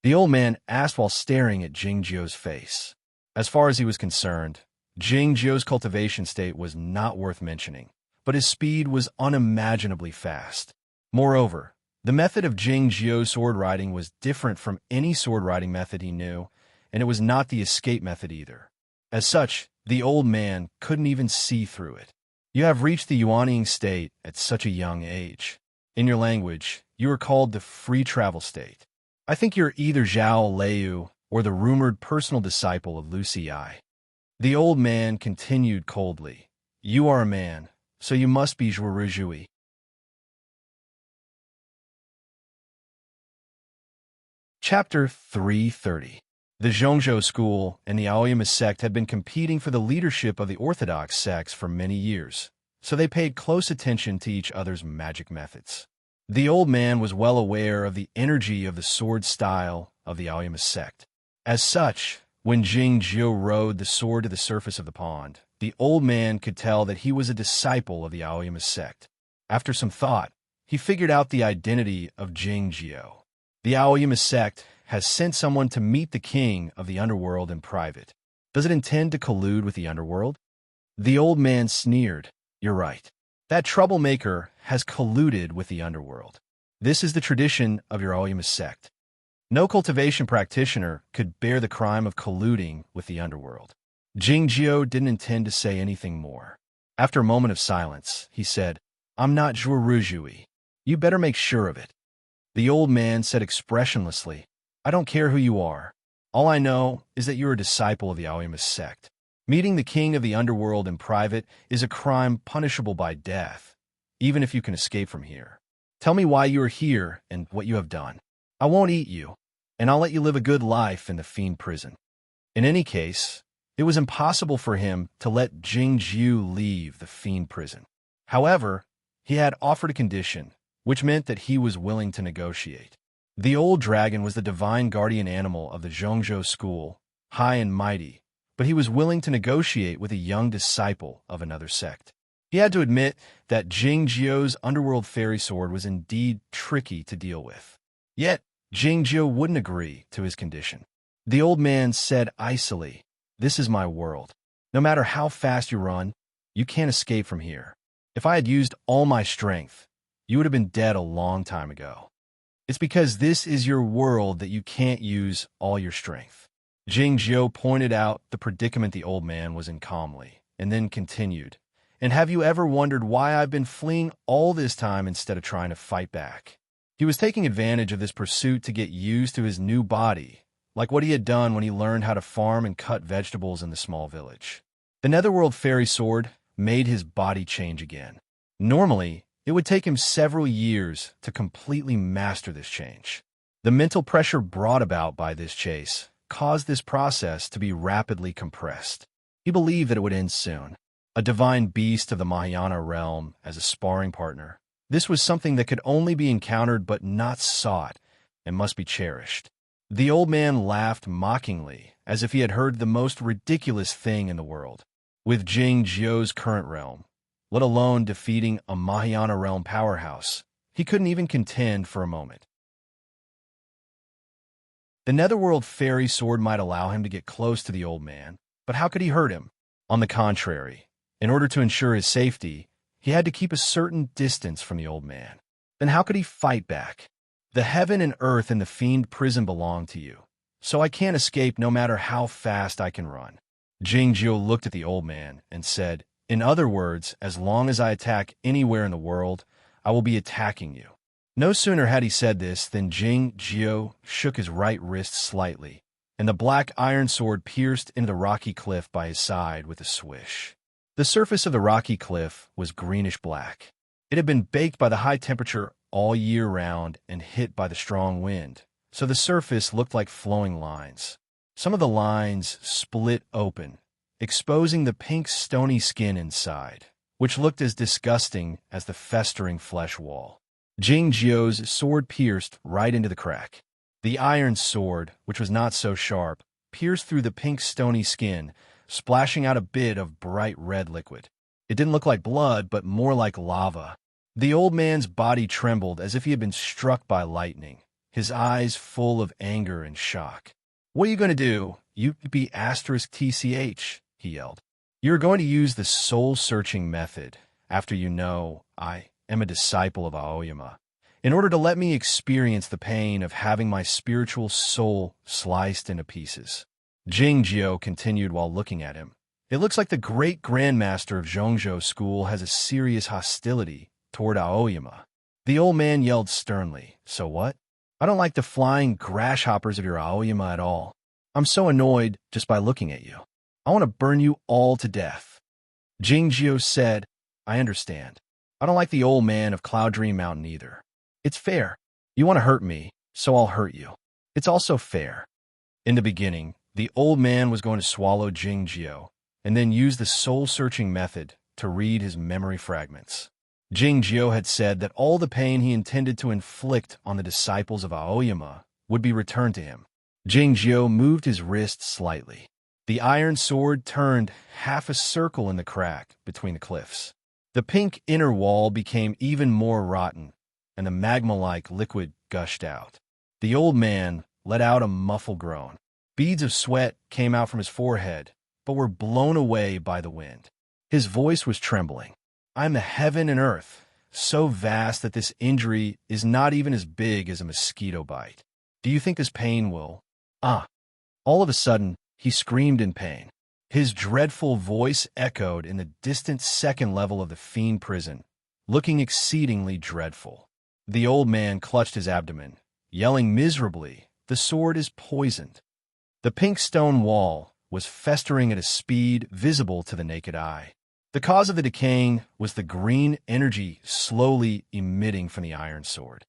The old man asked while staring at Jing Jiao's face. As far as he was concerned, Jing Jiao's cultivation state was not worth mentioning, but his speed was unimaginably fast. Moreover, the method of Jing Jiao's sword riding was different from any sword riding method he knew, and it was not the escape method either. As such, the old man couldn't even see through it. "You have reached the yuanying state at such a young age. In your language, you are called the free travel state. I think you're either Zhao Liu or the rumored personal disciple of Lu Xi. The old man continued coldly. "You are a man, so you must be Zhuoruzhui." Chapter 330. The Zhongzhou school and the Aoyama sect had been competing for the leadership of the orthodox sects for many years, so they paid close attention to each other's magic methods. The old man was well aware of the energy of the sword style of the Aoyama sect. As such, when Jing Jiao rode the sword to the surface of the pond, the old man could tell that he was a disciple of the Aoyama sect. After some thought, he figured out the identity of Jing Jiao. The Aoyama sect has sent someone to meet the king of the underworld in private. Does it intend to collude with the underworld? The old man sneered. "You're right. That troublemaker has colluded with the underworld. This is the tradition of your Aoyama sect. No cultivation practitioner could bear the crime of colluding with the underworld." Jing Jiao didn't intend to say anything more. After a moment of silence, he said, "I'm not Zhuoruzhui. You better make sure of it." The old man said expressionlessly, "I don't care who you are. All I know is that you're a disciple of the Aoyama sect. Meeting the king of the underworld in private is a crime punishable by death, even if you can escape from here. Tell me why you are here and what you have done. I won't eat you, and I'll let you live a good life in the fiend prison." In any case, it was impossible for him to let Jing Jiao leave the fiend prison. However, he had offered a condition, which meant that he was willing to negotiate. The old dragon was the divine guardian animal of the Zhongzhou school, high and mighty, but he was willing to negotiate with a young disciple of another sect. He had to admit that Jing Jiu's underworld fairy sword was indeed tricky to deal with. Yet, Jing Jiu wouldn't agree to his condition. The old man said icily, "This is my world. No matter how fast you run, you can't escape from here. If I had used all my strength, you would have been dead a long time ago. It's because this is your world that you can't use all your strength." Jing Jiu pointed out the predicament the old man was in calmly, and then continued, "And have you ever wondered why I've been fleeing all this time instead of trying to fight back?" He was taking advantage of this pursuit to get used to his new body, like what he had done when he learned how to farm and cut vegetables in the small village. The Netherworld fairy sword made his body change again. Normally, it would take him several years to completely master this change. The mental pressure brought about by this chase caused this process to be rapidly compressed. He believed that it would end soon. A divine beast of the Mahayana realm as a sparring partner. This was something that could only be encountered but not sought and must be cherished. The old man laughed mockingly, as if he had heard the most ridiculous thing in the world. With Jing Jiu's current realm, let alone defeating a Mahayana realm powerhouse, he couldn't even contend for a moment. The Netherworld fairy sword might allow him to get close to the old man, but how could he hurt him? On the contrary, in order to ensure his safety, he had to keep a certain distance from the old man. Then how could he fight back? The heaven and earth in the fiend prison belong to you, so I can't escape no matter how fast I can run. Jing Jiu looked at the old man and said, "In other words, as long as I attack anywhere in the world, I will be attacking you." No sooner had he said this than Jing Jiu shook his right wrist slightly, and the black iron sword pierced into the rocky cliff by his side with a swish. The surface of the rocky cliff was greenish-black. It had been baked by the high temperature all year round and hit by the strong wind, so the surface looked like flowing lines. Some of the lines split open, exposing the pink stony skin inside, which looked as disgusting as the festering flesh wall. Jing Jiu's sword pierced right into the crack. The iron sword, which was not so sharp, pierced through the pink stony skin, splashing out a bit of bright red liquid. It didn't look like blood, but more like lava. The old man's body trembled as if he had been struck by lightning, his eyes full of anger and shock. "What are you going to do? You be *TCH, he yelled. "You're going to use the soul-searching method after you know I am a disciple of Aoyama, in order to let me experience the pain of having my spiritual soul sliced into pieces." Jing Jiu continued while looking at him. "It looks like the great grandmaster of Zhongzhou school has a serious hostility toward Aoyama." The old man yelled sternly, "So what? I don't like the flying grasshoppers of your Aoyama at all. I'm so annoyed just by looking at you. I want to burn you all to death." Jing Jiu said, "I understand. I don't like the old man of Cloud Dream Mountain either. It's fair. You want to hurt me, so I'll hurt you. It's also fair." In the beginning, the old man was going to swallow Jing Jiu and then use the soul-searching method to read his memory fragments. Jing Jiu had said that all the pain he intended to inflict on the disciples of Aoyama would be returned to him. Jing Jiu moved his wrist slightly. The iron sword turned half a circle in the crack between the cliffs. The pink inner wall became even more rotten, and the magma-like liquid gushed out. The old man let out a muffled groan. Beads of sweat came out from his forehead, but were blown away by the wind. His voice was trembling. "I am the heaven and earth, so vast that this injury is not even as big as a mosquito bite. Do you think this pain will—" Ah! All of a sudden, he screamed in pain. His dreadful voice echoed in the distant second level of the fiend prison, looking exceedingly dreadful. The old man clutched his abdomen, yelling miserably, "The sword is poisoned." The pink stone wall was festering at a speed visible to the naked eye. The cause of the decaying was the green energy slowly emitting from the iron sword.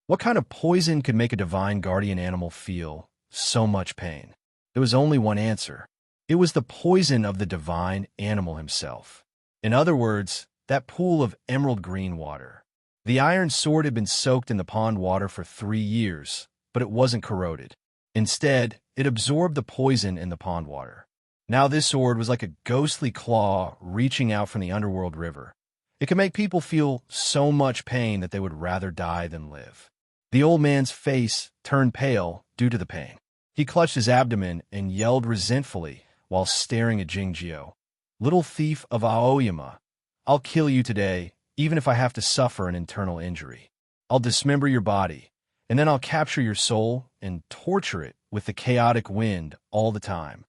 What kind of poison could make a divine guardian animal feel so much pain? There was only one answer. It was the poison of the divine animal himself. In other words, that pool of emerald green water. The iron sword had been soaked in the pond water for 3 years, but it wasn't corroded. Instead, it absorbed the poison in the pond water. Now this sword was like a ghostly claw reaching out from the underworld river. It could make people feel so much pain that they would rather die than live. The old man's face turned pale due to the pain. He clutched his abdomen and yelled resentfully while staring at Jingjio. "Little thief of Aoyama, I'll kill you today, even if I have to suffer an internal injury. I'll dismember your body, and then I'll capture your soul and torture it with the chaotic wind all the time."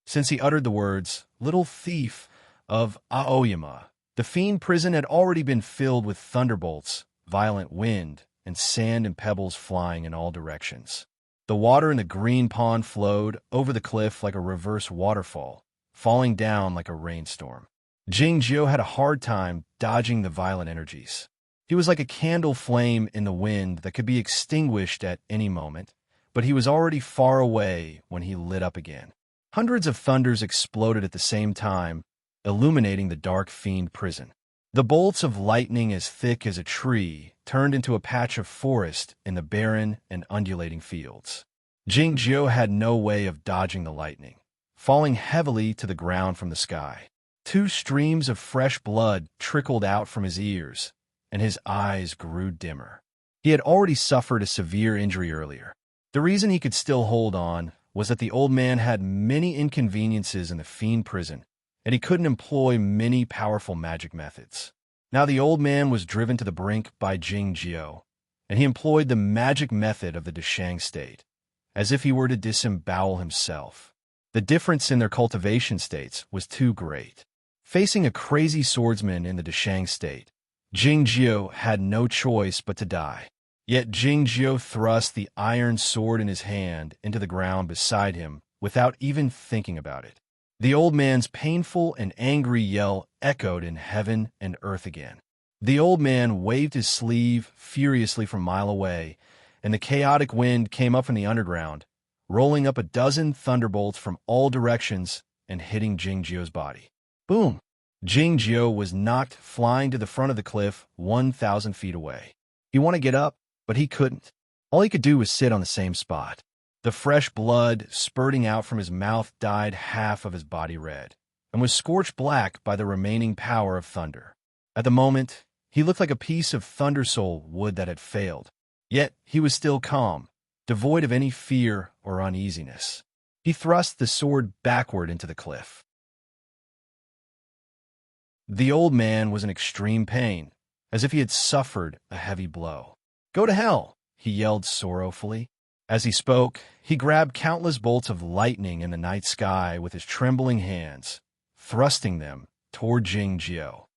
Since he uttered the words, "little thief of Aoyama," the fiend prison had already been filled with thunderbolts, violent wind, and sand and pebbles flying in all directions. The water in the green pond flowed over the cliff like a reverse waterfall, falling down like a rainstorm. Jingjio had a hard time dodging the violent energies. He was like a candle flame in the wind that could be extinguished at any moment, but he was already far away when he lit up again. Hundreds of thunders exploded at the same time, illuminating the dark fiend prison. The bolts of lightning as thick as a tree turned into a patch of forest in the barren and undulating fields. Jingjio had no way of dodging the lightning, falling heavily to the ground from the sky. 2 streams of fresh blood trickled out from his ears, and his eyes grew dimmer. He had already suffered a severe injury earlier. The reason he could still hold on was that the old man had many inconveniences in the fiend prison, and he couldn't employ many powerful magic methods. Now the old man was driven to the brink by Jingjio, and he employed the magic method of the Dashang state, as if he were to disembowel himself. The difference in their cultivation states was too great. Facing a crazy swordsman in the Dashang state, Jingjio had no choice but to die. Yet Jingjio thrust the iron sword in his hand into the ground beside him without even thinking about it. The old man's painful and angry yell echoed in heaven and earth again. The old man waved his sleeve furiously from a mile away, and the chaotic wind came up from the underground, rolling up a dozen thunderbolts from all directions and hitting Jingjio's body. Boom! Jingjio was knocked flying to the front of the cliff 1,000 feet away. He wanted to get up, but he couldn't. All he could do was sit on the same spot. The fresh blood spurting out from his mouth dyed half of his body red, and was scorched black by the remaining power of thunder. At the moment, he looked like a piece of thundersoul wood that had failed. Yet he was still calm, devoid of any fear or uneasiness. He thrust the sword backward into the cliff. The old man was in extreme pain, as if he had suffered a heavy blow. "Go to hell!" he yelled sorrowfully. As he spoke, he grabbed countless bolts of lightning in the night sky with his trembling hands, thrusting them toward Jingjio.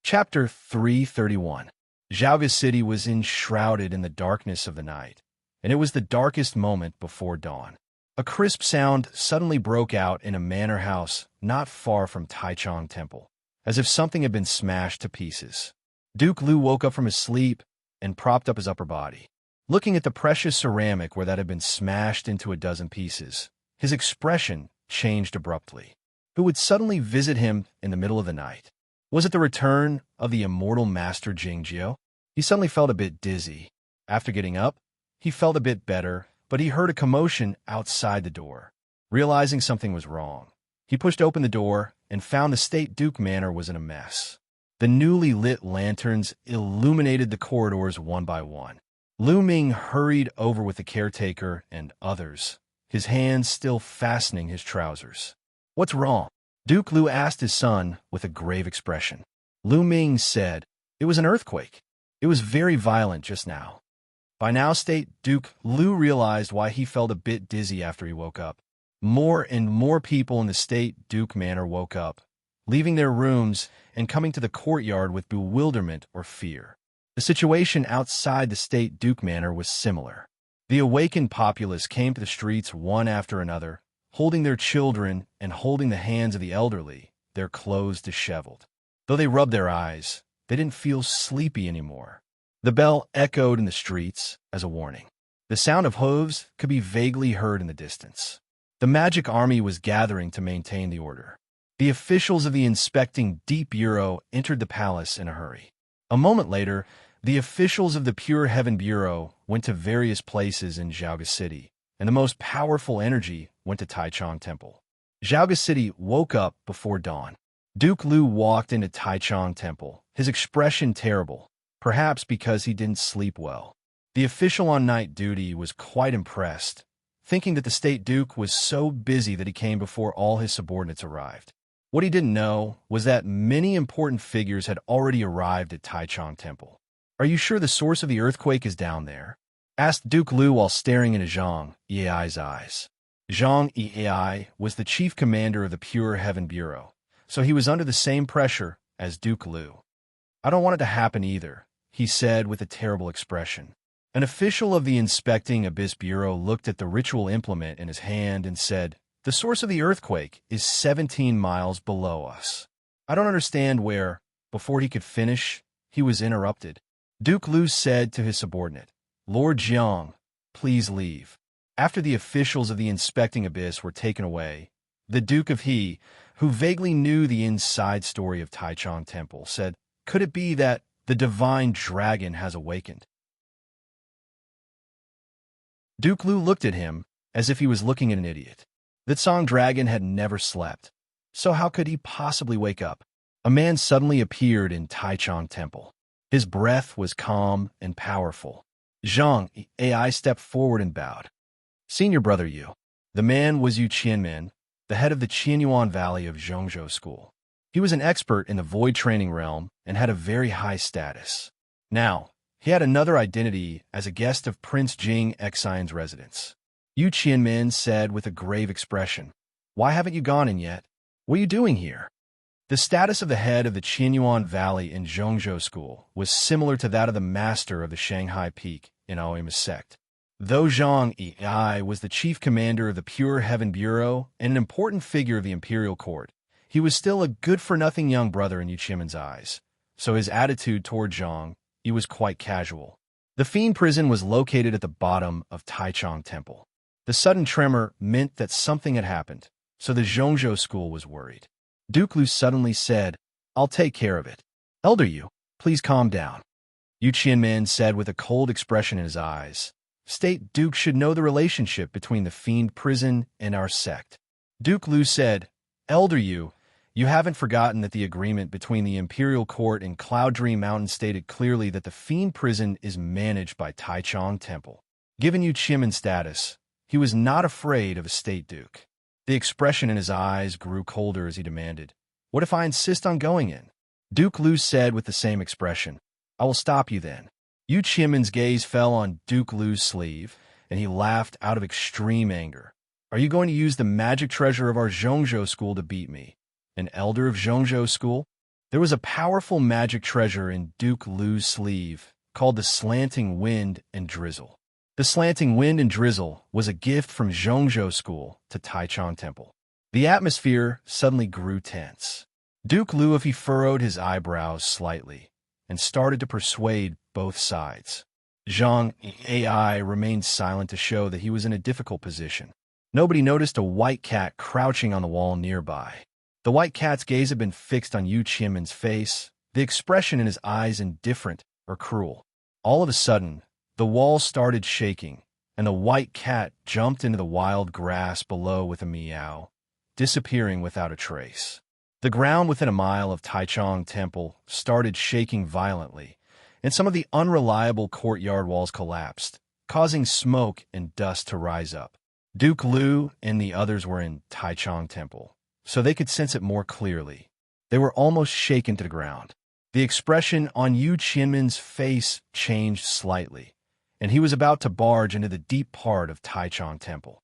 Chapter 331. Zhaoga City was enshrouded in the darkness of the night, and it was the darkest moment before dawn. A crisp sound suddenly broke out in a manor house not far from Taichung Temple, as if something had been smashed to pieces. Duke Lu woke up from his sleep and propped up his upper body. Looking at the precious ceramic where that had been smashed into a dozen pieces, his expression changed abruptly. Who would suddenly visit him in the middle of the night? Was it the return of the immortal master Jingjio? He suddenly felt a bit dizzy. After getting up, he felt a bit better, but he heard a commotion outside the door. Realizing something was wrong, he pushed open the door and found the State Duke Manor was in a mess. The newly lit lanterns illuminated the corridors one by one. Lu Ming hurried over with the caretaker and others, his hands still fastening his trousers. "What's wrong?" Duke Lu asked his son with a grave expression. Lu Ming said, "It was an earthquake. It was very violent just now." By now, State Duke Lu realized why he felt a bit dizzy after he woke up. More and more people in the State Duke Manor woke up, leaving their rooms and coming to the courtyard with bewilderment or fear. The situation outside the State Duke Manor was similar. The awakened populace came to the streets one after another, holding their children and holding the hands of the elderly, their clothes disheveled. Though they rubbed their eyes, they didn't feel sleepy anymore. The bell echoed in the streets as a warning. The sound of hooves could be vaguely heard in the distance. The magic army was gathering to maintain the order. The officials of the inspecting Deep Bureau entered the palace in a hurry. A moment later, The officials of the Pure Heaven Bureau went to various places in Xiaoga City, and the most powerful energy went to Taichung Temple. Xiaoga City woke up before dawn. Duke Lu walked into Taichung Temple, his expression terrible, perhaps because he didn't sleep well. The official on night duty was quite impressed, thinking that the state duke was so busy that he came before all his subordinates arrived. What he didn't know was that many important figures had already arrived at Taichung Temple. "Are you sure the source of the earthquake is down there?" asked Duke Lu while staring into Zhang Yi's eyes. Zhang Yi was the chief commander of the Pure Heaven Bureau, so he was under the same pressure as Duke Lu. "I don't want it to happen either," he said with a terrible expression. An official of the Inspecting Abyss Bureau looked at the ritual implement in his hand and said, "The source of the earthquake is 17 miles below us." "I don't understand where." Before he could finish, he was interrupted. Duke Lu said to his subordinate, "Lord Jiang, please leave." After the officials of the Inspecting Abyss were taken away, the Duke of He, who vaguely knew the inside story of Taichung Temple, said, "Could it be that the divine dragon has awakened?" Duke Lu looked at him as if he was looking at an idiot. The Song Dragon had never slept, so how could he possibly wake up? A man suddenly appeared in Taichung Temple. His breath was calm and powerful. Zhang Ai stepped forward and bowed. "Senior brother Yu." The man was Yu Qianmin, the head of the Qianyuan Valley of Zhongzhou School. He was an expert in the void training realm and had a very high status. Now, he had another identity as a guest of Prince Jing Xian's residence. Yu Qianmin said with a grave expression, "Why haven't you gone in yet? What are you doing here?" The status of the head of the Qianyuan Valley in Zhongzhou School was similar to that of the master of the Shanghai Peak in Aoyama sect. Though Zhang Yi was the chief commander of the Pure Heaven Bureau and an important figure of the imperial court, he was still a good-for-nothing young brother in Yu Qianmin's eyes, so his attitude toward Zhang Yi was quite casual. The Fiend Prison was located at the bottom of Taichung Temple. The sudden tremor meant that something had happened, so the Zhongzhou School was worried. Duke Lu suddenly said, "I'll take care of it. Elder Yu, please calm down." Yu Qianmin said with a cold expression in his eyes, "State Duke should know the relationship between the Fiend Prison and our sect." Duke Lu said, "Elder Yu, you haven't forgotten that the agreement between the Imperial Court and Cloud Dream Mountain stated clearly that the Fiend Prison is managed by Taichung Temple." Given Yu Qianmin's status, he was not afraid of a state duke. The expression in his eyes grew colder as he demanded, "What if I insist on going in?" Duke Lu said with the same expression, "I will stop you then." Yu Qianmin's gaze fell on Duke Lu's sleeve, and he laughed out of extreme anger. "Are you going to use the magic treasure of our Zhongzhou School to beat me? An elder of Zhongzhou School?" There was a powerful magic treasure in Duke Lu's sleeve called the Slanting Wind and Drizzle. The Slanting Wind and Drizzle was a gift from Zhongzhou School to Taichung Temple. The atmosphere suddenly grew tense. Duke Lu furrowed his eyebrows slightly and started to persuade both sides. Zhang Ai remained silent to show that he was in a difficult position. Nobody noticed a white cat crouching on the wall nearby. The white cat's gaze had been fixed on Yu Qianmin's face, the expression in his eyes indifferent or cruel. All of a sudden, the wall started shaking, and the white cat jumped into the wild grass below with a meow, disappearing without a trace. The ground within a mile of Taichung Temple started shaking violently, and some of the unreliable courtyard walls collapsed, causing smoke and dust to rise up. Duke Lu and the others were in Taichung Temple, so they could sense it more clearly. They were almost shaken to the ground. The expression on Yu Qianmin's face changed slightly, and he was about to barge into the deep part of Taichung Temple.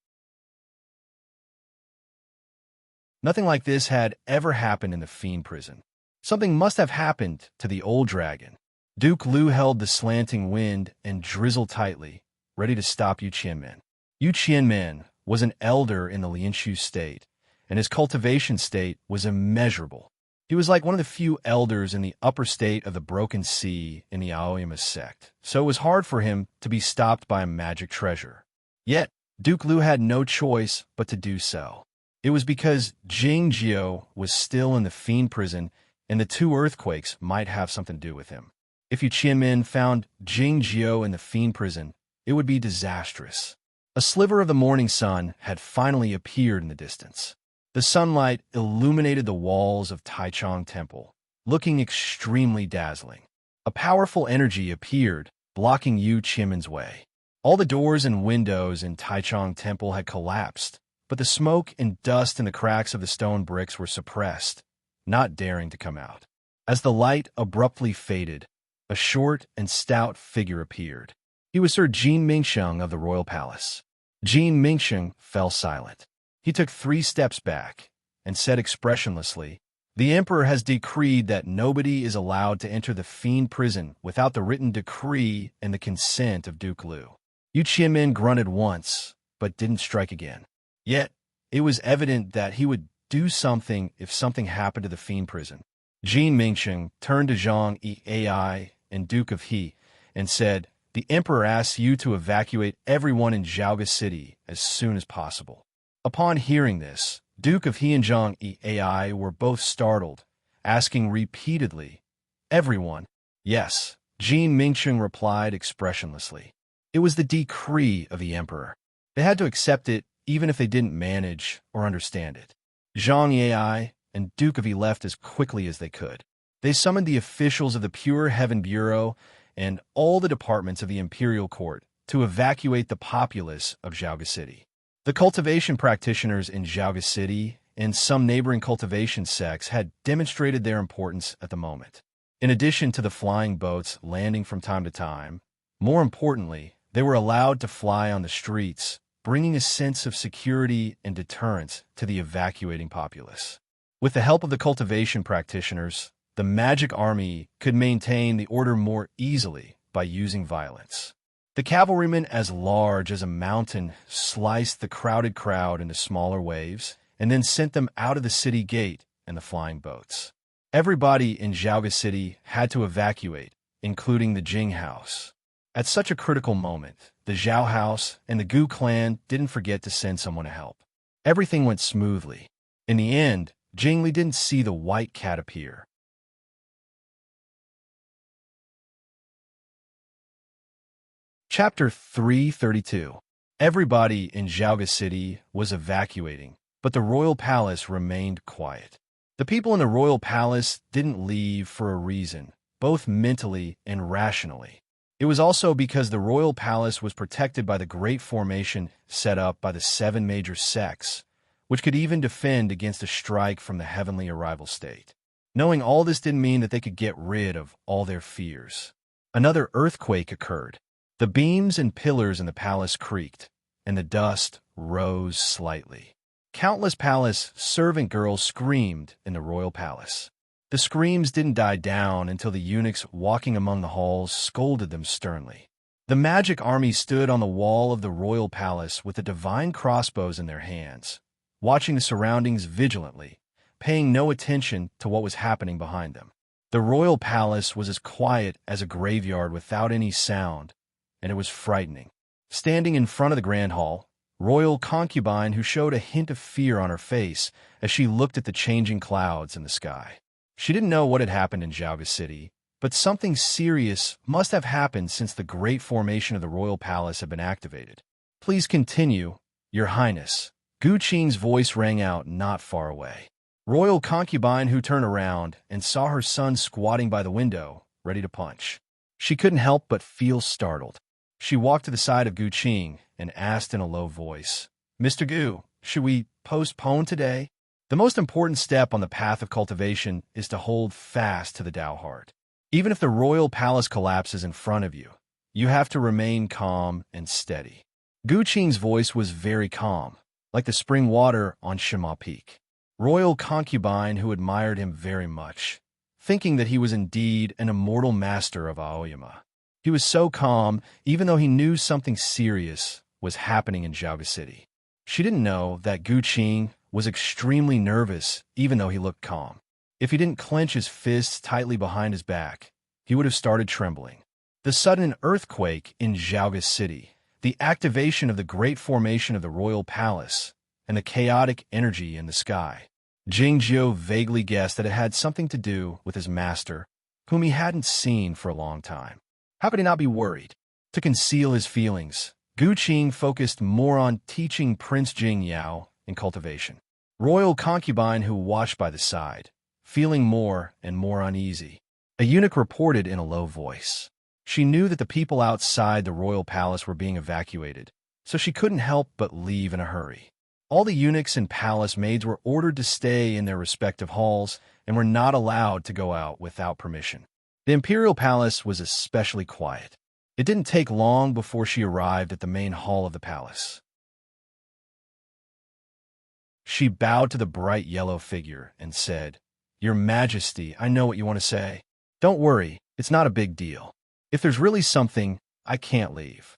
Nothing like this had ever happened in the Fiend Prison. Something must have happened to the old dragon. Duke Lu held the Slanting Wind and Drizzle tightly, ready to stop Yu Qianmin. Yu Qianmin was an elder in the Lianshu state, and his cultivation state was immeasurable. He was like one of the few elders in the upper state of the Broken Sea in the Aoyama sect, so it was hard for him to be stopped by a magic treasure. Yet, Duke Lu had no choice but to do so. It was because Jing Jiao was still in the Fiend Prison, and the two earthquakes might have something to do with him. If Yu Qianmin found Jing Jiao in the fiend prison, it would be disastrous. A sliver of the morning sun had finally appeared in the distance. The sunlight illuminated the walls of Taichung Temple, looking extremely dazzling. A powerful energy appeared, blocking Yu Qianmin's way. All the doors and windows in Taichung Temple had collapsed, but the smoke and dust in the cracks of the stone bricks were suppressed, not daring to come out. As the light abruptly faded, a short and stout figure appeared. He was Sir Jin Mingsheng of the royal palace. Jin Mingsheng fell silent. He took 3 steps back and said expressionlessly, "The emperor has decreed that nobody is allowed to enter the fiend prison without the written decree and the consent of Duke Liu." Yu Qianmin grunted once, but didn't strike again. Yet, it was evident that he would do something if something happened to the fiend prison. Jin Mingsheng turned to Zhang Yi and Duke of He and said, "The emperor asks you to evacuate everyone in Zhaoge City as soon as possible." Upon hearing this, Duke of He and Zhang Yi were both startled, asking repeatedly, "Everyone?" "Yes," Jin Mingsheng replied expressionlessly. It was the decree of the emperor. They had to accept it even if they didn't manage or understand it. Zhang Yi and Duke of He left as quickly as they could. They summoned the officials of the Pure Heaven Bureau and all the departments of the imperial court to evacuate the populace of Zhaoge City. The cultivation practitioners in Zhaoge City and some neighboring cultivation sects had demonstrated their importance at the moment. In addition to the flying boats landing from time to time, more importantly, they were allowed to fly on the streets, bringing a sense of security and deterrence to the evacuating populace. With the help of the cultivation practitioners, the magic army could maintain the order more easily by using violence. The cavalrymen, as large as a mountain, sliced the crowded crowd into smaller waves and then sent them out of the city gate and the flying boats. Everybody in Zhaoge City had to evacuate, including the Jing house. At such a critical moment, the Zhao house and the Gu clan didn't forget to send someone to help. Everything went smoothly. In the end, Jingli didn't see the white cat appear. Chapter 332. Everybody in Zhaoge City was evacuating, but the royal palace remained quiet. The people in the royal palace didn't leave for a reason, both mentally and rationally. It was also because the royal palace was protected by the great formation set up by the 7 major sects, which could even defend against a strike from the heavenly arrival state. Knowing all this didn't mean that they could get rid of all their fears. Another earthquake occurred. The beams and pillars in the palace creaked, and the dust rose slightly. Countless palace servant girls screamed in the royal palace. The screams didn't die down until the eunuchs walking among the halls scolded them sternly. The magic army stood on the wall of the royal palace with the divine crossbows in their hands, watching the surroundings vigilantly, paying no attention to what was happening behind them. The royal palace was as quiet as a graveyard without any sound, and it was frightening. Standing in front of the grand hall, royal concubine who showed a hint of fear on her face as she looked at the changing clouds in the sky. She didn't know what had happened in Zhaoge City, but something serious must have happened since the great formation of the royal palace had been activated. "Please continue, Your Highness." Gu Qing's voice rang out not far away. Royal concubine who turned around and saw her son squatting by the window, ready to punch. She couldn't help but feel startled. She walked to the side of Gu Qing and asked in a low voice, "Mr. Gu, should we postpone today?" The most important step on the path of cultivation is to hold fast to the Tao heart. Even if the royal palace collapses in front of you, you have to remain calm and steady. Gu Qing's voice was very calm, like the spring water on Shima Peak. Royal concubine who admired him very much, thinking that he was indeed an immortal master of Aoyama. He was so calm, even though he knew something serious was happening in Zhaoge City. She didn't know that Gu Qing was extremely nervous, even though he looked calm. If he didn't clench his fists tightly behind his back, he would have started trembling. The sudden earthquake in Zhaoge City, the activation of the great formation of the royal palace, and the chaotic energy in the sky. Jing Jiao vaguely guessed that it had something to do with his master, whom he hadn't seen for a long time. How could he not be worried? To conceal his feelings, Gu Qing focused more on teaching Prince Jing Yao in cultivation. Royal concubine who watched by the side, feeling more and more uneasy. A eunuch reported in a low voice. She knew that the people outside the royal palace were being evacuated, so she couldn't help but leave in a hurry. All the eunuchs and palace maids were ordered to stay in their respective halls and were not allowed to go out without permission. The imperial palace was especially quiet. It didn't take long before she arrived at the main hall of the palace. She bowed to the bright yellow figure and said, "Your Majesty, I know what you want to say. Don't worry, it's not a big deal. If there's really something, I can't leave."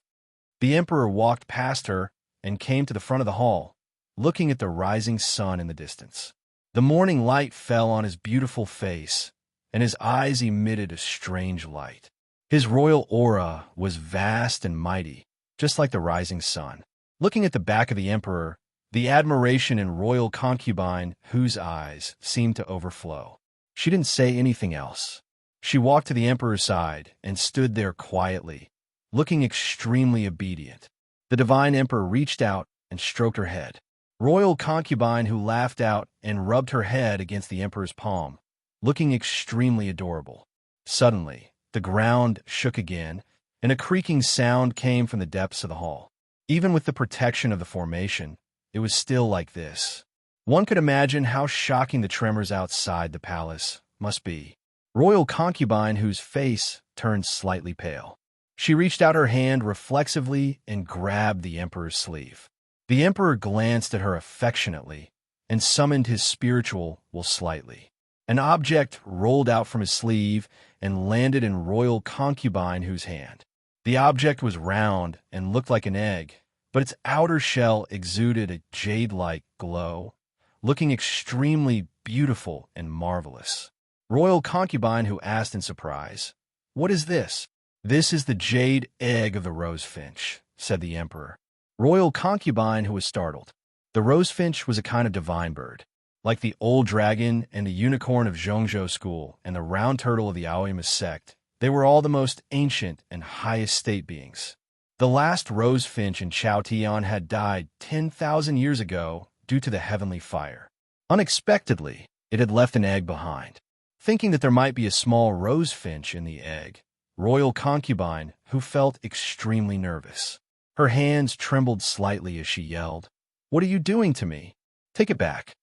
The emperor walked past her and came to the front of the hall, looking at the rising sun in the distance. The morning light fell on his beautiful face, and his eyes emitted a strange light. His royal aura was vast and mighty, just like the rising sun. Looking at the back of the emperor, the admiration in royal concubine whose eyes seemed to overflow. She didn't say anything else. She walked to the emperor's side and stood there quietly, looking extremely obedient. The divine emperor reached out and stroked her head. Royal concubine who laughed out and rubbed her head against the emperor's palm, looking extremely adorable. Suddenly, the ground shook again, and a creaking sound came from the depths of the hall. Even with the protection of the formation, it was still like this. One could imagine how shocking the tremors outside the palace must be. Royal concubine whose face turned slightly pale. She reached out her hand reflexively and grabbed the emperor's sleeve. The emperor glanced at her affectionately and summoned his spiritual will slightly. An object rolled out from his sleeve and landed in royal concubine whose hand. The object was round and looked like an egg, but its outer shell exuded a jade-like glow, looking extremely beautiful and marvelous. Royal concubine who asked in surprise, "What is this?" "This is the jade egg of the rosefinch," said the emperor. Royal concubine who was startled. The rosefinch was a kind of divine bird. Like the old dragon and the unicorn of Zhongzhou school and the round turtle of the Aoyama sect, they were all the most ancient and highest state beings. The last rosefinch in Chaotian had died 10,000 years ago due to the heavenly fire. Unexpectedly, it had left an egg behind. Thinking that there might be a small rosefinch in the egg, royal concubine, who felt extremely nervous. Her hands trembled slightly as she yelled, "What are you doing to me? Take it back."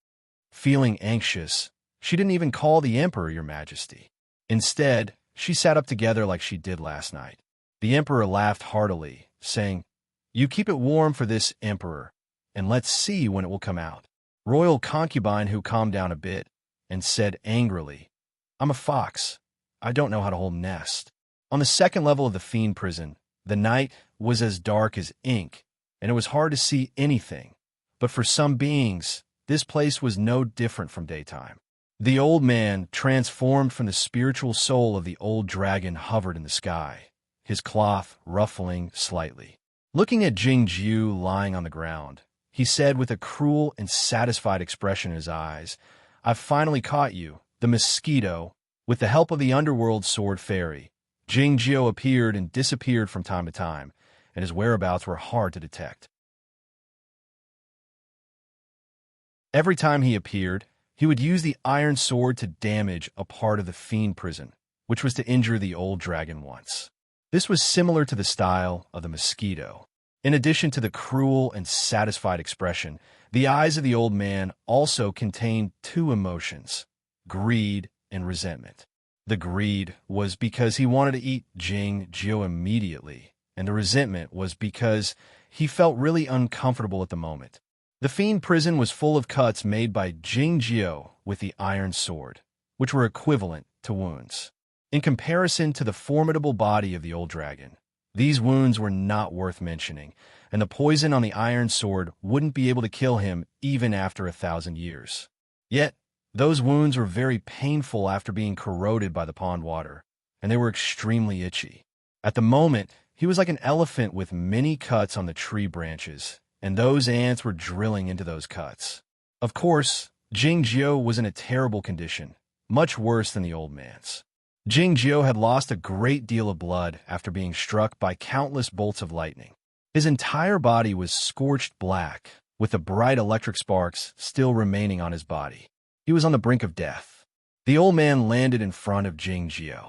Feeling anxious, she didn't even call the emperor Your Majesty. Instead, she sat up together like she did last night. The emperor laughed heartily, saying, "You keep it warm for this emperor, and let's see when it will come out." Royal concubine who calmed down a bit and said angrily, "I'm a fox. I don't know how to hold nest." On the second level of the fiend prison, the night was as dark as ink, and it was hard to see anything. But for some beings, this place was no different from daytime. The old man, transformed from the spiritual soul of the old dragon, hovered in the sky, his cloth ruffling slightly. Looking at Jing Jiu lying on the ground, he said with a cruel and satisfied expression in his eyes, "I've finally caught you, the mosquito." With the help of the underworld sword fairy, Jing Jiu appeared and disappeared from time to time, and his whereabouts were hard to detect. Every time he appeared, he would use the iron sword to damage a part of the fiend prison, which was to injure the old dragon once. This was similar to the style of the mosquito. In addition to the cruel and satisfied expression, the eyes of the old man also contained two emotions, greed and resentment. The greed was because he wanted to eat Jing Jiu immediately, and the resentment was because he felt really uncomfortable at the moment. The fiend prison was full of cuts made by Jing Jiu with the iron sword, which were equivalent to wounds. In comparison to the formidable body of the old dragon, these wounds were not worth mentioning, and the poison on the iron sword wouldn't be able to kill him even after 1,000 years. Yet, those wounds were very painful after being corroded by the pond water, and they were extremely itchy. At the moment, he was like an elephant with many cuts on the tree branches, and those ants were drilling into those cuts. Of course, Jing Jiu was in a terrible condition, much worse than the old man's. Jing Jiu had lost a great deal of blood after being struck by countless bolts of lightning. His entire body was scorched black, with the bright electric sparks still remaining on his body. He was on the brink of death. The old man landed in front of Jing Jiu.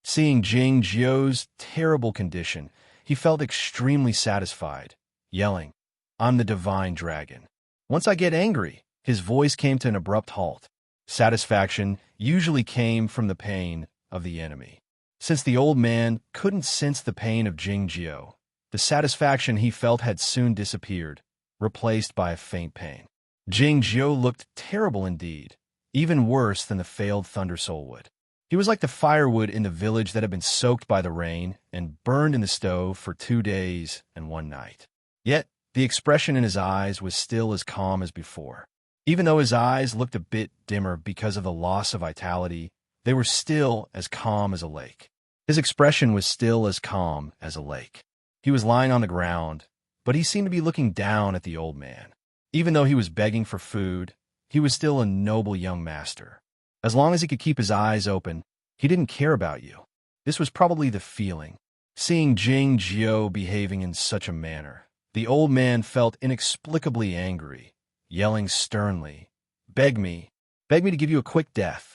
Seeing Jing Jiu's terrible condition, he felt extremely satisfied, yelling, "I'm the divine dragon." Once I get angry, his voice came to an abrupt halt. Satisfaction usually came from the pain of the enemy. Since the old man couldn't sense the pain of Jing Jiu, the satisfaction he felt had soon disappeared, replaced by a faint pain. Jing Jiu looked terrible indeed, even worse than the failed Thunder Soul would. He was like the firewood in the village that had been soaked by the rain and burned in the stove for 2 days and 1 night. Yet, the expression in his eyes was still as calm as before. Even though his eyes looked a bit dimmer because of the loss of vitality, they were still as calm as a lake. His expression was still as calm as a lake. He was lying on the ground, but he seemed to be looking down at the old man. Even though he was begging for food, he was still a noble young master. As long as he could keep his eyes open, he didn't care about you. This was probably the feeling. Seeing Jing Jiu behaving in such a manner, the old man felt inexplicably angry, yelling sternly, beg me to give you a quick death.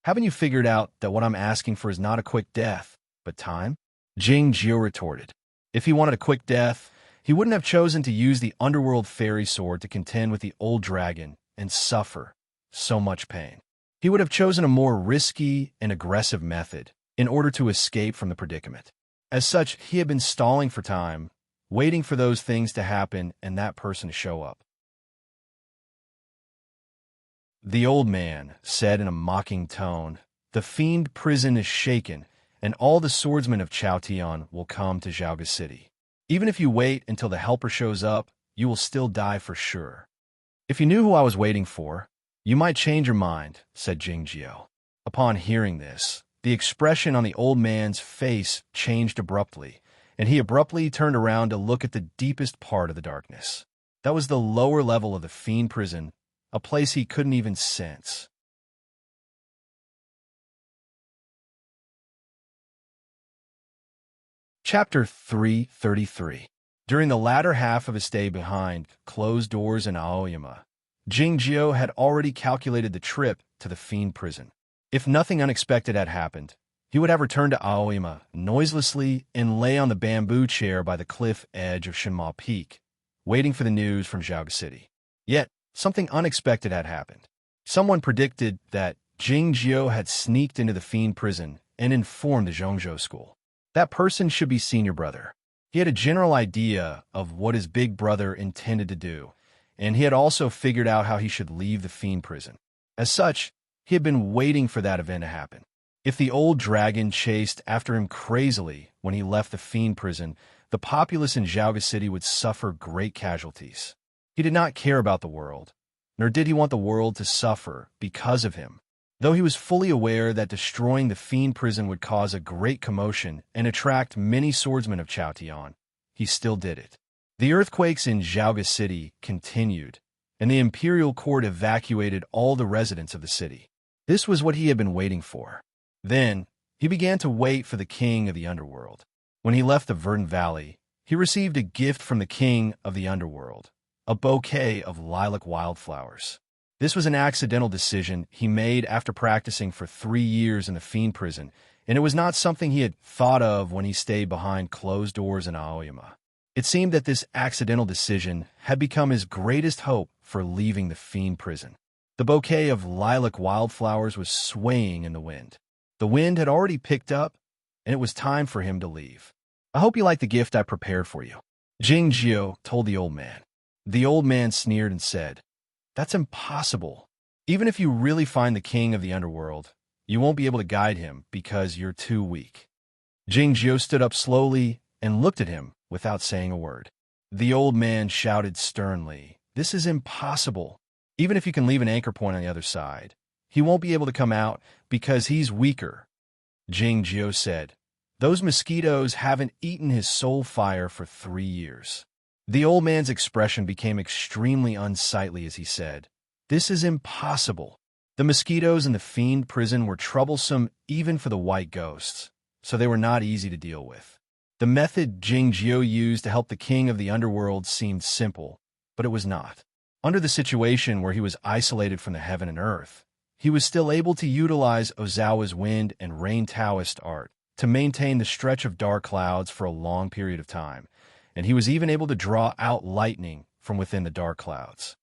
Haven't you figured out that what I'm asking for is not a quick death, but time?" Jing Jiu retorted. If he wanted a quick death, he wouldn't have chosen to use the underworld fairy sword to contend with the old dragon and suffer so much pain. He would have chosen a more risky and aggressive method in order to escape from the predicament. As such, he had been stalling for time, waiting for those things to happen and that person to show up. The old man said in a mocking tone, "The fiend prison is shaken, and all the swordsmen of Chaotian will come to Zhaoga City. Even if you wait until the helper shows up, you will still die for sure. If you knew who I was waiting for, you might change your mind," said Jing Jiu. Upon hearing this, the expression on the old man's face changed abruptly, and he abruptly turned around to look at the deepest part of the darkness. That was the lower level of the fiend prison, a place he couldn't even sense. Chapter 333. During the latter half of his stay behind closed doors in Aoyama, Jing Jiu had already calculated the trip to the fiend prison. If nothing unexpected had happened, he would have returned to Aoyama noiselessly and lay on the bamboo chair by the cliff edge of Shinma Peak, waiting for the news from Zhaoga City. Yet, something unexpected had happened. Someone predicted that Jing Jiu had sneaked into the fiend prison and informed the Zhongzhou school. That person should be senior brother. He had a general idea of what his big brother intended to do, and he had also figured out how he should leave the fiend prison. As such, he had been waiting for that event to happen. If the old dragon chased after him crazily when he left the fiend prison, the populace in Zhaoga City would suffer great casualties. He did not care about the world, nor did he want the world to suffer because of him. Though he was fully aware that destroying the fiend prison would cause a great commotion and attract many swordsmen of Chaotian, he still did it. The earthquakes in Zhaoga City continued, and the imperial court evacuated all the residents of the city. This was what he had been waiting for. Then, he began to wait for the king of the underworld. When he left the Verdant Valley, he received a gift from the king of the underworld, a bouquet of lilac wildflowers. This was an accidental decision he made after practicing for 3 years in the fiend prison, and it was not something he had thought of when he stayed behind closed doors in Aoyama. It seemed that this accidental decision had become his greatest hope for leaving the fiend prison. The bouquet of lilac wildflowers was swaying in the wind. The wind had already picked up, and it was time for him to leave. "I hope you like the gift I prepared for you," Jing Jiu told the old man. The old man sneered and said, "That's impossible. Even if you really find the king of the underworld, you won't be able to guide him because you're too weak." Jing Jiu stood up slowly and looked at him without saying a word. The old man shouted sternly, "This is impossible. Even if you can leave an anchor point on the other side, he won't be able to come out because he's weaker." Jing Jiu said, "Those mosquitoes haven't eaten his soul fire for 3 years. The old man's expression became extremely unsightly as he said, "This is impossible. The mosquitoes in the fiend prison were troublesome even for the white ghosts, so they were not easy to deal with. The method Jing Jiu used to help the king of the underworld seemed simple, but it was not. Under the situation where he was isolated from the heaven and earth, he was still able to utilize Ozawa's wind and rain Taoist art to maintain the stretch of dark clouds for a long period of time, and he was even able to draw out lightning from within the dark clouds.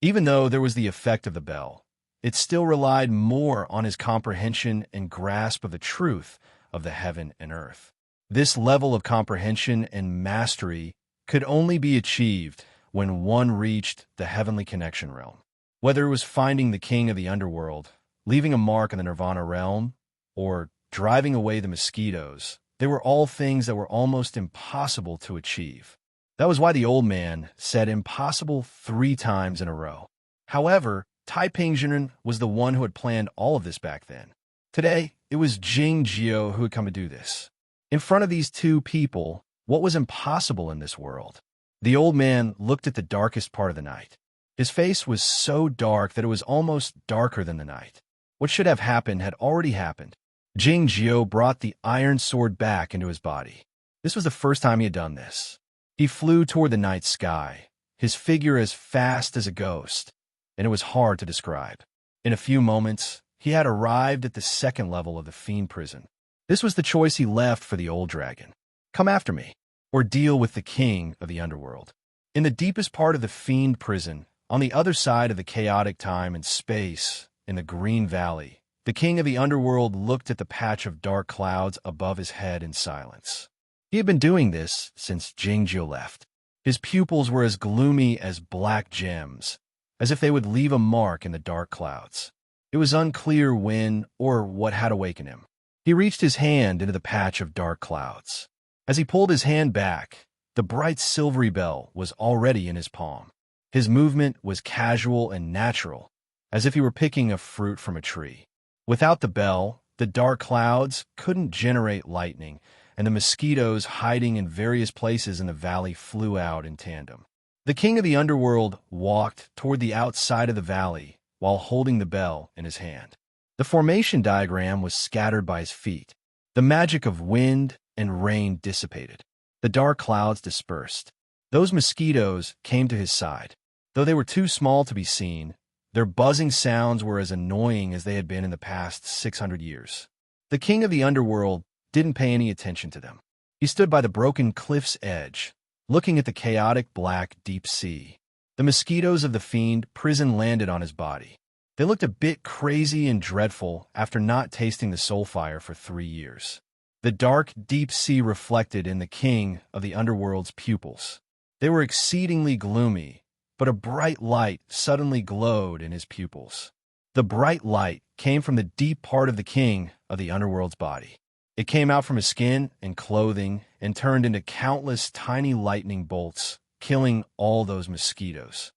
Even though there was the effect of the bell, it still relied more on his comprehension and grasp of the truth of the heaven and earth. This level of comprehension and mastery could only be achieved when one reached the heavenly connection realm. Whether it was finding the king of the underworld, leaving a mark in the nirvana realm, or driving away the mosquitoes, they were all things that were almost impossible to achieve. That was why the old man said impossible 3 times in a row. However, Tai Pingzhen was the one who had planned all of this back then. Today, it was Jing Jiu who had come to do this. In front of these two people, what was impossible in this world? The old man looked at the darkest part of the night. His face was so dark that it was almost darker than the night. What should have happened had already happened. Jing Jiu brought the iron sword back into his body. This was the first time he had done this. He flew toward the night sky, his figure as fast as a ghost, and it was hard to describe. In a few moments, he had arrived at the second level of the fiend prison. This was the choice he left for the old dragon. Come after me, or deal with the king of the underworld. In the deepest part of the fiend prison, on the other side of the chaotic time and space, in the Green Valley, the king of the underworld looked at the patch of dark clouds above his head in silence. He had been doing this since Jing Jiu left. His pupils were as gloomy as black gems, as if they would leave a mark in the dark clouds. It was unclear when or what had awakened him. He reached his hand into the patch of dark clouds. As he pulled his hand back, the bright silvery bell was already in his palm. His movement was casual and natural, as if he were picking a fruit from a tree. Without the bell, the dark clouds couldn't generate lightning, and the mosquitoes hiding in various places in the valley flew out in tandem. The king of the underworld walked toward the outside of the valley while holding the bell in his hand. The formation diagram was scattered by his feet. The magic of wind and rain dissipated. The dark clouds dispersed. Those mosquitoes came to his side. Though they were too small to be seen, their buzzing sounds were as annoying as they had been in the past 600 years. The king of the underworld didn't pay any attention to them. He stood by the broken cliff's edge, looking at the chaotic black deep sea. The mosquitoes of the fiend prison landed on his body. They looked a bit crazy and dreadful after not tasting the soul fire for 3 years. The dark deep sea reflected in the king of the underworld's pupils. They were exceedingly gloomy, but a bright light suddenly glowed in his pupils. The bright light came from the deep part of the king of the underworld's body. It came out from his skin and clothing and turned into countless tiny lightning bolts, killing all those mosquitoes.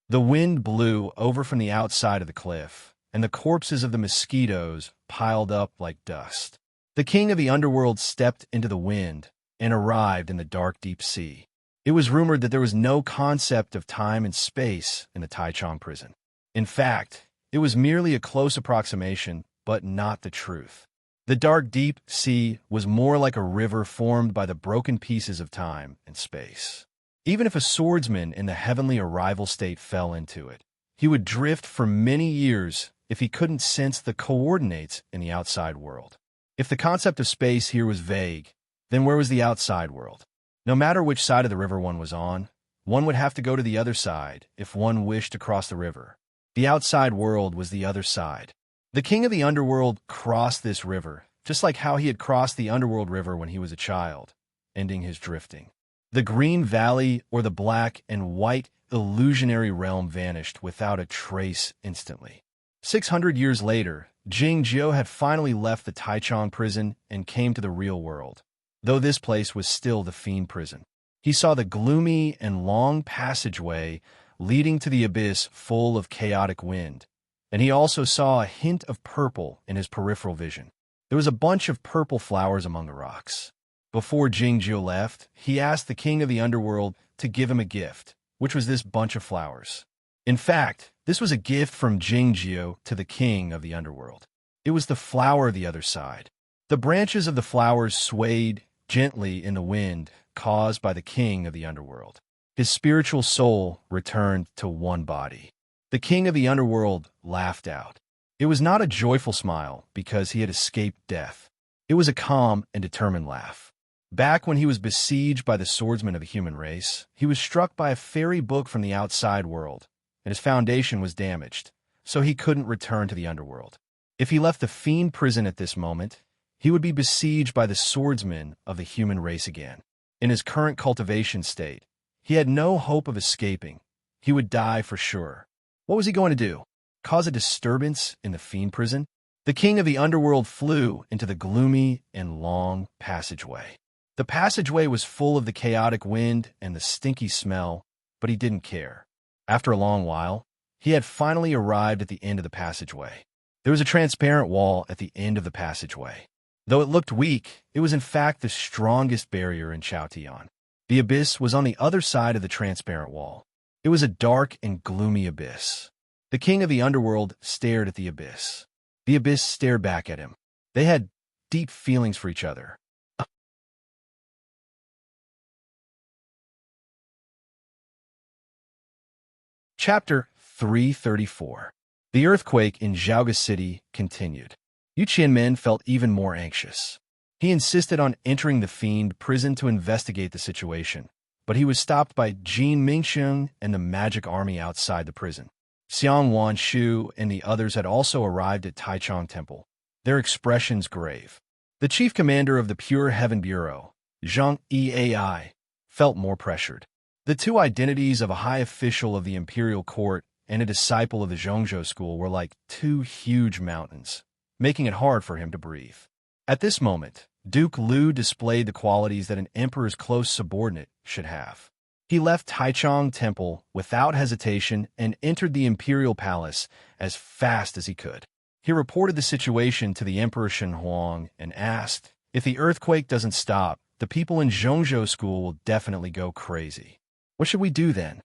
The wind blew over from the outside of the cliff, and the corpses of the mosquitoes piled up like dust. The king of the underworld stepped into the wind and arrived in the dark deep sea. It was rumored that there was no concept of time and space in the Taichung prison. In fact, it was merely a close approximation, but not the truth. The dark deep sea was more like a river formed by the broken pieces of time and space. Even if a swordsman in the heavenly arrival state fell into it, he would drift for many years if he couldn't sense the coordinates in the outside world. If the concept of space here was vague, then where was the outside world? No matter which side of the river one was on, one would have to go to the other side if one wished to cross the river. The outside world was the other side. The king of the underworld crossed this river, just like how he had crossed the underworld river when he was a child, ending his drifting. The Green Valley or the black and white illusionary realm vanished without a trace instantly. 600 years later, Jing Jiu had finally left the Taichung prison and came to the real world, though this place was still the fiend prison. He saw the gloomy and long passageway leading to the abyss full of chaotic wind, and he also saw a hint of purple in his peripheral vision. There was a bunch of purple flowers among the rocks. Before Jing Jiu left, he asked the king of the underworld to give him a gift, which was this bunch of flowers. In fact, this was a gift from Jingjio to the king of the underworld. It was the flower of the other side. The branches of the flowers swayed gently in the wind caused by the king of the underworld. His spiritual soul returned to one body. The king of the underworld laughed out. It was not a joyful smile because he had escaped death. It was a calm and determined laugh. Back when he was besieged by the swordsmen of the human race, he was struck by a fairy book from the outside world, and his foundation was damaged, so he couldn't return to the underworld. If he left the fiend prison at this moment, he would be besieged by the swordsmen of the human race again. In his current cultivation state, he had no hope of escaping. He would die for sure. What was he going to do? Cause a disturbance in the fiend prison? The king of the underworld flew into the gloomy and long passageway. The passageway was full of the chaotic wind and the stinky smell, but he didn't care. After a long while, he had finally arrived at the end of the passageway. There was a transparent wall at the end of the passageway. Though it looked weak, it was in fact the strongest barrier in Chaotian. The abyss was on the other side of the transparent wall. It was a dark and gloomy abyss. The king of the underworld stared at the abyss. The abyss stared back at him. They had deep feelings for each other. Chapter 334. The earthquake in Zhaoga City continued. Yu Qianmen felt even more anxious. He insisted on entering the fiend prison to investigate the situation, but he was stopped by Jin Mingxiang and the magic army outside the prison. Xiang Wanshu and the others had also arrived at Taichung Temple, their expressions grave. The chief commander of the Pure Heaven Bureau, Zhang Eai, felt more pressured. The two identities of a high official of the imperial court and a disciple of the Zhongzhou school were like two huge mountains, making it hard for him to breathe. At this moment, Duke Lu displayed the qualities that an emperor's close subordinate should have. He left Taichung Temple without hesitation and entered the imperial palace as fast as he could. He reported the situation to the Emperor Shen Huang and asked, "If the earthquake doesn't stop, the people in Zhongzhou school will definitely go crazy. What should we do then?"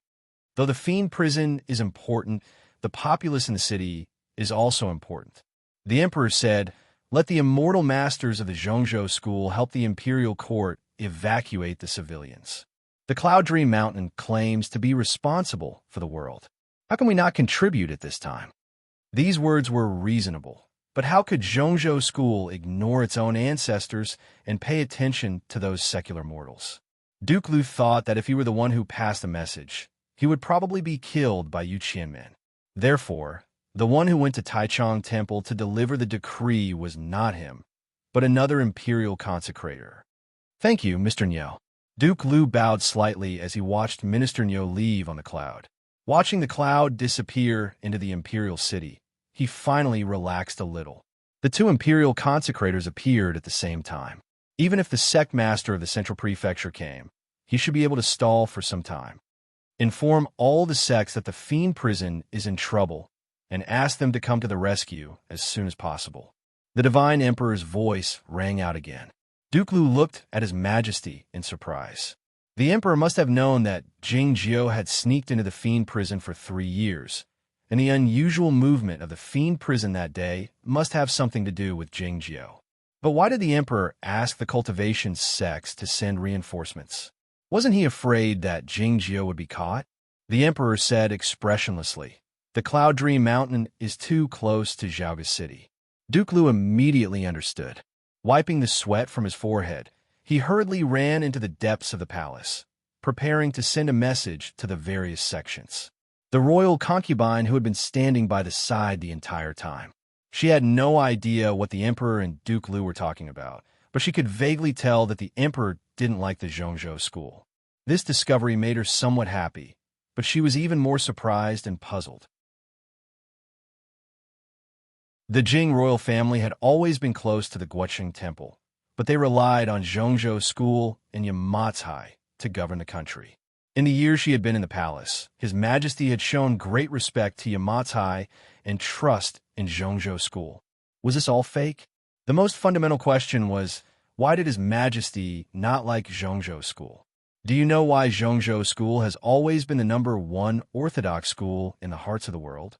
Though the fiend prison is important, the populace in the city is also important. The emperor said, "Let the immortal masters of the Zhongzhou school help the imperial court evacuate the civilians. The Cloud Dream Mountain claims to be responsible for the world. How can we not contribute at this time?" These words were reasonable, but how could Zhongzhou school ignore its own ancestors and pay attention to those secular mortals? Duke Lu thought that if he were the one who passed the message, he would probably be killed by Yu Qianmen. Therefore, the one who went to Taichung Temple to deliver the decree was not him, but another imperial consecrator. "Thank you, Mr. Niu." Duke Lu bowed slightly as he watched Minister Niu leave on the cloud. Watching the cloud disappear into the imperial city, he finally relaxed a little. The two imperial consecrators appeared at the same time. Even if the sect master of the central prefecture came, he should be able to stall for some time. Inform all the sects that the fiend prison is in trouble and ask them to come to the rescue as soon as possible. The divine emperor's voice rang out again. Duke Lu looked at his majesty in surprise. The emperor must have known that Jing Jiu had sneaked into the fiend prison for 3 years, and the unusual movement of the fiend prison that day must have something to do with Jing Jiu. But why did the emperor ask the cultivation sects to send reinforcements? Wasn't he afraid that Jing Jiu would be caught? The emperor said expressionlessly, "The Cloud Dream Mountain is too close to Zhaoga City." Duke Lu immediately understood. Wiping the sweat from his forehead, he hurriedly ran into the depths of the palace, preparing to send a message to the various sections. The royal concubine who had been standing by the side the entire time. She had no idea what the emperor and Duke Lu were talking about, but she could vaguely tell that the emperor didn't like the Zhongzhou school. This discovery made her somewhat happy, but she was even more surprised and puzzled. The Jing royal family had always been close to the Guoqing Temple, but they relied on Zhongzhou school and Yamatai to govern the country. In the years she had been in the palace, His Majesty had shown great respect to Yamatai and trust in Zhongzhou school. Was this all fake? The most fundamental question was, why did His Majesty not like Zhongzhou school? Do you know why Zhongzhou School has always been the #1 orthodox school in the hearts of the world?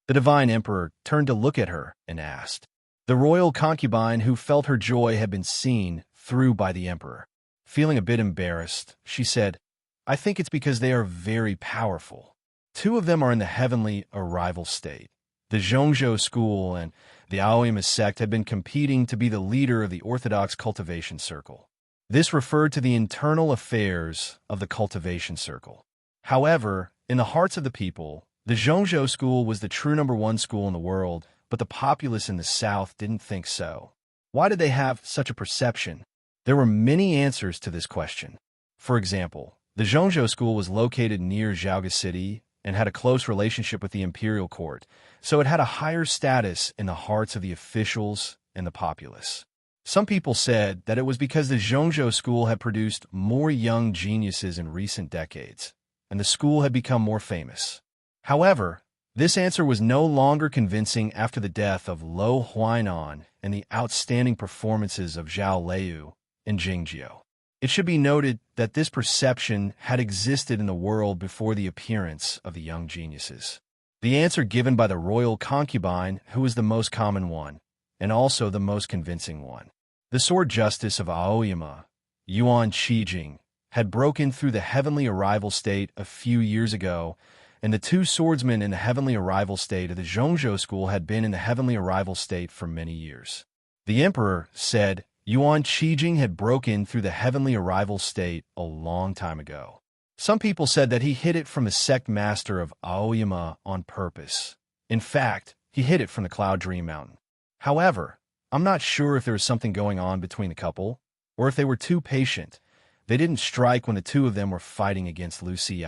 The divine emperor turned to look at her and asked. The royal concubine, who felt her joy had been seen through by the emperor. Feeling a bit embarrassed, she said, I think it's because they are very powerful. Two of them are in the heavenly arrival state. The Zhongzhou school and the Aoyama sect had been competing to be the leader of the orthodox cultivation circle. This referred to the internal affairs of the cultivation circle. However, in the hearts of the people, the Zhongzhou school was the true #1 school in the world, but the populace in the south didn't think so. Why did they have such a perception? There were many answers to this question. For example, the Zhongzhou school was located near Zhaoga City and had a close relationship with the imperial court, so it had a higher status in the hearts of the officials and the populace. Some people said that it was because the Zhongzhou school had produced more young geniuses in recent decades, and the school had become more famous. However, this answer was no longer convincing after the death of Lo Huainan and the outstanding performances of Zhao Liu and Jing Jiu. It should be noted that this perception had existed in the world before the appearance of the young geniuses. The answer given by the royal concubine, who was the most common one, and also the most convincing one. The sword justice of Aoyama, Yuan Qijing, had broken through the heavenly arrival state a few years ago, and the two swordsmen in the heavenly arrival state of the Zhongzhou school had been in the heavenly arrival state for many years. The emperor said Yuan Qijing had broken through the heavenly arrival state a long time ago. Some people said that he hid it from the sect master of Aoyama on purpose. In fact, he hid it from the Cloud Dream Mountain. However, I'm not sure if there was something going on between the couple, or if they were too patient. They didn't strike when the two of them were fighting against Lu Xi.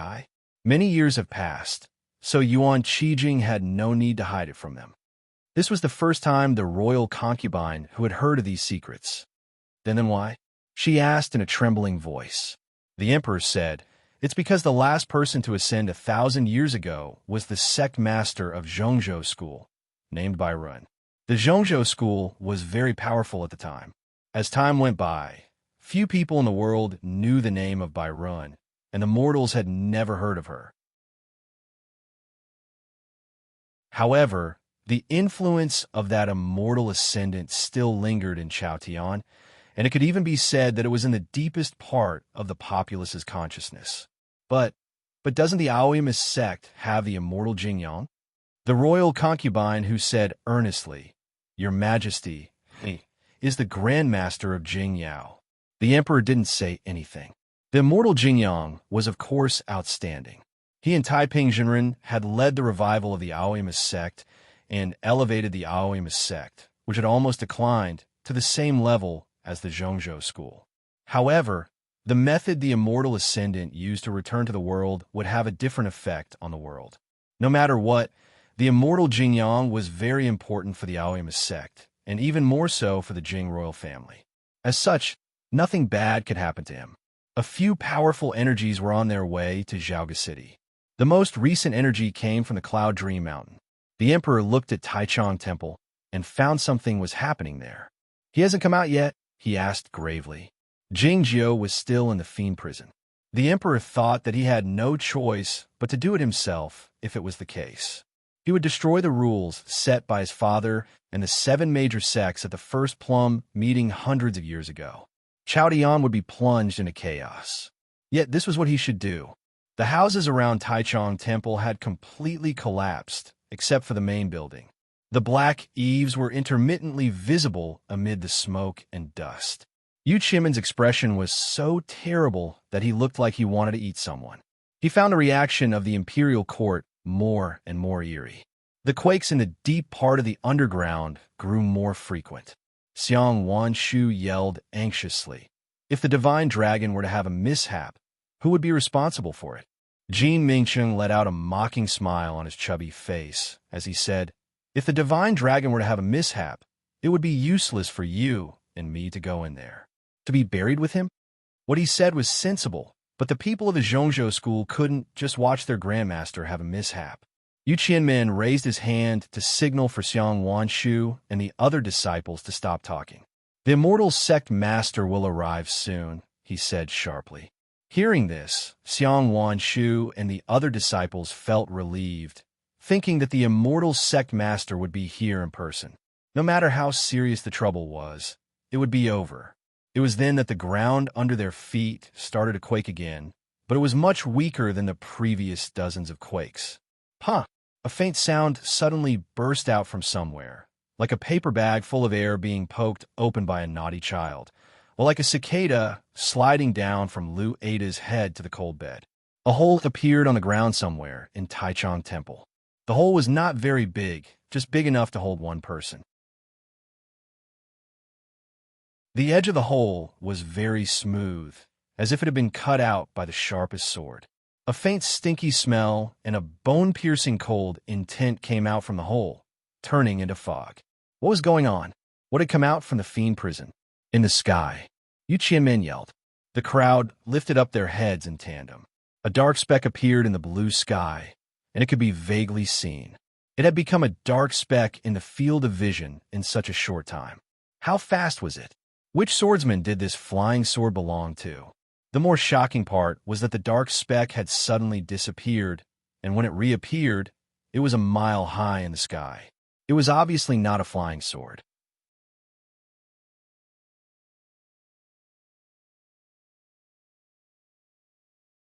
Many years have passed, so Yuan Qijing had no need to hide it from them. This was the first time the royal concubine who had heard of these secrets. Then why? She asked in a trembling voice. The emperor said, it's because the last person to ascend 1,000 years ago was the sect master of Zhongzhou school, named Bairun. The Zhongzhou school was very powerful at the time. As time went by, few people in the world knew the name of Bairun, and the mortals had never heard of her. However, the influence of that immortal ascendant still lingered in Chaotian, and it could even be said that it was in the deepest part of the populace's consciousness. But doesn't the Aoyama sect have the immortal Jingyang? The royal concubine who said earnestly, Your Majesty, he is the Grand Master of Jingyao. The emperor didn't say anything. The immortal Jingyang was of course outstanding. He and Taiping Zhenren had led the revival of the Aoyama sect and elevated the Aoyama sect, which had almost declined, to the same level as the Zhongzhou school. However, the method the immortal ascendant used to return to the world would have a different effect on the world. No matter what, the immortal Jingyang was very important for the Aoyama sect, and even more so for the Jing royal family. As such, nothing bad could happen to him. A few powerful energies were on their way to Zhaoga City. The most recent energy came from the Cloud Dream Mountain. The emperor looked at Taichung Temple and found something was happening there. He hasn't come out yet, he asked gravely. Jing Jiu was still in the fiend prison. The emperor thought that he had no choice but to do it himself if it was the case. He would destroy the rules set by his father and the 7 major sects at the first Plum meeting hundreds of years ago. Chaotian would be plunged into chaos. Yet this was what he should do. The houses around Taichung Temple had completely collapsed, except for the main building. The black eaves were intermittently visible amid the smoke and dust. Yu Qimin's expression was so terrible that he looked like he wanted to eat someone. He found the reaction of the imperial court more and more eerie. The quakes in the deep part of the underground grew more frequent. Xiang Wanshu yelled anxiously. If the divine dragon were to have a mishap, who would be responsible for it? Jin Mingcheng let out a mocking smile on his chubby face as he said, If the divine dragon were to have a mishap, it would be useless for you and me to go in there. To be buried with him? What he said was sensible, but the people of the Zhongzhou school couldn't just watch their grandmaster have a mishap. Yu Qianmen raised his hand to signal for Xiang Wanshu and the other disciples to stop talking. The immortal sect master will arrive soon, he said sharply. Hearing this, Xiang Wanshu and the other disciples felt relieved, thinking that the immortal sect master would be here in person. No matter how serious the trouble was, it would be over. It was then that the ground under their feet started to quake again, but it was much weaker than the previous dozens of quakes. Huh! A faint sound suddenly burst out from somewhere, like a paper bag full of air being poked open by a naughty child, or like a cicada sliding down from Lu Ada's head to the cold bed. A hole appeared on the ground somewhere in Taichung Temple. The hole was not very big, just big enough to hold one person. The edge of the hole was very smooth, as if it had been cut out by the sharpest sword. A faint stinky smell and a bone-piercing cold intent came out from the hole, turning into fog. What was going on? What had come out from the fiend prison? In the sky, Yu Qianmin yelled. The crowd lifted up their heads in tandem. A dark speck appeared in the blue sky, and it could be vaguely seen. It had become a dark speck in the field of vision in such a short time. How fast was it? Which swordsman did this flying sword belong to? The more shocking part was that the dark speck had suddenly disappeared, and when it reappeared, it was a mile high in the sky. It was obviously not a flying sword.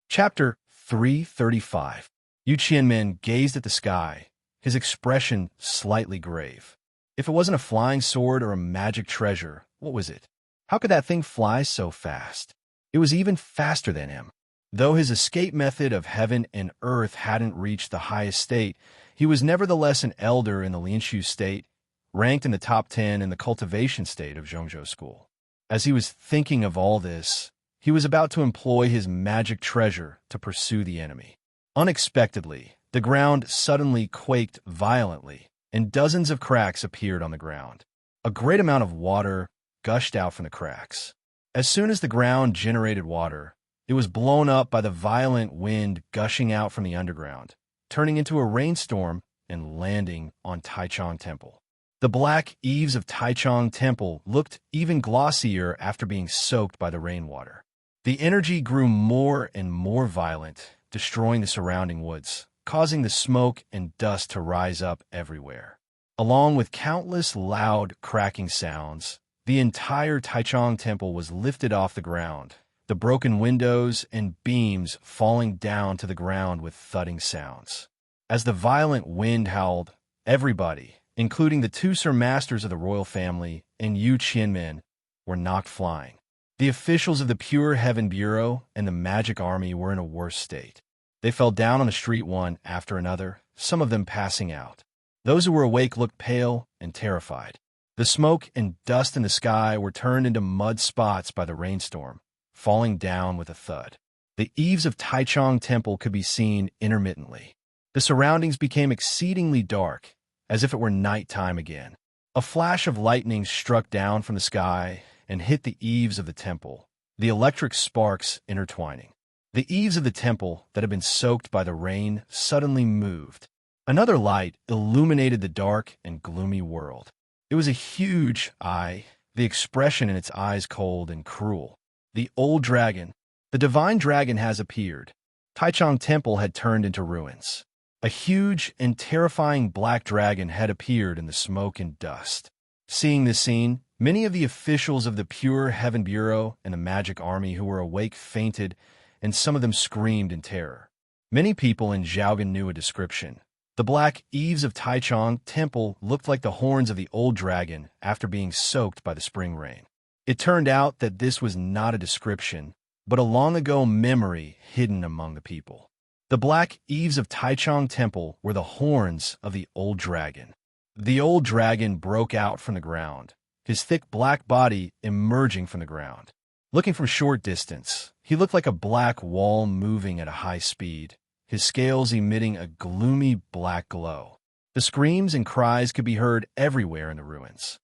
Chapter 335. Yu Qianmin gazed at the sky, his expression slightly grave. If it wasn't a flying sword or a magic treasure, what was it? How could that thing fly so fast? It was even faster than him. Though his escape method of heaven and earth hadn't reached the highest state, he was nevertheless an elder in the Lianshu state, ranked in the top 10 in the cultivation state of Zhongzhou School. As he was thinking of all this, he was about to employ his magic treasure to pursue the enemy. Unexpectedly, the ground suddenly quaked violently, and dozens of cracks appeared on the ground. A great amount of water gushed out from the cracks. As soon as the ground generated water, it was blown up by the violent wind gushing out from the underground, turning into a rainstorm and landing on Taichung Temple. The black eaves of Taichung Temple looked even glossier after being soaked by the rainwater. The energy grew more and more violent, destroying the surrounding woods, causing the smoke and dust to rise up everywhere. Along with countless loud, cracking sounds, the entire Taichung Temple was lifted off the ground, the broken windows and beams falling down to the ground with thudding sounds. As the violent wind howled, everybody, including the two Sir Masters of the royal family and Yu Qianmin, were knocked flying. The officials of the Pure Heaven Bureau and the Magic Army were in a worse state. They fell down on the street one after another, some of them passing out. Those who were awake looked pale and terrified. The smoke and dust in the sky were turned into mud spots by the rainstorm, falling down with a thud. The eaves of Taichung Temple could be seen intermittently. The surroundings became exceedingly dark, as if it were nighttime again. A flash of lightning struck down from the sky and hit the eaves of the temple, the electric sparks intertwining. The eaves of the temple that had been soaked by the rain suddenly moved. Another light illuminated the dark and gloomy world. It was a huge eye, the expression in its eyes cold and cruel. The old dragon, the divine dragon, has appeared. Taichung Temple had turned into ruins. A huge and terrifying black dragon had appeared in the smoke and dust. Seeing this scene, many of the officials of the Pure Heaven Bureau and the Magic Army who were awake fainted, and some of them screamed in terror. Many people in Zhaogan knew a description. The black eaves of Taichung Temple looked like the horns of the old dragon after being soaked by the spring rain. It turned out that this was not a description, but a long-ago memory hidden among the people. The black eaves of Taichung Temple were the horns of the old dragon. The old dragon broke out from the ground, his thick black body emerging from the ground. Looking from short distance, he looked like a black wall moving at a high speed, his scales emitting a gloomy black glow. The screams and cries could be heard everywhere in the ruins.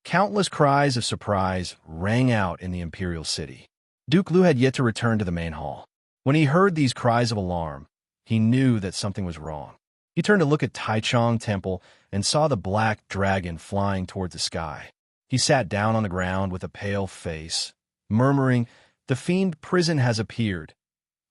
Countless cries of surprise rang out in the imperial city. Duke Lu had yet to return to the main hall. When he heard these cries of alarm, he knew that something was wrong. He turned to look at Taichung Temple and saw the black dragon flying toward the sky. He sat down on the ground with a pale face, murmuring, "The fiend prison has appeared."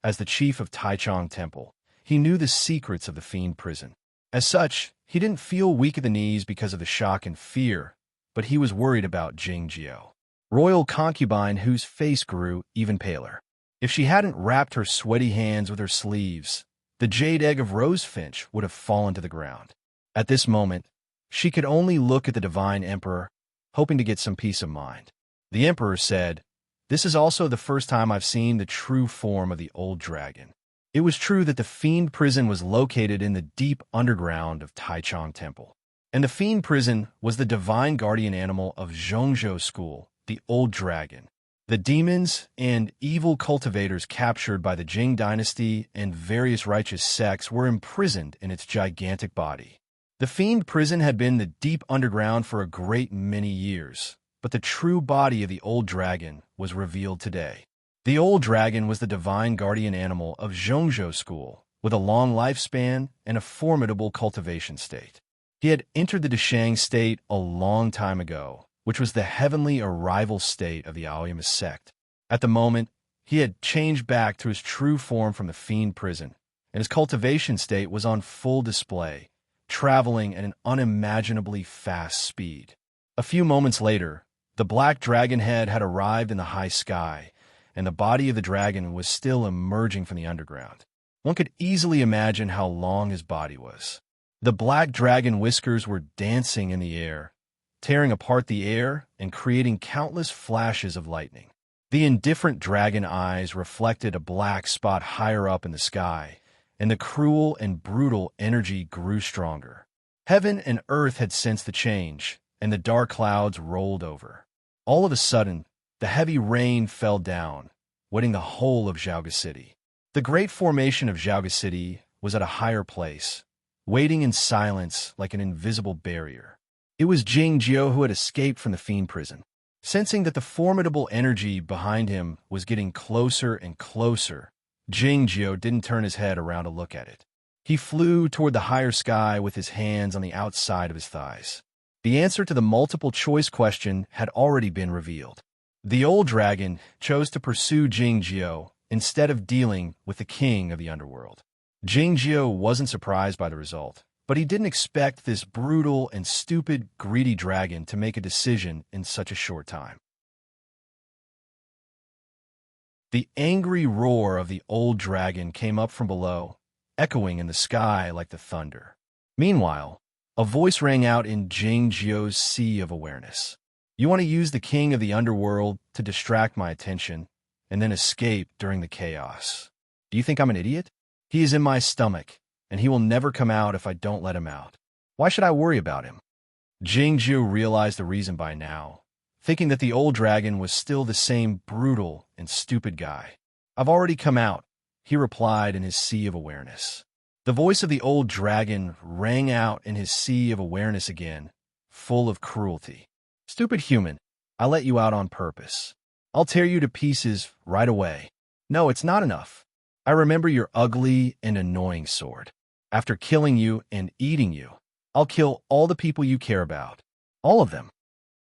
As the chief of Taichung Temple, he knew the secrets of the fiend prison. As such, he didn't feel weak at the knees because of the shock and fear, but he was worried about Jingjiao, royal concubine whose face grew even paler. If she hadn't wrapped her sweaty hands with her sleeves, the jade egg of Rosefinch would have fallen to the ground. At this moment, she could only look at the divine emperor, hoping to get some peace of mind. The emperor said, "This is also the first time I've seen the true form of the old dragon." It was true that the fiend prison was located in the deep underground of Taichung Temple. And the fiend prison was the divine guardian animal of Zhongzhou School, the old dragon. The demons and evil cultivators captured by the Jing dynasty and various righteous sects were imprisoned in its gigantic body. The fiend prison had been the deep underground for a great many years, but the true body of the old dragon was revealed today. The old dragon was the divine guardian animal of Zhongzhou School, with a long lifespan and a formidable cultivation state. He had entered the Deshang state a long time ago, which was the heavenly arrival state of the Aoyama sect. At the moment, he had changed back to his true form from the fiend prison, and his cultivation state was on full display, traveling at an unimaginably fast speed. A few moments later, the black dragon head had arrived in the high sky, and the body of the dragon was still emerging from the underground. One could easily imagine how long his body was. The black dragon whiskers were dancing in the air, tearing apart the air and creating countless flashes of lightning. The indifferent dragon eyes reflected a black spot higher up in the sky, and the cruel and brutal energy grew stronger. Heaven and earth had sensed the change, and the dark clouds rolled over. All of a sudden, the heavy rain fell down, wetting the whole of Zhaoga City. The great formation of Zhaoga City was at a higher place, waiting in silence like an invisible barrier. It was Jingjiao who had escaped from the fiend prison. Sensing that the formidable energy behind him was getting closer and closer, Jingjiao didn't turn his head around to look at it. He flew toward the higher sky with his hands on the outside of his thighs. The answer to the multiple-choice question had already been revealed. The old dragon chose to pursue Jingjiao instead of dealing with the king of the underworld. Jingjiao wasn't surprised by the result, but he didn't expect this brutal and stupid, greedy dragon to make a decision in such a short time. The angry roar of the old dragon came up from below, echoing in the sky like the thunder. Meanwhile, a voice rang out in Jingjiao's sea of awareness. "You want to use the king of the underworld to distract my attention and then escape during the chaos. Do you think I'm an idiot? He is in my stomach, and he will never come out if I don't let him out. Why should I worry about him?" Jingjiao realized the reason by now, thinking that the old dragon was still the same brutal and stupid guy. "I've already come out," he replied in his sea of awareness. The voice of the old dragon rang out in his sea of awareness again, full of cruelty. "Stupid human, I let you out on purpose. I'll tear you to pieces right away. No, it's not enough. I remember your ugly and annoying sword. After killing you and eating you, I'll kill all the people you care about. All of them."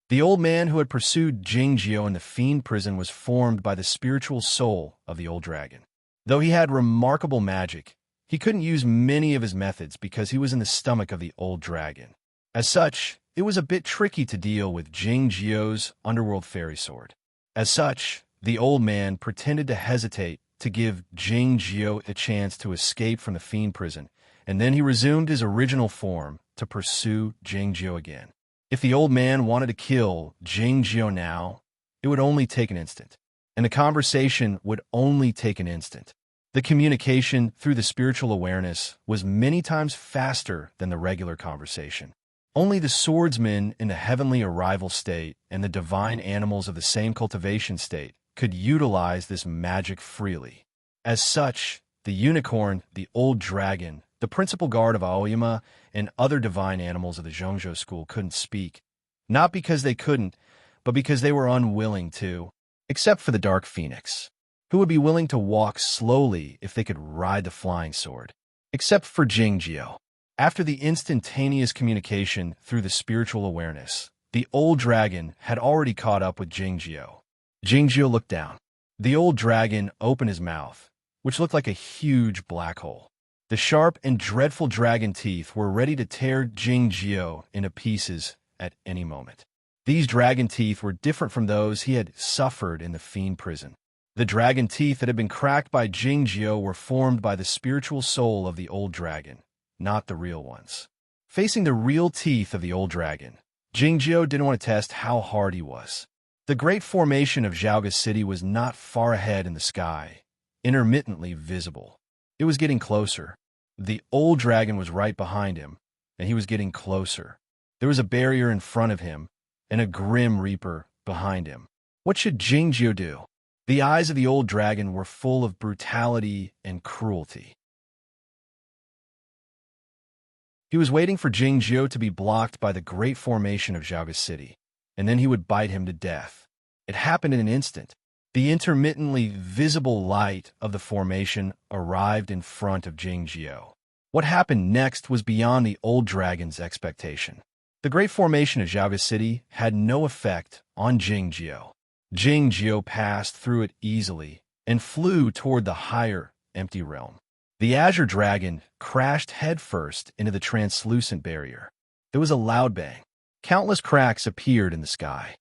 The old man who had pursued Jingjiao in the fiend prison was formed by the spiritual soul of the old dragon. Though he had remarkable magic, he couldn't use many of his methods because he was in the stomach of the old dragon. As such, it was a bit tricky to deal with Jingjiao's underworld fairy sword. As such, the old man pretended to hesitate to give Jingjiao a chance to escape from the fiend prison, and then he resumed his original form to pursue Jingjiao again. If the old man wanted to kill Jingjiao now, it would only take an instant, and the conversation would only take an instant. The communication through the spiritual awareness was many times faster than the regular conversation. Only the swordsmen in the heavenly arrival state and the divine animals of the same cultivation state could utilize this magic freely. As such, the unicorn, the old dragon, the principal guard of Aoyama, and other divine animals of the Zhongzhou school couldn't speak, not because they couldn't, but because they were unwilling to, except for the Dark Phoenix, who would be willing to walk slowly if they could ride the flying sword, except for Jingjiao. After the instantaneous communication through the spiritual awareness, the old dragon had already caught up with Jingjiao. Jingjiu looked down. The old dragon opened his mouth, which looked like a huge black hole. The sharp and dreadful dragon teeth were ready to tear Jingjiu into pieces at any moment. These dragon teeth were different from those he had suffered in the fiend prison. The dragon teeth that had been cracked by Jingjiu were formed by the spiritual soul of the old dragon, not the real ones. Facing the real teeth of the old dragon, Jingjiu didn't want to test how hard he was. The great formation of Zhaoga City was not far ahead in the sky, intermittently visible. It was getting closer. The old dragon was right behind him, and he was getting closer. There was a barrier in front of him, and a grim reaper behind him. What should Jingjiu do? The eyes of the old dragon were full of brutality and cruelty. He was waiting for Jingjiu to be blocked by the great formation of Zhaoga City, and then he would bite him to death. It happened in an instant. The intermittently visible light of the formation arrived in front of Jingjiu. What happened next was beyond the old dragon's expectation. The great formation of Zhaoga City had no effect on Jingjiu. Jingjiu passed through it easily and flew toward the higher, empty realm. The azure dragon crashed headfirst into the translucent barrier. There was a loud bang. Countless cracks appeared in the sky.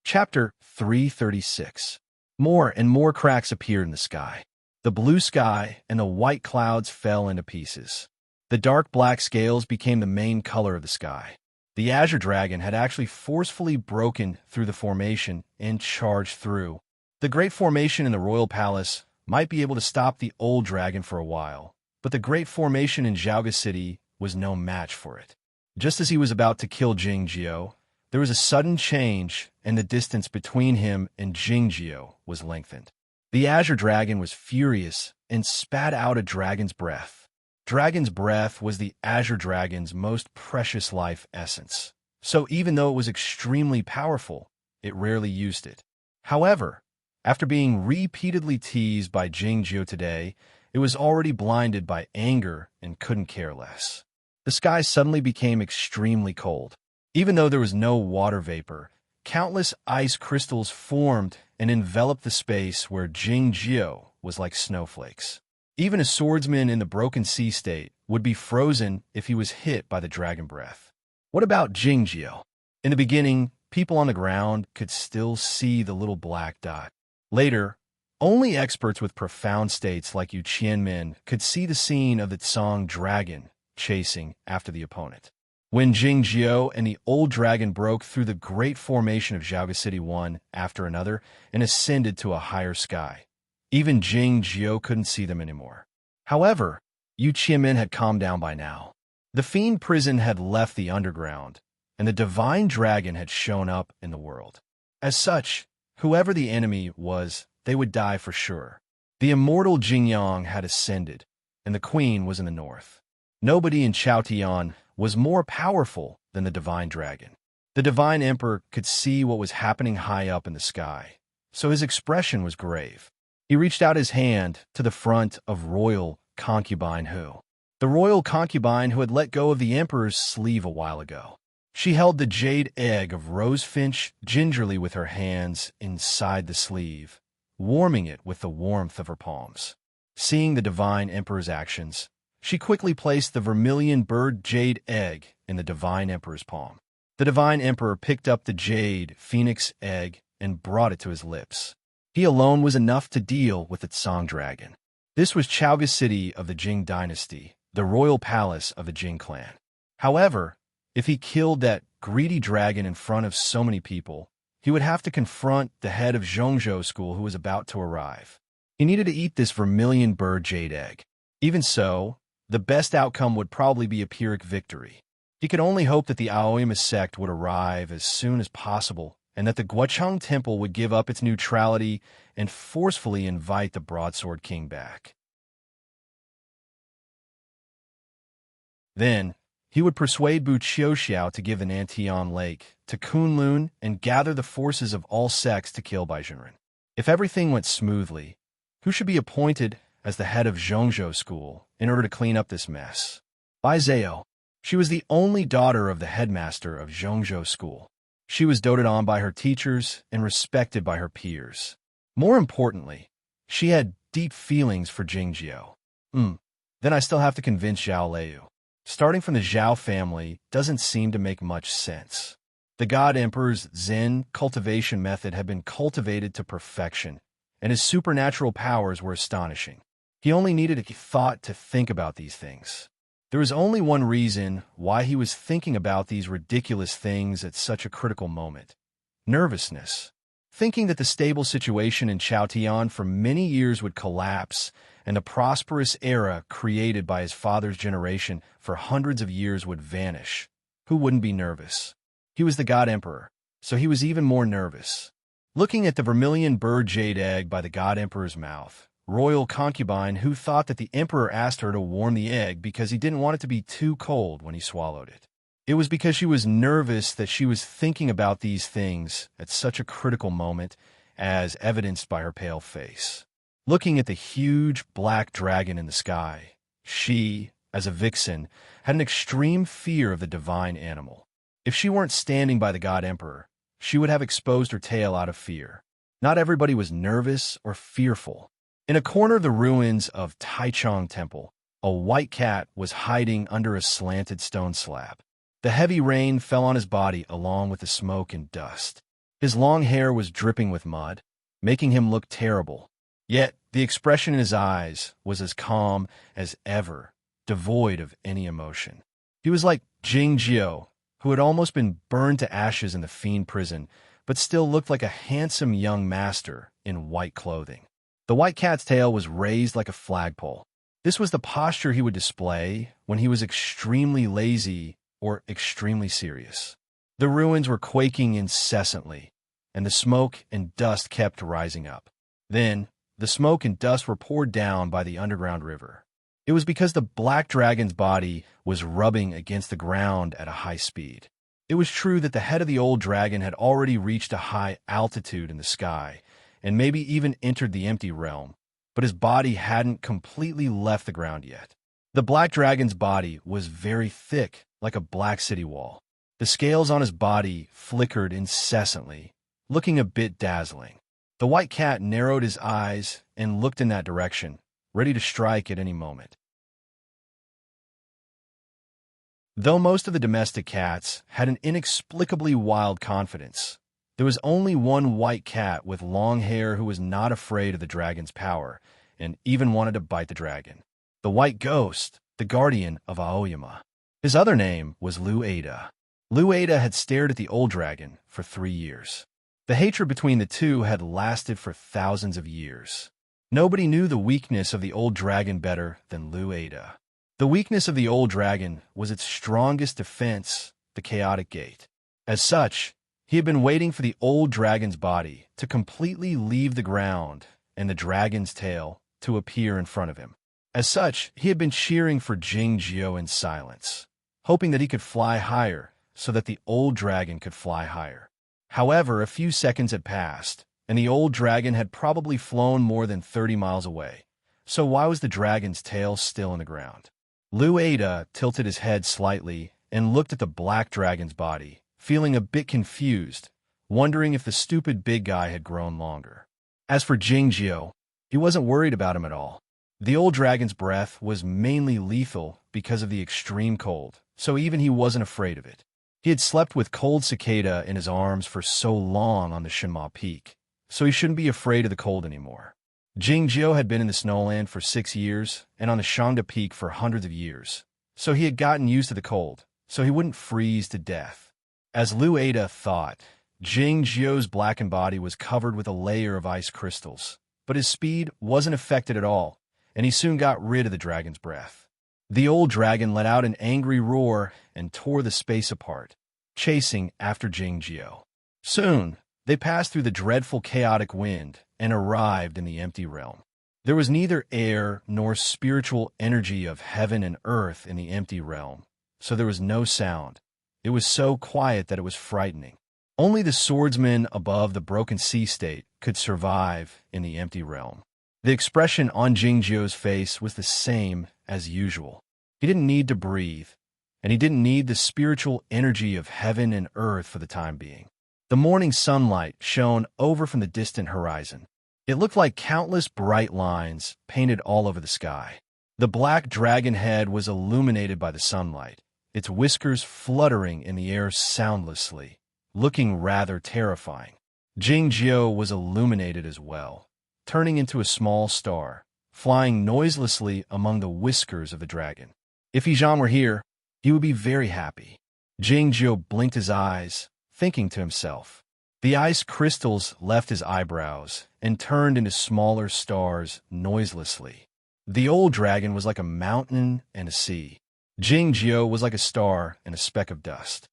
Chapter 336. More and more cracks appeared in the sky. The blue sky and the white clouds fell into pieces. The dark black scales became the main color of the sky. The azure dragon had actually forcefully broken through the formation and charged through. The great formation in the royal palace might be able to stop the old dragon for a while, but the great formation in Zhaoga City was no match for it. Just as he was about to kill Jingjiu, there was a sudden change, and the distance between him and Jingjiu was lengthened. The azure dragon was furious and spat out a dragon's breath. Dragon's breath was the azure dragon's most precious life essence, so even though it was extremely powerful, it rarely used it. However, after being repeatedly teased by Jingjiu today, it was already blinded by anger and couldn't care less. The sky suddenly became extremely cold. Even though there was no water vapor, countless ice crystals formed and enveloped the space where Jingjiu was like snowflakes. Even a swordsman in the broken sea state would be frozen if he was hit by the dragon breath. What about Jingjiu? In the beginning, people on the ground could still see the little black dot. Later, only experts with profound states like Yu Qianmen could see the scene of the Tsang dragon chasing after the opponent. When Jingjiu and the old dragon broke through the great formation of Zhaoga City one after another and ascended to a higher sky, even Jingjiu couldn't see them anymore. However, Yu Qianmen had calmed down by now. The fiend prison had left the underground, and the divine dragon had shown up in the world. As such, whoever the enemy was, they would die for sure. The immortal Jingyang had ascended, and the queen was in the north. Nobody in Chaotian was more powerful than the divine dragon. The divine emperor could see what was happening high up in the sky, so his expression was grave. He reached out his hand to the front of royal concubine Hu. The royal concubine who had let go of the emperor's sleeve a while ago. She held the jade egg of rosefinch gingerly with her hands inside the sleeve, warming it with the warmth of her palms. Seeing the divine emperor's actions, she quickly placed the vermilion bird jade egg in the divine emperor's palm. The divine emperor picked up the jade phoenix egg and brought it to his lips. He alone was enough to deal with the Tsang dragon. This was Zhaoga City of the Jing dynasty, the royal palace of the Jing clan. However, if he killed that greedy dragon in front of so many people, he would have to confront the head of Zhongzhou school who was about to arrive. He needed to eat this vermilion bird jade egg. Even so, the best outcome would probably be a Pyrrhic victory. He could only hope that the Aoyama sect would arrive as soon as possible, and that the Guocheng Temple would give up its neutrality and forcefully invite the Broadsword King back. Then, he would persuade Bu Qiuxiao to give the Nantian Lake to Kunlun and gather the forces of all sects to kill Baizhenren. If everything went smoothly, who should be appointed as the head of Zhongzhou school in order to clean up this mess? Bai Zhao. She was the only daughter of the headmaster of Zhongzhou School. She was doted on by her teachers and respected by her peers. More importantly, she had deep feelings for Jingjiao. Then I still have to convince Zhao Liu. Starting from the Zhao family doesn't seem to make much sense. The God Emperor's Zen cultivation method had been cultivated to perfection, and his supernatural powers were astonishing. He only needed a thought to think about these things. There was only one reason why he was thinking about these ridiculous things at such a critical moment: nervousness. Thinking that the stable situation in Chaotian for many years would collapse and the prosperous era created by his father's generation for hundreds of years would vanish. Who wouldn't be nervous? He was the God Emperor, so he was even more nervous. Looking at the vermilion bird jade egg by the God Emperor's mouth, royal concubine who thought that the Emperor asked her to warm the egg because he didn't want it to be too cold when he swallowed it. It was because she was nervous that she was thinking about these things at such a critical moment, as evidenced by her pale face. Looking at the huge black dragon in the sky, she, as a vixen, had an extreme fear of the divine animal. If she weren't standing by the God Emperor, she would have exposed her tail out of fear. Not everybody was nervous or fearful. In a corner of the ruins of Taichung Temple, a white cat was hiding under a slanted stone slab. The heavy rain fell on his body along with the smoke and dust. His long hair was dripping with mud, making him look terrible. Yet the expression in his eyes was as calm as ever, devoid of any emotion. He was like Jingjiao, who had almost been burned to ashes in the fiend prison, but still looked like a handsome young master in white clothing. The white cat's tail was raised like a flagpole. This was the posture he would display when he was extremely lazy or extremely serious. The ruins were quaking incessantly, and the smoke and dust kept rising up. Then, the smoke and dust were poured down by the underground river. It was because the black dragon's body was rubbing against the ground at a high speed. It was true that the head of the old dragon had already reached a high altitude in the sky, and maybe even entered the empty realm, but his body hadn't completely left the ground yet. The black dragon's body was very thick, like a black city wall. The scales on his body flickered incessantly, looking a bit dazzling. The white cat narrowed his eyes and looked in that direction, ready to strike at any moment. Though most of the domestic cats had an inexplicably wild confidence, there was only one white cat with long hair who was not afraid of the dragon's power and even wanted to bite the dragon. The white ghost, the guardian of Aoyama. His other name was Lu Ada. Lu Ada had stared at the old dragon for 3 years. The hatred between the two had lasted for thousands of years. Nobody knew the weakness of the old dragon better than Lu Ada. The weakness of the old dragon was its strongest defense, the chaotic gate. As such, he had been waiting for the old dragon's body to completely leave the ground and the dragon's tail to appear in front of him. As such, he had been cheering for Jingjiao in silence, hoping that he could fly higher so that the old dragon could fly higher. However, a few seconds had passed, and the old dragon had probably flown more than 30 miles away. So why was the dragon's tail still in the ground? Lu Ada tilted his head slightly and looked at the black dragon's body, feeling a bit confused, wondering if the stupid big guy had grown longer. As for Jingjiao, he wasn't worried about him at all. The old dragon's breath was mainly lethal because of the extreme cold, so even he wasn't afraid of it. He had slept with cold cicada in his arms for so long on the Shinma Peak, so he shouldn't be afraid of the cold anymore. Jingjiao had been in the snowland for 6 years and on the Shangda Peak for hundreds of years, so he had gotten used to the cold, so he wouldn't freeze to death. As Lu Ada thought, Jingjiao's blackened body was covered with a layer of ice crystals, but his speed wasn't affected at all, and he soon got rid of the dragon's breath. The old dragon let out an angry roar and tore the space apart, chasing after Jingjiao. Soon, they passed through the dreadful chaotic wind and arrived in the empty realm. There was neither air nor spiritual energy of heaven and earth in the empty realm, so there was no sound. It was so quiet that it was frightening. Only the swordsman above the broken sea state could survive in the empty realm. The expression on Jingjiao's face was the same as usual. He didn't need to breathe. and he didn't need the spiritual energy of heaven and earth for the time being. The morning sunlight shone over from the distant horizon. It looked like countless bright lines painted all over the sky. The black dragon head was illuminated by the sunlight, its whiskers fluttering in the air soundlessly, looking rather terrifying. Jingjiao was illuminated as well, turning into a small star, flying noiselessly among the whiskers of the dragon. If Yizhan were here, he would be very happy. Jingjiao blinked his eyes, thinking to himself. The ice crystals left his eyebrows and turned into smaller stars noiselessly. The old dragon was like a mountain and a sea. Jingjiao was like a star and a speck of dust.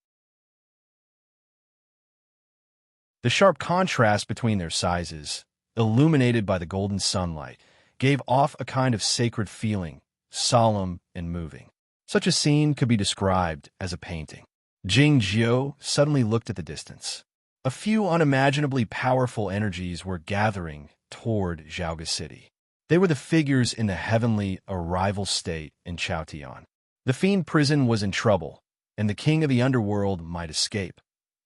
The sharp contrast between their sizes, illuminated by the golden sunlight, gave off a kind of sacred feeling, solemn and moving. Such a scene could be described as a painting. Jingjiao suddenly looked at the distance. A few unimaginably powerful energies were gathering toward Zhaoge City. They were the figures in the heavenly arrival state in Chaotian. The fiend prison was in trouble, and the king of the underworld might escape.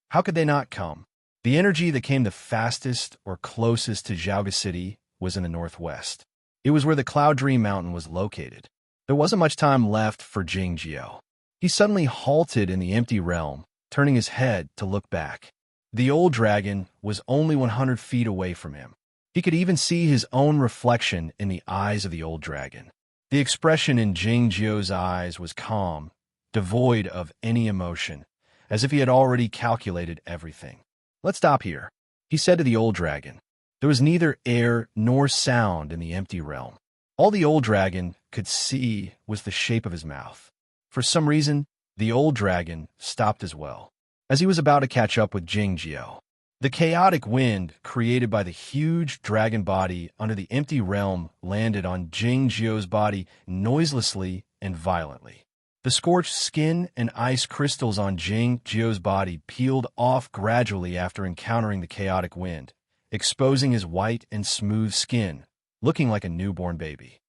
How could they not come? The energy that came the fastest or closest to Zhaoge City was in the northwest. It was where the Cloud Dream Mountain was located. There wasn't much time left for Jingjiao. He suddenly halted in the empty realm, turning his head to look back. The old dragon was only 100 feet away from him. He could even see his own reflection in the eyes of the old dragon. The expression in Jingjiao's eyes was calm, devoid of any emotion, as if he had already calculated everything. "Let's stop here," he said to the old dragon. There was neither air nor sound in the empty realm. All the old dragon could see was the shape of his mouth. For some reason, the old dragon stopped as well, as he was about to catch up with Jingjiao. The chaotic wind created by the huge dragon body under the empty realm landed on Jingjiao's body noiselessly and violently. The scorched skin and ice crystals on Jingjiao's body peeled off gradually after encountering the chaotic wind, exposing his white and smooth skin, looking like a newborn baby.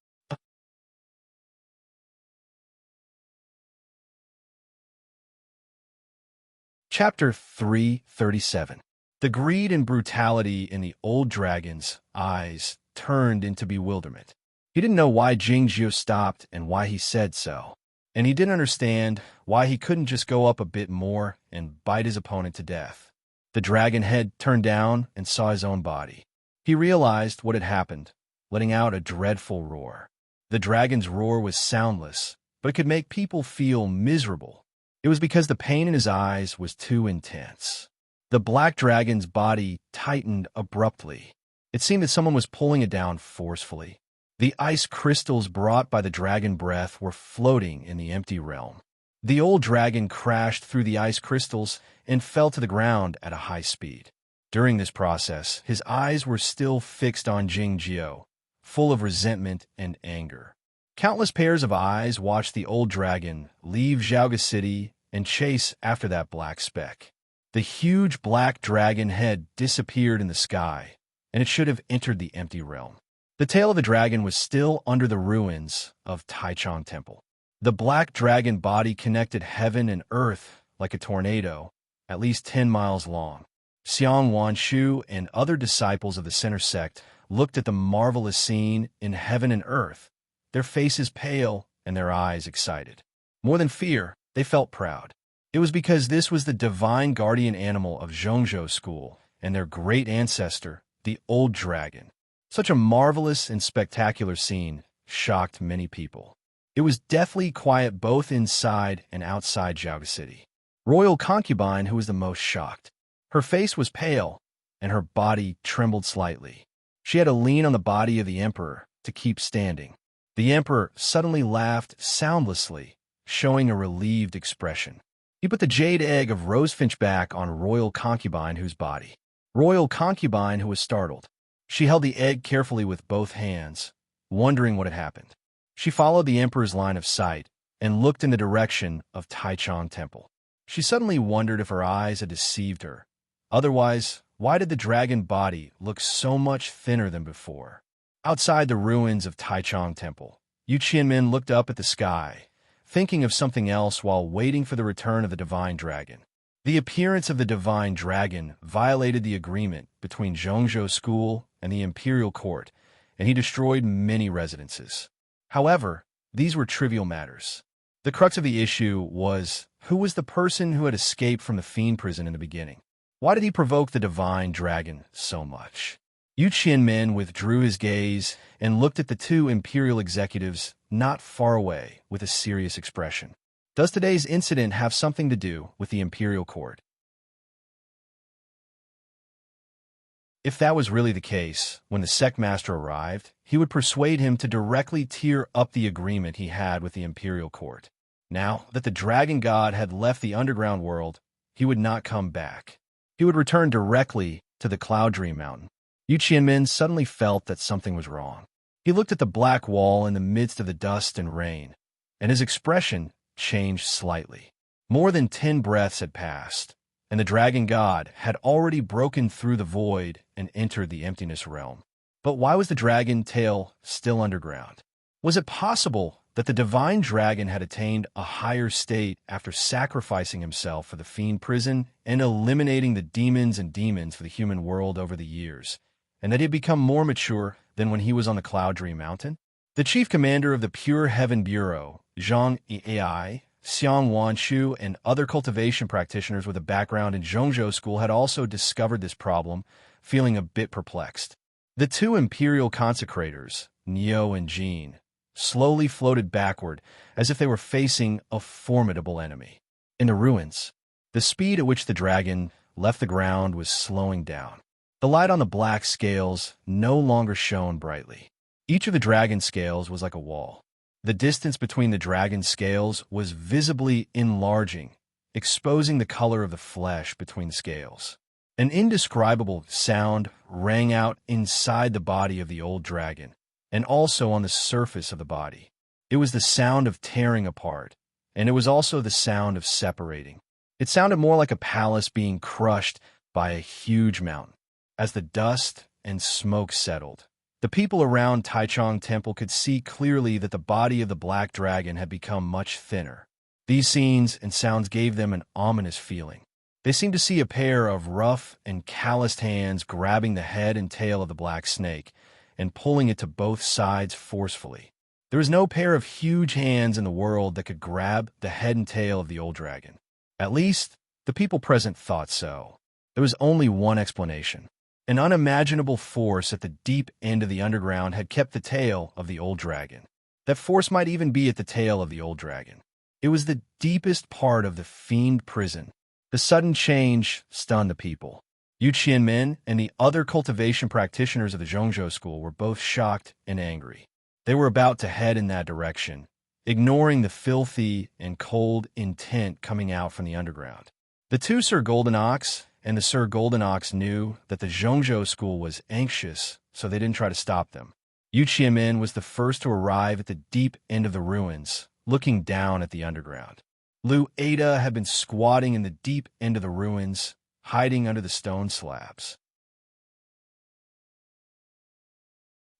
Chapter 337. The greed and brutality in the old dragon's eyes turned into bewilderment. He didn't know why Jingjiao stopped and why he said so, and he didn't understand why he couldn't just go up a bit more and bite his opponent to death. The dragon head turned down and saw his own body. He realized what had happened, letting out a dreadful roar. The dragon's roar was soundless, but it could make people feel miserable. It was because the pain in his eyes was too intense. The black dragon's body tightened abruptly. It seemed that someone was pulling it down forcefully. The ice crystals brought by the dragon breath were floating in the empty realm. The old dragon crashed through the ice crystals and fell to the ground at a high speed. During this process, his eyes were still fixed on Jingjiao, full of resentment and anger. Countless pairs of eyes watched the old dragon leave Zhaoge City and chase after that black speck. The huge black dragon head disappeared in the sky, and it should have entered the empty realm. The tail of the dragon was still under the ruins of Taichung Temple. The black dragon body connected heaven and earth like a tornado, at least 10 miles long. Xiang Wanshu and other disciples of the Center Sect looked at the marvelous scene in heaven and earth, their faces pale and their eyes excited. More than fear, they felt proud. It was because this was the divine guardian animal of Zhongzhou School and their great ancestor, the old dragon. Such a marvelous and spectacular scene shocked many people. It was deathly quiet both inside and outside Zhaoge City. Royal concubine who was the most shocked. Her face was pale, and her body trembled slightly. She had to lean on the body of the emperor to keep standing. The emperor suddenly laughed soundlessly, showing a relieved expression. He put the jade egg of rosefinch back on royal concubine whose body. Royal concubine who was startled. She held the egg carefully with both hands, wondering what had happened. She followed the emperor's line of sight and looked in the direction of Taichung Temple. She suddenly wondered if her eyes had deceived her. Otherwise, why did the dragon body look so much thinner than before? Outside the ruins of Taichung Temple, Yu Qianmin looked up at the sky, thinking of something else while waiting for the return of the divine dragon. The appearance of the divine dragon violated the agreement between Zhongzhou School and the imperial court, and he destroyed many residences. However, these were trivial matters. The crux of the issue was, who was the person who had escaped from the fiend prison in the beginning? Why did he provoke the divine dragon so much? Yu Qianmen withdrew his gaze and looked at the two imperial executives not far away with a serious expression. Does today's incident have something to do with the imperial court? If that was really the case, when the sect master arrived, he would persuade him to directly tear up the agreement he had with the imperial court. Now that the dragon god had left the underground world, he would not come back. He would return directly to the Cloud Dream Mountain. Yu Qianmen suddenly felt that something was wrong. He looked at the black wall in the midst of the dust and rain, and his expression changed slightly. More than 10 breaths had passed, and the dragon god had already broken through the void and entered the emptiness realm. But why was the dragon tail still underground? Was it possible that the divine dragon had attained a higher state after sacrificing himself for the fiend prison and eliminating the demons for the human world over the years, and that he had become more mature than when he was on the Cloud Dream Mountain? The chief commander of the Pure Heaven Bureau, Zhang Yi, Xiang Wanshu, and other cultivation practitioners with a background in Zhongzhou School had also discovered this problem, feeling a bit perplexed. The two imperial consecrators, Neo and Jean, slowly floated backward as if they were facing a formidable enemy. In the ruins, the speed at which the dragon left the ground was slowing down. The light on the black scales no longer shone brightly. Each of the dragon scales was like a wall. The distance between the dragon scales was visibly enlarging, exposing the color of the flesh between the scales. An indescribable sound rang out inside the body of the old dragon, and also on the surface of the body. It was the sound of tearing apart, and it was also the sound of separating. It sounded more like a palace being crushed by a huge mountain. As the dust and smoke settled, the people around Taichung Temple could see clearly that the body of the black dragon had become much thinner. These scenes and sounds gave them an ominous feeling. They seemed to see a pair of rough and calloused hands grabbing the head and tail of the black snake and pulling it to both sides forcefully. There was no pair of huge hands in the world that could grab the head and tail of the old dragon. At least, the people present thought so. There was only one explanation. An unimaginable force at the deep end of the underground had kept the tail of the old dragon. That force might even be at the tail of the old dragon. It was the deepest part of the fiend prison. The sudden change stunned the people. Yu Qianmen and the other cultivation practitioners of the Zhongzhou School were both shocked and angry. They were about to head in that direction, ignoring the filthy and cold intent coming out from the underground. The two Sir Golden Ox and the Sir Golden Ox knew that the Zhongzhou School was anxious, so they didn't try to stop them. Yu Qianmen was the first to arrive at the deep end of the ruins, looking down at the underground. Lu Ada had been squatting in the deep end of the ruins, hiding under the stone slabs.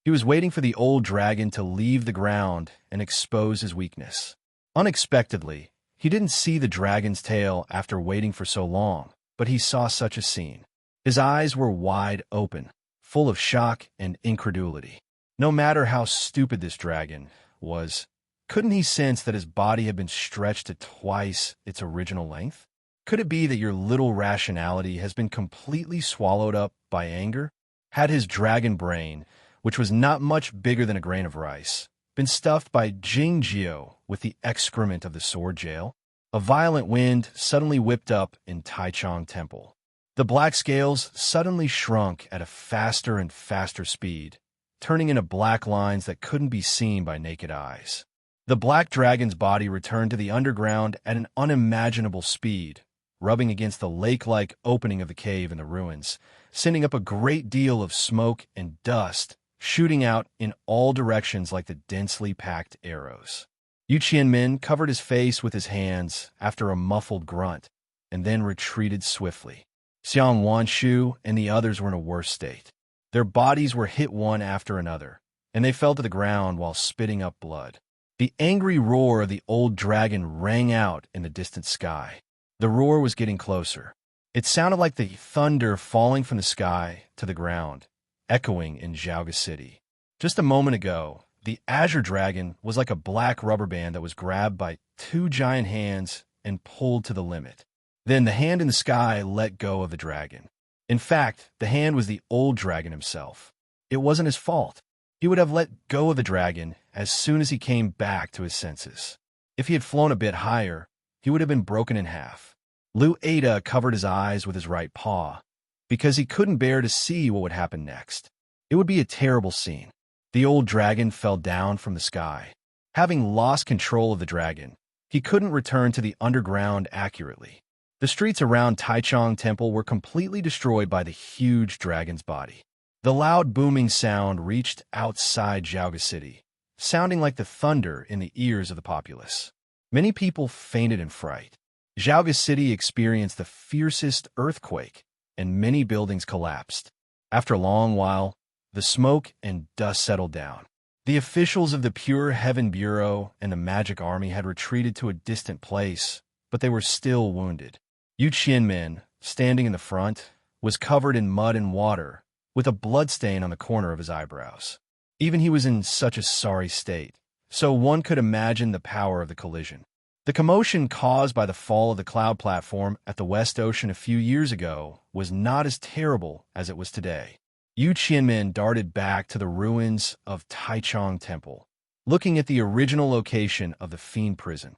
He was waiting for the old dragon to leave the ground and expose his weakness. Unexpectedly, he didn't see the dragon's tail after waiting for so long, but he saw such a scene. His eyes were wide open, full of shock and incredulity. No matter how stupid this dragon was, couldn't he sense that his body had been stretched to twice its original length? Could it be that your little rationality has been completely swallowed up by anger? Had his dragon brain, which was not much bigger than a grain of rice, been stuffed by Jingjiu with the excrement of the sword jail? A violent wind suddenly whipped up in Taichung Temple. The black scales suddenly shrunk at a faster and faster speed, turning into black lines that couldn't be seen by naked eyes. The black dragon's body returned to the underground at an unimaginable speed, rubbing against the lake-like opening of the cave in the ruins, sending up a great deal of smoke and dust, shooting out in all directions like the densely packed arrows. Yu Qianmen covered his face with his hands after a muffled grunt, and then retreated swiftly. Xiang Wanshu and the others were in a worse state. Their bodies were hit one after another, and they fell to the ground while spitting up blood. The angry roar of the old dragon rang out in the distant sky. The roar was getting closer. It sounded like the thunder falling from the sky to the ground, echoing in Xiaoga City. Just a moment ago, the azure dragon was like a black rubber band that was grabbed by two giant hands and pulled to the limit. Then the hand in the sky let go of the dragon. In fact, the hand was the old dragon himself. It wasn't his fault. He would have let go of the dragon as soon as he came back to his senses. If he had flown a bit higher, he would have been broken in half. Lu Ada covered his eyes with his right paw, because he couldn't bear to see what would happen next. It would be a terrible scene. The old dragon fell down from the sky. Having lost control of the dragon, he couldn't return to the underground accurately. The streets around Taichung Temple were completely destroyed by the huge dragon's body. The loud booming sound reached outside Xiaoga City, sounding like the thunder in the ears of the populace. Many people fainted in fright. Xiaoga City experienced the fiercest earthquake, and many buildings collapsed. After a long while, the smoke and dust settled down. The officials of the Pure Heaven Bureau and the Magic Army had retreated to a distant place, but they were still wounded. Yu Qianmen, standing in the front, was covered in mud and water, with a bloodstain on the corner of his eyebrows. Even he was in such a sorry state, so one could imagine the power of the collision. The commotion caused by the fall of the cloud platform at the West Ocean a few years ago was not as terrible as it was today. Yu Qianmen darted back to the ruins of Taichung Temple, looking at the original location of the fiend prison.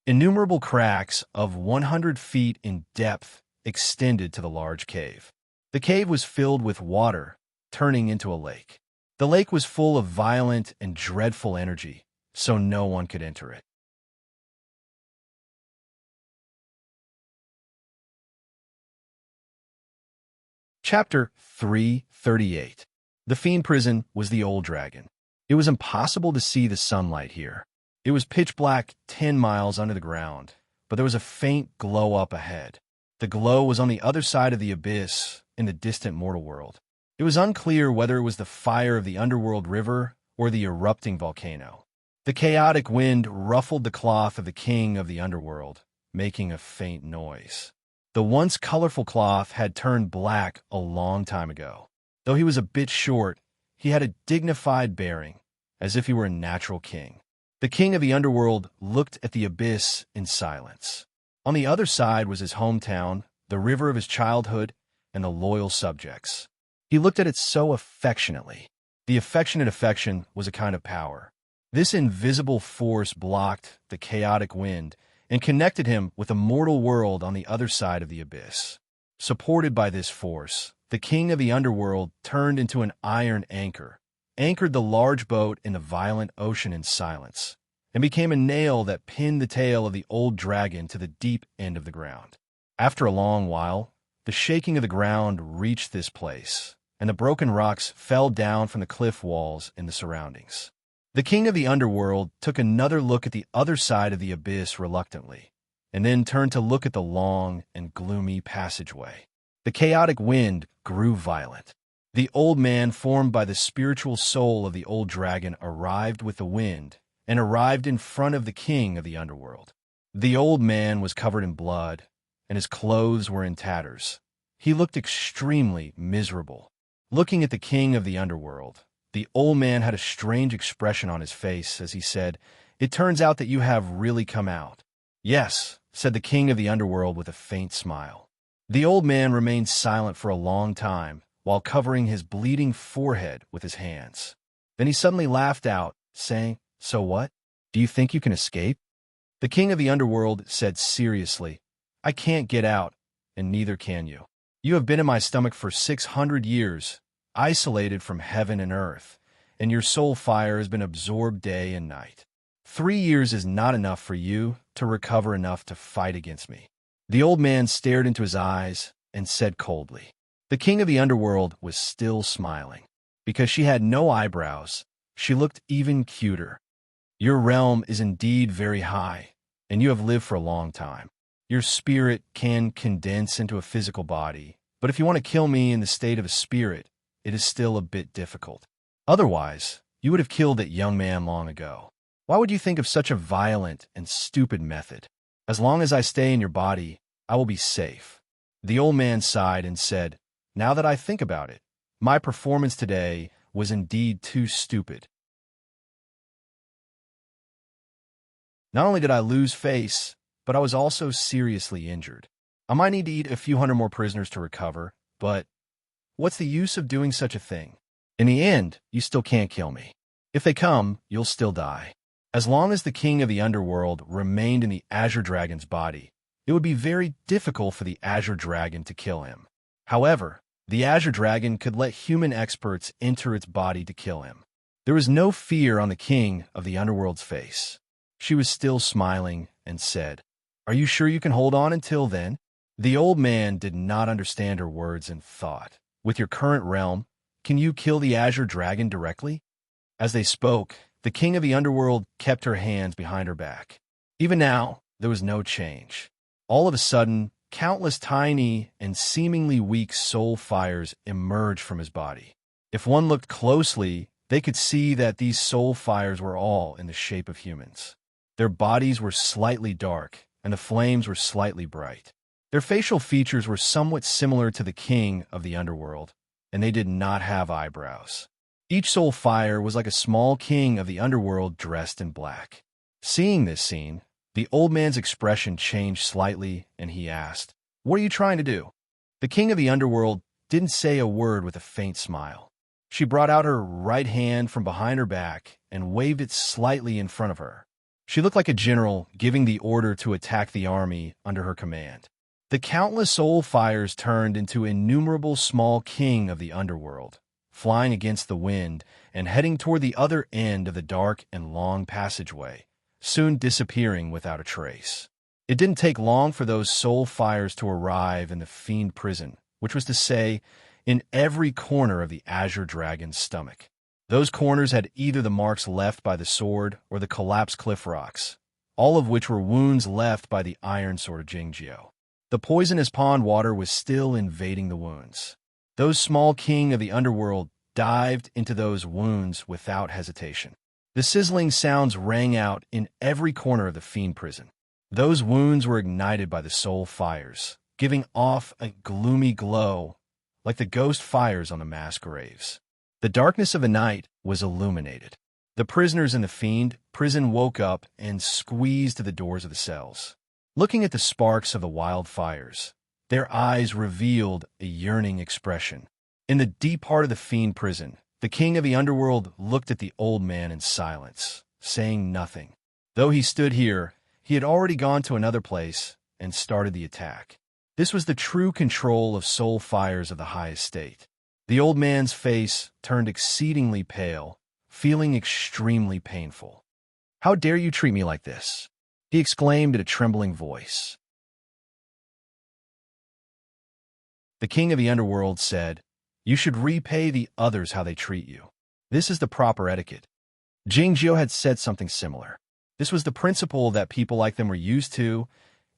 Innumerable cracks of 100 feet in depth extended to the large cave. The cave was filled with water, turning into a lake. The lake was full of violent and dreadful energy, so no one could enter it. Chapter 338. The Fiend Prison was the old dragon. It was impossible to see the sunlight here. It was pitch black 10 miles under the ground, but there was a faint glow up ahead. The glow was on the other side of the abyss in the distant mortal world. It was unclear whether it was the fire of the underworld river or the erupting volcano. The chaotic wind ruffled the cloth of the king of the underworld, making a faint noise. The once colorful cloth had turned black a long time ago. Though he was a bit short, he had a dignified bearing, as if he were a natural king. The king of the underworld looked at the abyss in silence. On the other side was his hometown, the river of his childhood, and the loyal subjects. He looked at it so affectionately. The affectionate affection was a kind of power. This invisible force blocked the chaotic wind and connected him with a mortal world on the other side of the abyss. Supported by this force, the king of the underworld turned into an iron anchor, anchored the large boat in the violent ocean in silence, and became a nail that pinned the tail of the old dragon to the deep end of the ground. After a long while, the shaking of the ground reached this place, and the broken rocks fell down from the cliff walls in the surroundings. The king of the underworld took another look at the other side of the abyss reluctantly, and then turned to look at the long and gloomy passageway. The chaotic wind grew violent. The old man formed by the spiritual soul of the old dragon arrived with the wind and arrived in front of the king of the underworld. The old man was covered in blood, and his clothes were in tatters. He looked extremely miserable. Looking at the king of the underworld, the old man had a strange expression on his face as he said, "It turns out that you have really come out." "Yes," said the king of the underworld with a faint smile. The old man remained silent for a long time, while covering his bleeding forehead with his hands. Then he suddenly laughed out, saying, "So what? Do you think you can escape?" The king of the underworld said seriously, "I can't get out, and neither can you. You have been in my stomach for 600 years, isolated from heaven and earth, and your soul fire has been absorbed day and night. 3 years is not enough for you to recover enough to fight against me." The old man stared into his eyes and said coldly. The king of the underworld was still smiling. Because she had no eyebrows, she looked even cuter. "Your realm is indeed very high, and you have lived for a long time. Your spirit can condense into a physical body, but if you want to kill me in the state of a spirit, it is still a bit difficult. Otherwise, you would have killed that young man long ago. Why would you think of such a violent and stupid method? As long as I stay in your body, I will be safe." The old man sighed and said, "Now that I think about it, my performance today was indeed too stupid. Not only did I lose face, but I was also seriously injured. I might need to eat a few hundred more prisoners to recover, but what's the use of doing such a thing? In the end, you still can't kill me. If they come, you'll still die. As long as the king of the underworld remained in the Azure Dragon's body, it would be very difficult for the Azure Dragon to kill him. However, the Azure Dragon could let human experts enter its body to kill him. There was no fear on the king of the underworld's face. She was still smiling and said, "Are you sure you can hold on until then?" The old man did not understand her words and thought, "With your current realm, can you kill the Azure Dragon directly?" As they spoke, the king of the underworld kept her hands behind her back. Even now, there was no change. All of a sudden, countless tiny and seemingly weak soul fires emerged from his body. If one looked closely, they could see that these soul fires were all in the shape of humans. Their bodies were slightly dark, and the flames were slightly bright. Their facial features were somewhat similar to the king of the underworld, and they did not have eyebrows. Each soul fire was like a small king of the underworld dressed in black. Seeing this scene, the old man's expression changed slightly, and he asked, "What are you trying to do?" The king of the underworld didn't say a word with a faint smile. She brought out her right hand from behind her back and waved it slightly in front of her. She looked like a general giving the order to attack the army under her command. The countless soul fires turned into innumerable small king of the underworld, flying against the wind and heading toward the other end of the dark and long passageway, soon disappearing without a trace. It didn't take long for those soul fires to arrive in the fiend prison, which was to say, in every corner of the Azure Dragon's stomach. Those corners had either the marks left by the sword or the collapsed cliff rocks, all of which were wounds left by the iron sword of Jingjio. The poisonous pond water was still invading the wounds. Those small king of the underworld dived into those wounds without hesitation. The sizzling sounds rang out in every corner of the fiend prison. Those wounds were ignited by the soul fires, giving off a gloomy glow like the ghost fires on the mass graves. The darkness of the night was illuminated. The prisoners in the fiend prison woke up and squeezed to the doors of the cells. Looking at the sparks of the wildfires, their eyes revealed a yearning expression. In the deep heart of the fiend prison, the king of the underworld looked at the old man in silence, saying nothing. Though he stood here, he had already gone to another place and started the attack. This was the true control of soul fires of the highest state. The old man's face turned exceedingly pale, feeling extremely painful. "How dare you treat me like this?" he exclaimed in a trembling voice. The king of the underworld said, "You should repay the others how they treat you. This is the proper etiquette." Jingjio had said something similar. This was the principle that people like them were used to,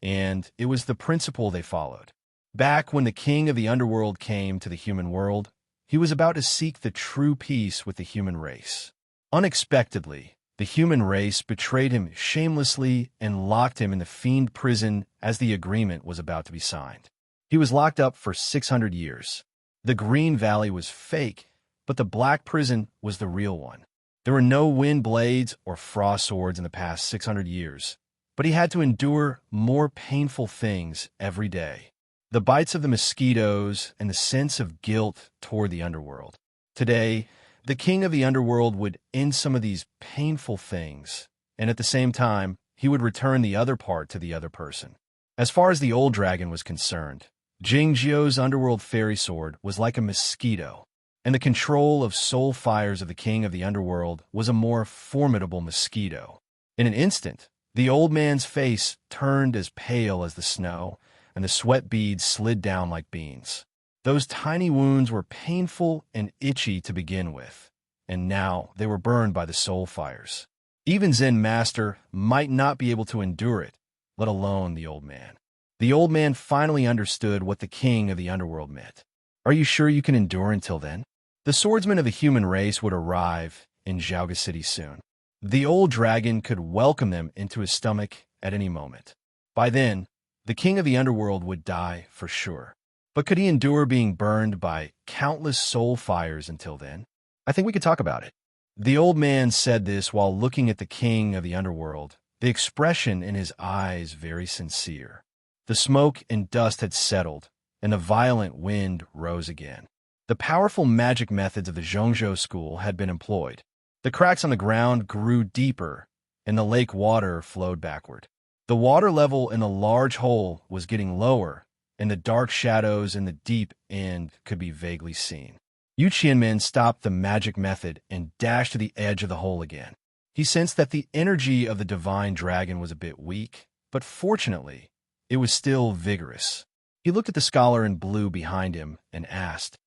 and it was the principle they followed. Back when the king of the underworld came to the human world, he was about to seek the true peace with the human race. Unexpectedly, the human race betrayed him shamelessly and locked him in the fiend prison as the agreement was about to be signed. He was locked up for 600 years. The Green Valley was fake, but the Black Prison was the real one. There were no wind blades or frost swords in the past 600 years, but he had to endure more painful things every day. The bites of the mosquitoes and the sense of guilt toward the underworld. Today, the king of the underworld would end some of these painful things, and at the same time, he would return the other part to the other person. As far as the old dragon was concerned, Jingjio's underworld fairy sword was like a mosquito, and the control of soul fires of the king of the underworld was a more formidable mosquito. In an instant, the old man's face turned as pale as the snow, and the sweat beads slid down like beans. Those tiny wounds were painful and itchy to begin with, and now they were burned by the soul fires. Even Zen Master might not be able to endure it, let alone the old man. The old man finally understood what the king of the underworld meant. "Are you sure you can endure until then?" The swordsmen of the human race would arrive, in Zhaoga City soon. The old dragon could welcome them into his stomach at any moment. By then, the king of the underworld would die for sure. But could he endure being burned by countless soul fires until then? I think we could talk about it. The old man said this while looking at the king of the underworld, the expression in his eyes very sincere. The smoke and dust had settled, and the violent wind rose again. The powerful magic methods of the Zhongzhou school had been employed. The cracks on the ground grew deeper, and the lake water flowed backward. The water level in the large hole was getting lower, and the dark shadows in the deep end could be vaguely seen. Yu Qianmen stopped the magic method and dashed to the edge of the hole again. He sensed that the energy of the divine dragon was a bit weak, but fortunately, it was still vigorous. He looked at the scholar in blue behind him and asked,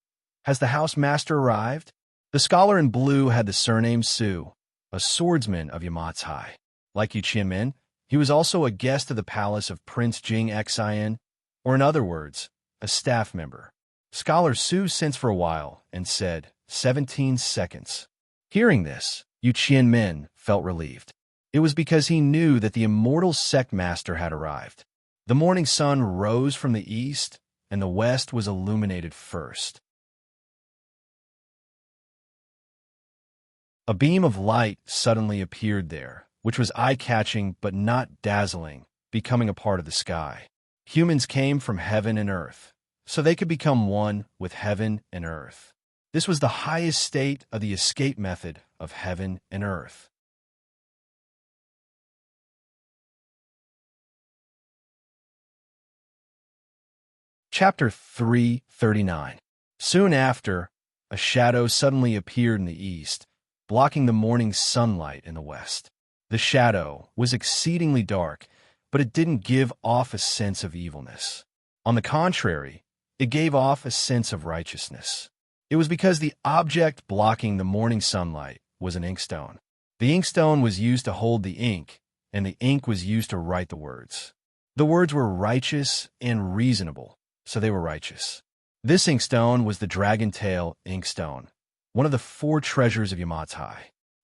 "Has the house master arrived?" The scholar in blue had the surname Su, a swordsman of Yamatsai. Like Yu Qianmen, he was also a guest of the palace of Prince Jing Xian, or in other words, a staff member. Scholar Su sensed for a while and said, 17 seconds. Hearing this, Yu Qianmen felt relieved. It was because he knew that the immortal sect master had arrived. The morning sun rose from the east, and the west was illuminated first. A beam of light suddenly appeared there, which was eye-catching but not dazzling, becoming a part of the sky. Humans came from heaven and earth, so they could become one with heaven and earth. This was the highest state of the escape method of heaven and earth. Chapter 339. Soon after, a shadow suddenly appeared in the east, blocking the morning sunlight in the west. The shadow was exceedingly dark, but it didn't give off a sense of evilness. On the contrary, it gave off a sense of righteousness. It was because the object blocking the morning sunlight was an inkstone. The inkstone was used to hold the ink, and the ink was used to write the words. The words were righteous and reasonable, so they were righteous. This inkstone was the Dragon Tail Inkstone, one of the 4 treasures of Yamatsai.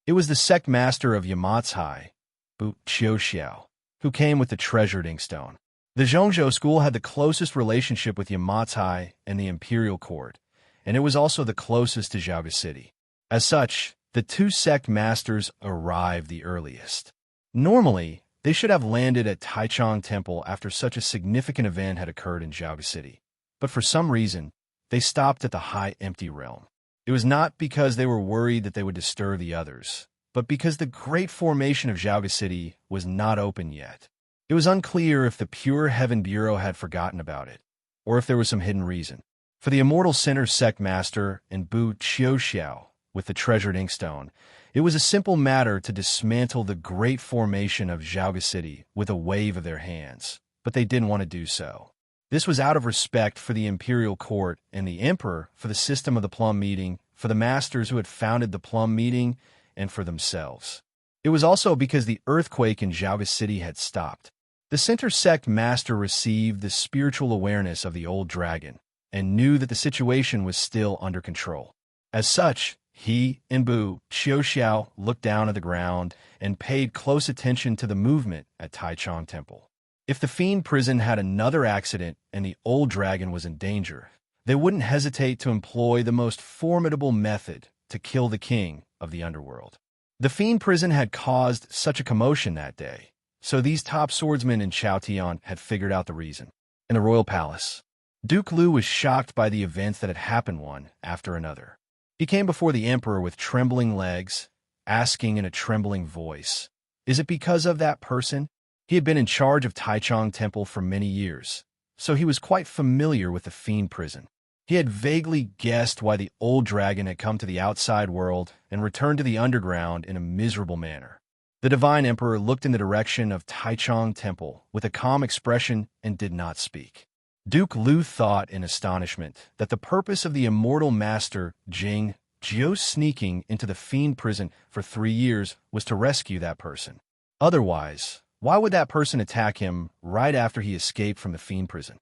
It was the sect master of Yamatsai, Bu Qiuxiao, who came with the treasured inkstone. The Zhongzhou school had the closest relationship with Yamatsai and the imperial court, and it was also the closest to Zhaoga City. As such, the 2 sect masters arrived the earliest. Normally, they should have landed at Taichung Temple after such a significant event had occurred in Zhaoga City. But for some reason, they stopped at the High Empty Realm. It was not because they were worried that they would disturb the others, but because the great formation of Zhaoga City was not open yet. It was unclear if the Pure Heaven Bureau had forgotten about it, or if there was some hidden reason. For the Immortal Center sect master and Bu Qiuxiao with the treasured inkstone, it was a simple matter to dismantle the great formation of Zhaoga City with a wave of their hands, but they didn't want to do so. This was out of respect for the imperial court and the emperor, for the system of the Plum Meeting, for the masters who had founded the Plum Meeting, and for themselves. It was also because the earthquake in Zhaoga City had stopped. The center sect master received the spiritual awareness of the old dragon and knew that the situation was still under control. As such, he and Bu Qiuxiao looked down at the ground and paid close attention to the movement at Taichung Temple. If the fiend prison had another accident and the old dragon was in danger, they wouldn't hesitate to employ the most formidable method to kill the king of the underworld. The fiend prison had caused such a commotion that day, so these top swordsmen in Chaotian had figured out the reason. In the royal palace, Duke Lu was shocked by the events that had happened one after another. He came before the emperor with trembling legs, asking in a trembling voice, "Is it because of that person?" He had been in charge of Taichung Temple for many years, so he was quite familiar with the fiend prison. He had vaguely guessed why the old dragon had come to the outside world and returned to the underground in a miserable manner. The divine emperor looked in the direction of Taichung Temple with a calm expression and did not speak. Duke Lu thought in astonishment that the purpose of the immortal master Jing Jiu sneaking into the fiend prison for 3 years was to rescue that person. Otherwise, why would that person attack him right after he escaped from the fiend prison?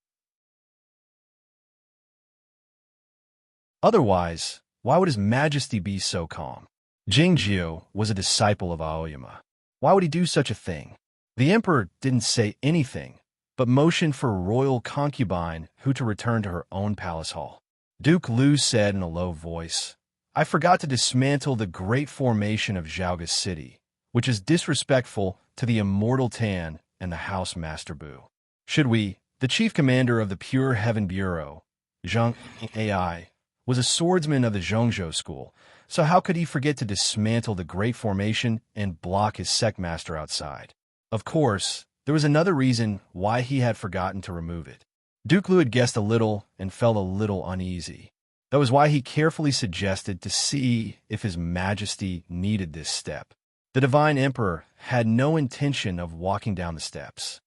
Otherwise, why would His Majesty be so calm? Jingjiu was a disciple of Aoyama. Why would he do such a thing? The emperor didn't say anything, but motioned for a royal concubine who to return to her own palace hall. Duke Lu said in a low voice, "I forgot to dismantle the great formation of Zhaoga City, which is disrespectful to the immortal Tan and the House Master Bu. Should we?" The chief commander of the Pure Heaven Bureau, Zhang Ai, was a swordsman of the Zhongzhou school, so how could he forget to dismantle the great formation and block his sectmaster outside? Of course, there was another reason why he had forgotten to remove it. Duke Lu had guessed a little and felt a little uneasy. That was why he carefully suggested to see if His Majesty needed this step. The Divine Emperor had no intention of walking down the steps.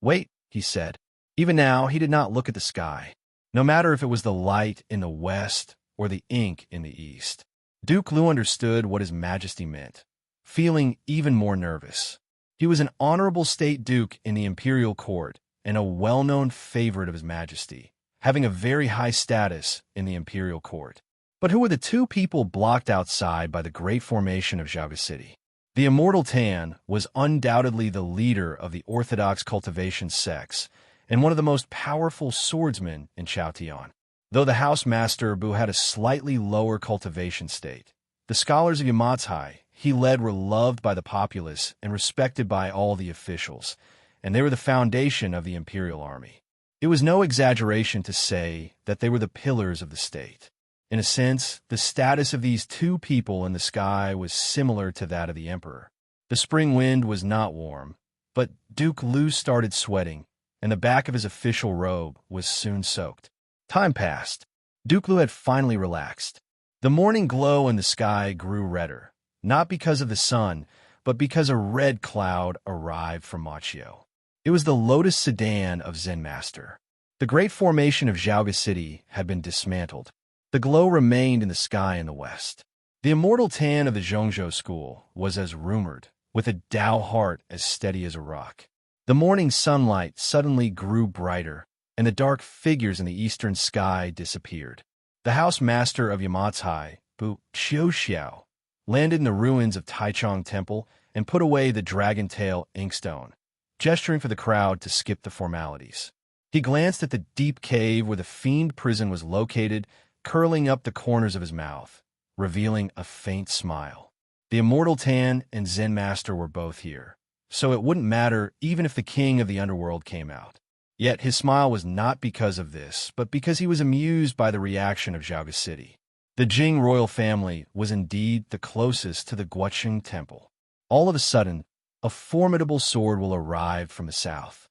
"Wait," he said. Even now, he did not look at the sky, no matter if it was the light in the west or the ink in the east. Duke Lu understood what His Majesty meant, feeling even more nervous. He was an honorable state duke in the imperial court and a well-known favorite of His Majesty, having a very high status in the imperial court. But who were the two people blocked outside by the great formation of Zhaoga City? The immortal Tan was undoubtedly the leader of the orthodox cultivation sects and one of the most powerful swordsmen in Chaotian. Though the house master Bu had a slightly lower cultivation state, the scholars of Yamatai he led were loved by the populace and respected by all the officials, and they were the foundation of the imperial army. It was no exaggeration to say that they were the pillars of the state. In a sense, the status of these two people in the sky was similar to that of the emperor. The spring wind was not warm, but Duke Lu started sweating, and the back of his official robe was soon soaked. Time passed. Duke Lu had finally relaxed. The morning glow in the sky grew redder, not because of the sun, but because a red cloud arrived from Machio. It was the Lotus sedan of Zen Master. The great formation of Zhaoga City had been dismantled. The glow remained in the sky in the west. The immortal Tan of the Zhongzhou school was as rumored, with a Tao heart as steady as a rock. The morning sunlight suddenly grew brighter, and the dark figures in the eastern sky disappeared. The house master of Yamatai, Bu Xiao, landed in the ruins of Taichung Temple and put away the dragon tail inkstone, gesturing for the crowd to skip the formalities. He glanced at the deep cave where the fiend prison was located, curling up the corners of his mouth, revealing a faint smile. The immortal Tan and Zen Master were both here, so it wouldn't matter even if the king of the underworld came out. Yet his smile was not because of this, but because he was amused by the reaction of Zhaoga City. The Jing royal family was indeed the closest to the Guoqing temple. All of a sudden, a formidable sword will arrive from the south.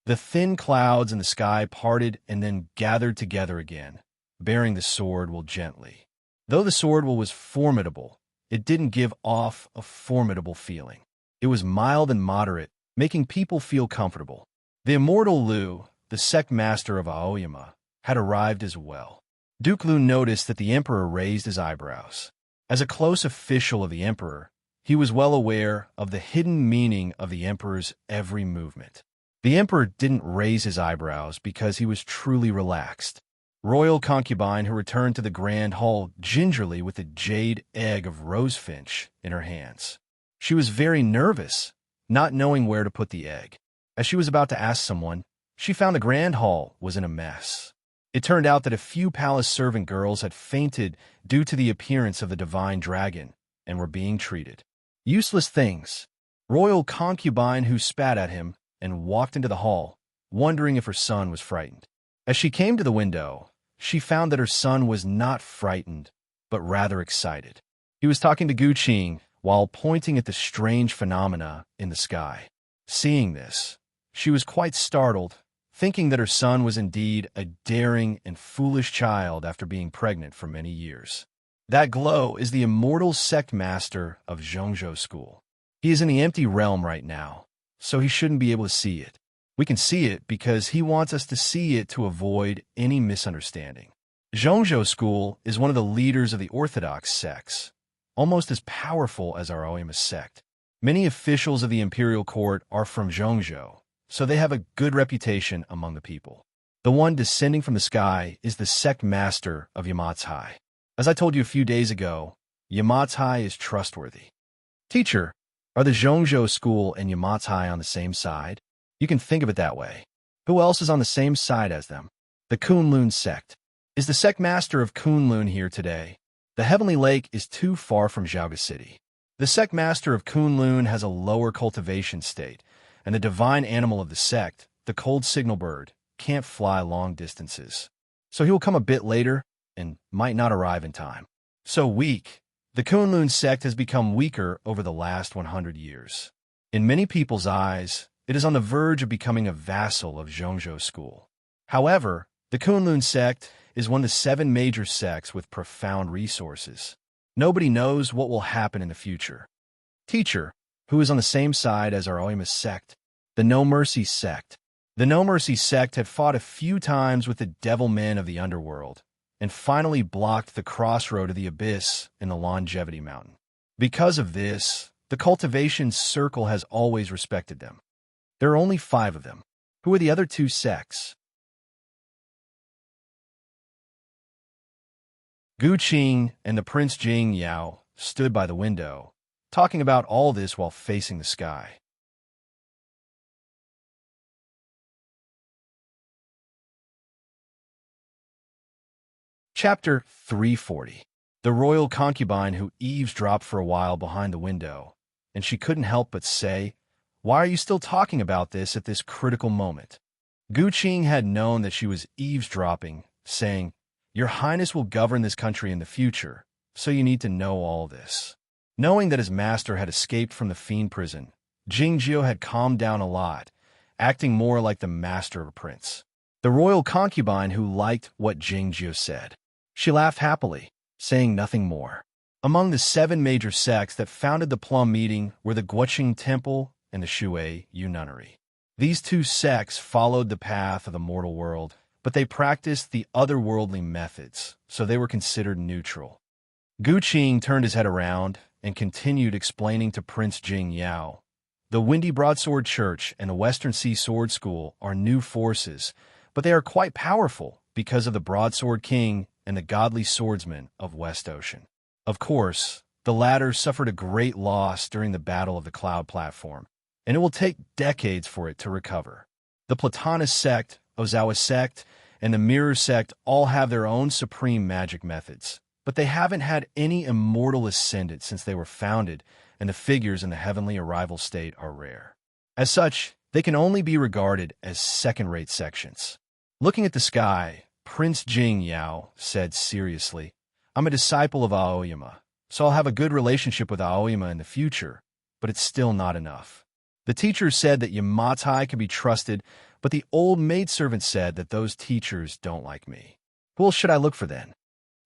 The thin clouds in the sky parted and then gathered together again, bearing the sword will gently. Though the sword will was formidable, it didn't give off a formidable feeling. It was mild and moderate, making people feel comfortable. The immortal Lu, the sect master of Aoyama, had arrived as well. Duke Lu noticed that the emperor raised his eyebrows. As a close official of the emperor, he was well aware of the hidden meaning of the emperor's every movement. The emperor didn't raise his eyebrows because he was truly relaxed. Royal concubine who returned to the grand hall gingerly with a jade egg of rosefinch in her hands. She was very nervous, not knowing where to put the egg. As she was about to ask someone, she found the grand hall was in a mess. It turned out that a few palace servant girls had fainted due to the appearance of the divine dragon and were being treated. Useless things. Royal concubine who spat at him and walked into the hall, wondering if her son was frightened. As she came to the window, she found that her son was not frightened, but rather excited. He was talking to Gu Qing while pointing at the strange phenomena in the sky. Seeing this, she was quite startled, thinking that her son was indeed a daring and foolish child after being pregnant for many years. That glow is the immortal sect master of Zhongzhou school. He is in the empty realm right now, so he shouldn't be able to see it. We can see it because he wants us to see it to avoid any misunderstanding. Zhongzhou school is one of the leaders of the orthodox sects, almost as powerful as our Aoyama sect. Many officials of the imperial court are from Zhongzhou, so they have a good reputation among the people. The one descending from the sky is the sect master of Yamatai. As I told you a few days ago, Yamatai is trustworthy. Teacher, are the Zhongzhou school and Yamatai on the same side? You can think of it that way. Who else is on the same side as them? The Kunlun sect. Is the sect master of Kunlun here today? The Heavenly Lake is too far from Zhaoga City. The sect master of Kunlun has a lower cultivation state, and the divine animal of the sect, the cold signal bird, can't fly long distances. So he will come a bit later and might not arrive in time. So weak. The Kunlun sect has become weaker over the last 100 years. In many people's eyes, it is on the verge of becoming a vassal of Zhongzhou school. However, the Kunlun sect is one of the 7 major sects with profound resources. Nobody knows what will happen in the future. Teacher, who is on the same side as our Aoyama sect? The No Mercy sect. The No Mercy sect had fought a few times with the devil men of the underworld, and finally blocked the crossroad of the abyss in the Longevity Mountain. Because of this, the cultivation circle has always respected them. There are only 5 of them. Who are the other 2 sects? Gu Qing and the Prince Jing Yao stood by the window, talking about all this while facing the sky. Chapter 340. The royal concubine who eavesdropped for a while behind the window, and she couldn't help but say, "Why are you still talking about this at this critical moment?" Gu Qing had known that she was eavesdropping, saying, "Your Highness will govern this country in the future, so you need to know all this." Knowing that his master had escaped from the fiend prison, Jingjiu had calmed down a lot, acting more like the master of a prince. The royal concubine who liked what Jingjiu said. She laughed happily, saying nothing more. Among the 7 major sects that founded the Plum Meeting were the Guoqing Temple and the Shui Yu Nunnery. These 2 sects followed the path of the mortal world, but they practiced the otherworldly methods, so they were considered neutral. Gu Qing turned his head around and continued explaining to Prince Jing Yao, "The Windy Broadsword Church and the Western Sea Sword School are new forces, but they are quite powerful because of the Broadsword King and the godly swordsmen of West Ocean. Of course, the latter suffered a great loss during the Battle of the Cloud Platform, and it will take decades for it to recover. The Platonist sect, Ozawa sect, and the Mirror sect all have their own supreme magic methods, but they haven't had any immortal ascendant since they were founded, and the figures in the heavenly arrival state are rare. As such, they can only be regarded as second-rate sections." Looking at the sky, Prince Jing Yao said seriously, "I'm a disciple of Aoyama, so I'll have a good relationship with Aoyama in the future, but it's still not enough. The teachers said that Yamatai can be trusted, but the old maidservant said that those teachers don't like me. Who else should I look for then?"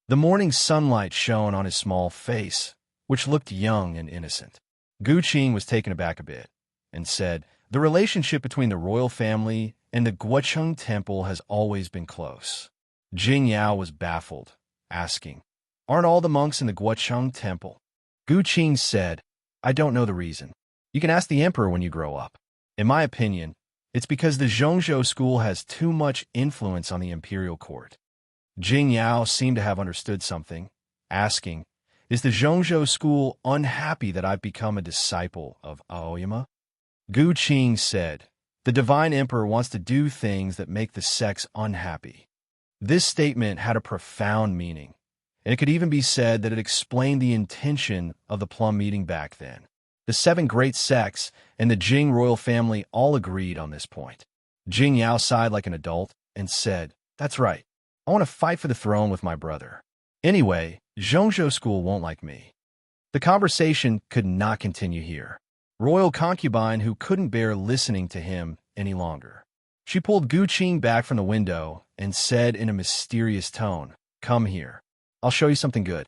The morning sunlight shone on his small face, which looked young and innocent. Gu Qing was taken aback a bit, and said, "The relationship between the royal family and the Guoqing Temple has always been close." Jing Yao was baffled, asking, "Aren't all the monks in the Guoqing Temple?" Gu Qing said, "I don't know the reason. You can ask the emperor when you grow up. In my opinion, it's because the Zhongzhou school has too much influence on the imperial court." Jing Yao seemed to have understood something, asking, "Is the Zhongzhou school unhappy that I've become a disciple of Aoyama?" Gu Qing said, "The divine emperor wants to do things that make the sects unhappy." This statement had a profound meaning, and it could even be said that it explained the intention of the Plum Meeting back then. The 7 great sects and the Jing royal family all agreed on this point. Jing Yao sighed like an adult and said, "That's right. I want to fight for the throne with my brother. Anyway, Zhongzhou school won't like me." The conversation could not continue here. Royal concubine who couldn't bear listening to him any longer. She pulled Gu Qing back from the window and said in a mysterious tone, "Come here. I'll show you something good."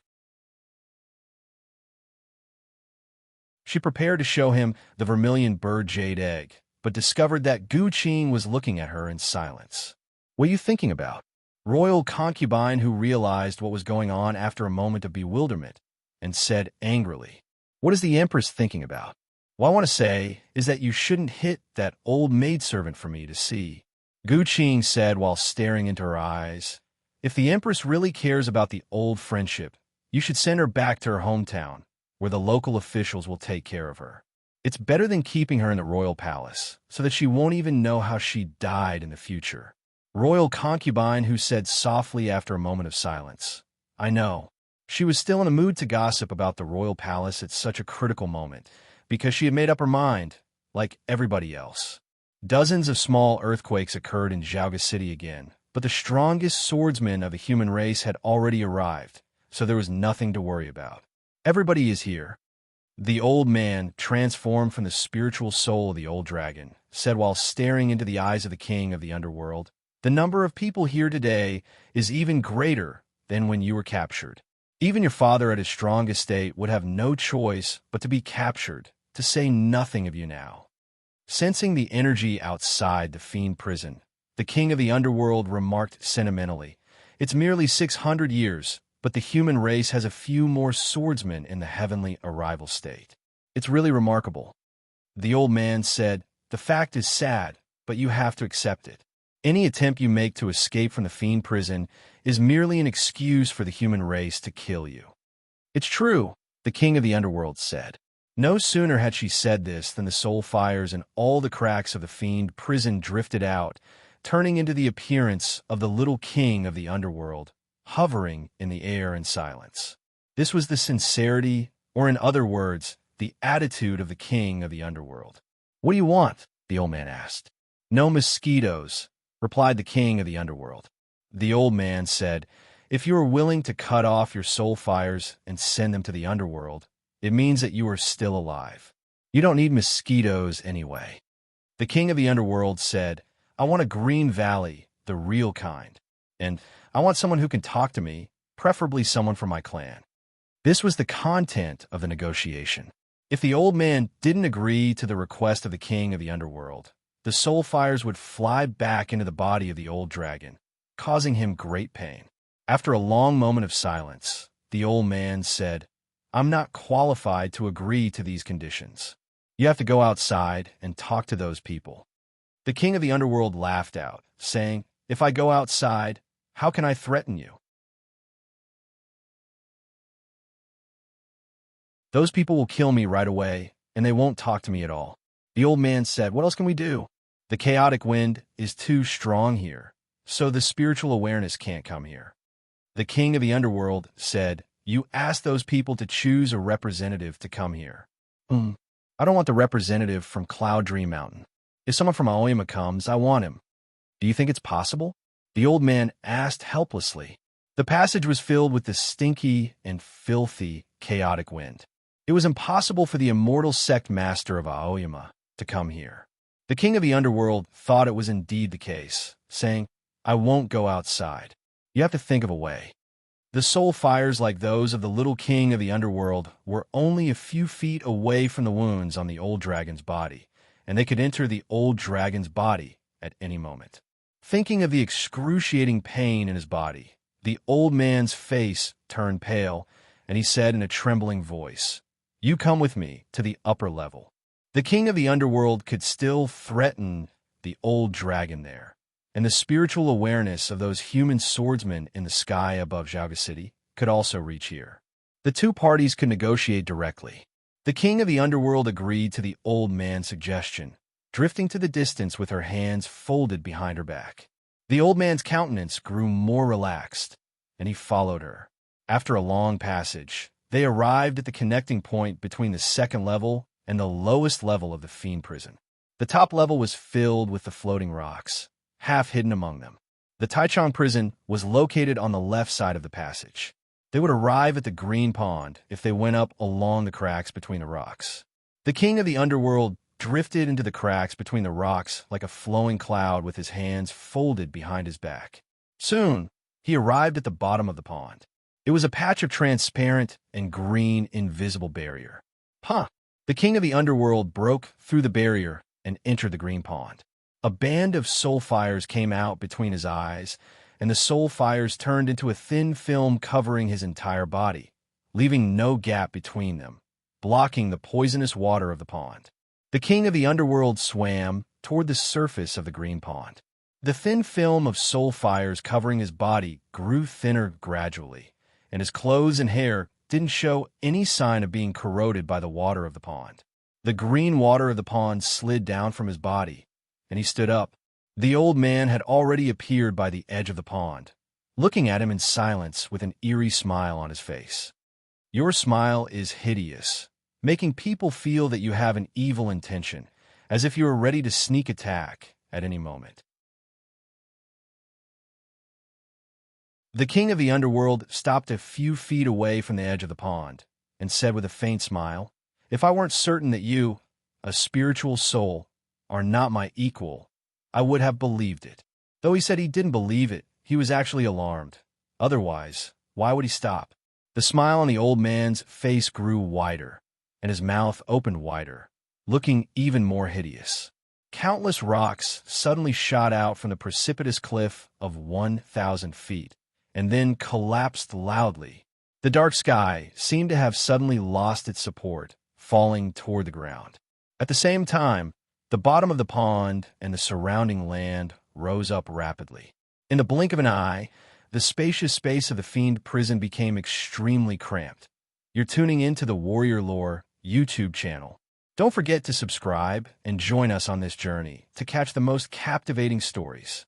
She prepared to show him the vermilion bird jade egg, but discovered that Gu Qing was looking at her in silence. "What are you thinking about?" Royal concubine who realized what was going on after a moment of bewilderment, and said angrily, "What is the Empress thinking about?" "What I want to say is that you shouldn't hit that old maidservant for me to see." Gu Qing said while staring into her eyes. If the Empress really cares about the old friendship, you should send her back to her hometown, where the local officials will take care of her. It's better than keeping her in the royal palace, so that she won't even know how she died in the future. Royal concubine who said softly after a moment of silence, I know. She was still in a mood to gossip about the royal palace at such a critical moment, because she had made up her mind, like everybody else. Dozens of small earthquakes occurred in Zhaoga City again, but the strongest swordsmen of the human race had already arrived, so there was nothing to worry about. Everybody is here. The old man, transformed from the spiritual soul of the old dragon, said while staring into the eyes of the king of the underworld, the number of people here today is even greater than when you were captured. Even your father at his strongest state would have no choice but to be captured, to say nothing of you now. Sensing the energy outside the fiend prison, the king of the underworld remarked sentimentally, It's merely 600 years, but the human race has a few more swordsmen in the heavenly arrival state. It's really remarkable. The old man said, The fact is sad, but you have to accept it. Any attempt you make to escape from the fiend prison is merely an excuse for the human race to kill you. It's true, the king of the underworld said. No sooner had she said this than the soul fires and all the cracks of the fiend prison drifted out, turning into the appearance of the little king of the underworld, hovering in the air in silence. This was the sincerity, or in other words, the attitude of the king of the underworld. What do you want? The old man asked. No mosquitoes, replied the king of the underworld. The old man said, If you are willing to cut off your soul fires and send them to the underworld, it means that you are still alive. You don't need mosquitoes anyway. The king of the underworld said, I want a green valley, the real kind, and I want someone who can talk to me, preferably someone from my clan. This was the content of the negotiation. If the old man didn't agree to the request of the king of the underworld, the soul fires would fly back into the body of the old dragon, causing him great pain. After a long moment of silence, the old man said, I'm not qualified to agree to these conditions. You have to go outside and talk to those people. The king of the underworld laughed out, saying, If I go outside, how can I threaten you? Those people will kill me right away, and they won't talk to me at all. The old man said, What else can we do? The chaotic wind is too strong here, so the spiritual awareness can't come here. The king of the underworld said, You asked those people to choose a representative to come here. I don't want the representative from Cloud Dream Mountain. If someone from Aoyama comes, I want him. Do you think it's possible? The old man asked helplessly. The passage was filled with the stinky and filthy, chaotic wind. It was impossible for the immortal sect master of Aoyama to come here. The king of the underworld thought it was indeed the case, saying, I won't go outside. You have to think of a way. The soul fires like those of the little king of the underworld were only a few feet away from the wounds on the old dragon's body, and they could enter the old dragon's body at any moment. Thinking of the excruciating pain in his body, the old man's face turned pale, and he said in a trembling voice, You come with me to the upper level. The king of the underworld could still threaten the old dragon there, and the spiritual awareness of those human swordsmen in the sky above Zhaoga City could also reach here. The two parties could negotiate directly. The king of the underworld agreed to the old man's suggestion, drifting to the distance with her hands folded behind her back. The old man's countenance grew more relaxed, and he followed her. After a long passage, they arrived at the connecting point between the second level and the lowest level of the fiend prison. The top level was filled with the floating rocks, half hidden among them. The Taichung prison was located on the left side of the passage. They would arrive at the green pond if they went up along the cracks between the rocks. The king of the underworld drifted into the cracks between the rocks like a flowing cloud with his hands folded behind his back. Soon, he arrived at the bottom of the pond. It was a patch of transparent and green invisible barrier. The king of the underworld broke through the barrier and entered the green pond. A band of soul fires came out between his eyes, and the soul fires turned into a thin film covering his entire body, leaving no gap between them, blocking the poisonous water of the pond. The king of the underworld swam toward the surface of the green pond. The thin film of soul fires covering his body grew thinner gradually, and his clothes and hair didn't show any sign of being corroded by the water of the pond. The green water of the pond slid down from his body, and he stood up. The old man had already appeared by the edge of the pond, looking at him in silence with an eerie smile on his face. Your smile is hideous, making people feel that you have an evil intention, as if you are ready to sneak attack at any moment. The king of the underworld stopped a few feet away from the edge of the pond and said with a faint smile, "If I weren't certain that you, a spiritual soul, are not my equal, I would have believed it." Though he said he didn't believe it, he was actually alarmed. Otherwise, why would he stop? The smile on the old man's face grew wider, and his mouth opened wider, looking even more hideous. Countless rocks suddenly shot out from the precipitous cliff of 1,000 feet, and then collapsed loudly. The dark sky seemed to have suddenly lost its support, falling toward the ground. At the same time, the bottom of the pond and the surrounding land rose up rapidly. In the blink of an eye, the spacious space of the Fiend prison became extremely cramped. You're tuning into the Warrior Lore YouTube channel. Don't forget to subscribe and join us on this journey to catch the most captivating stories.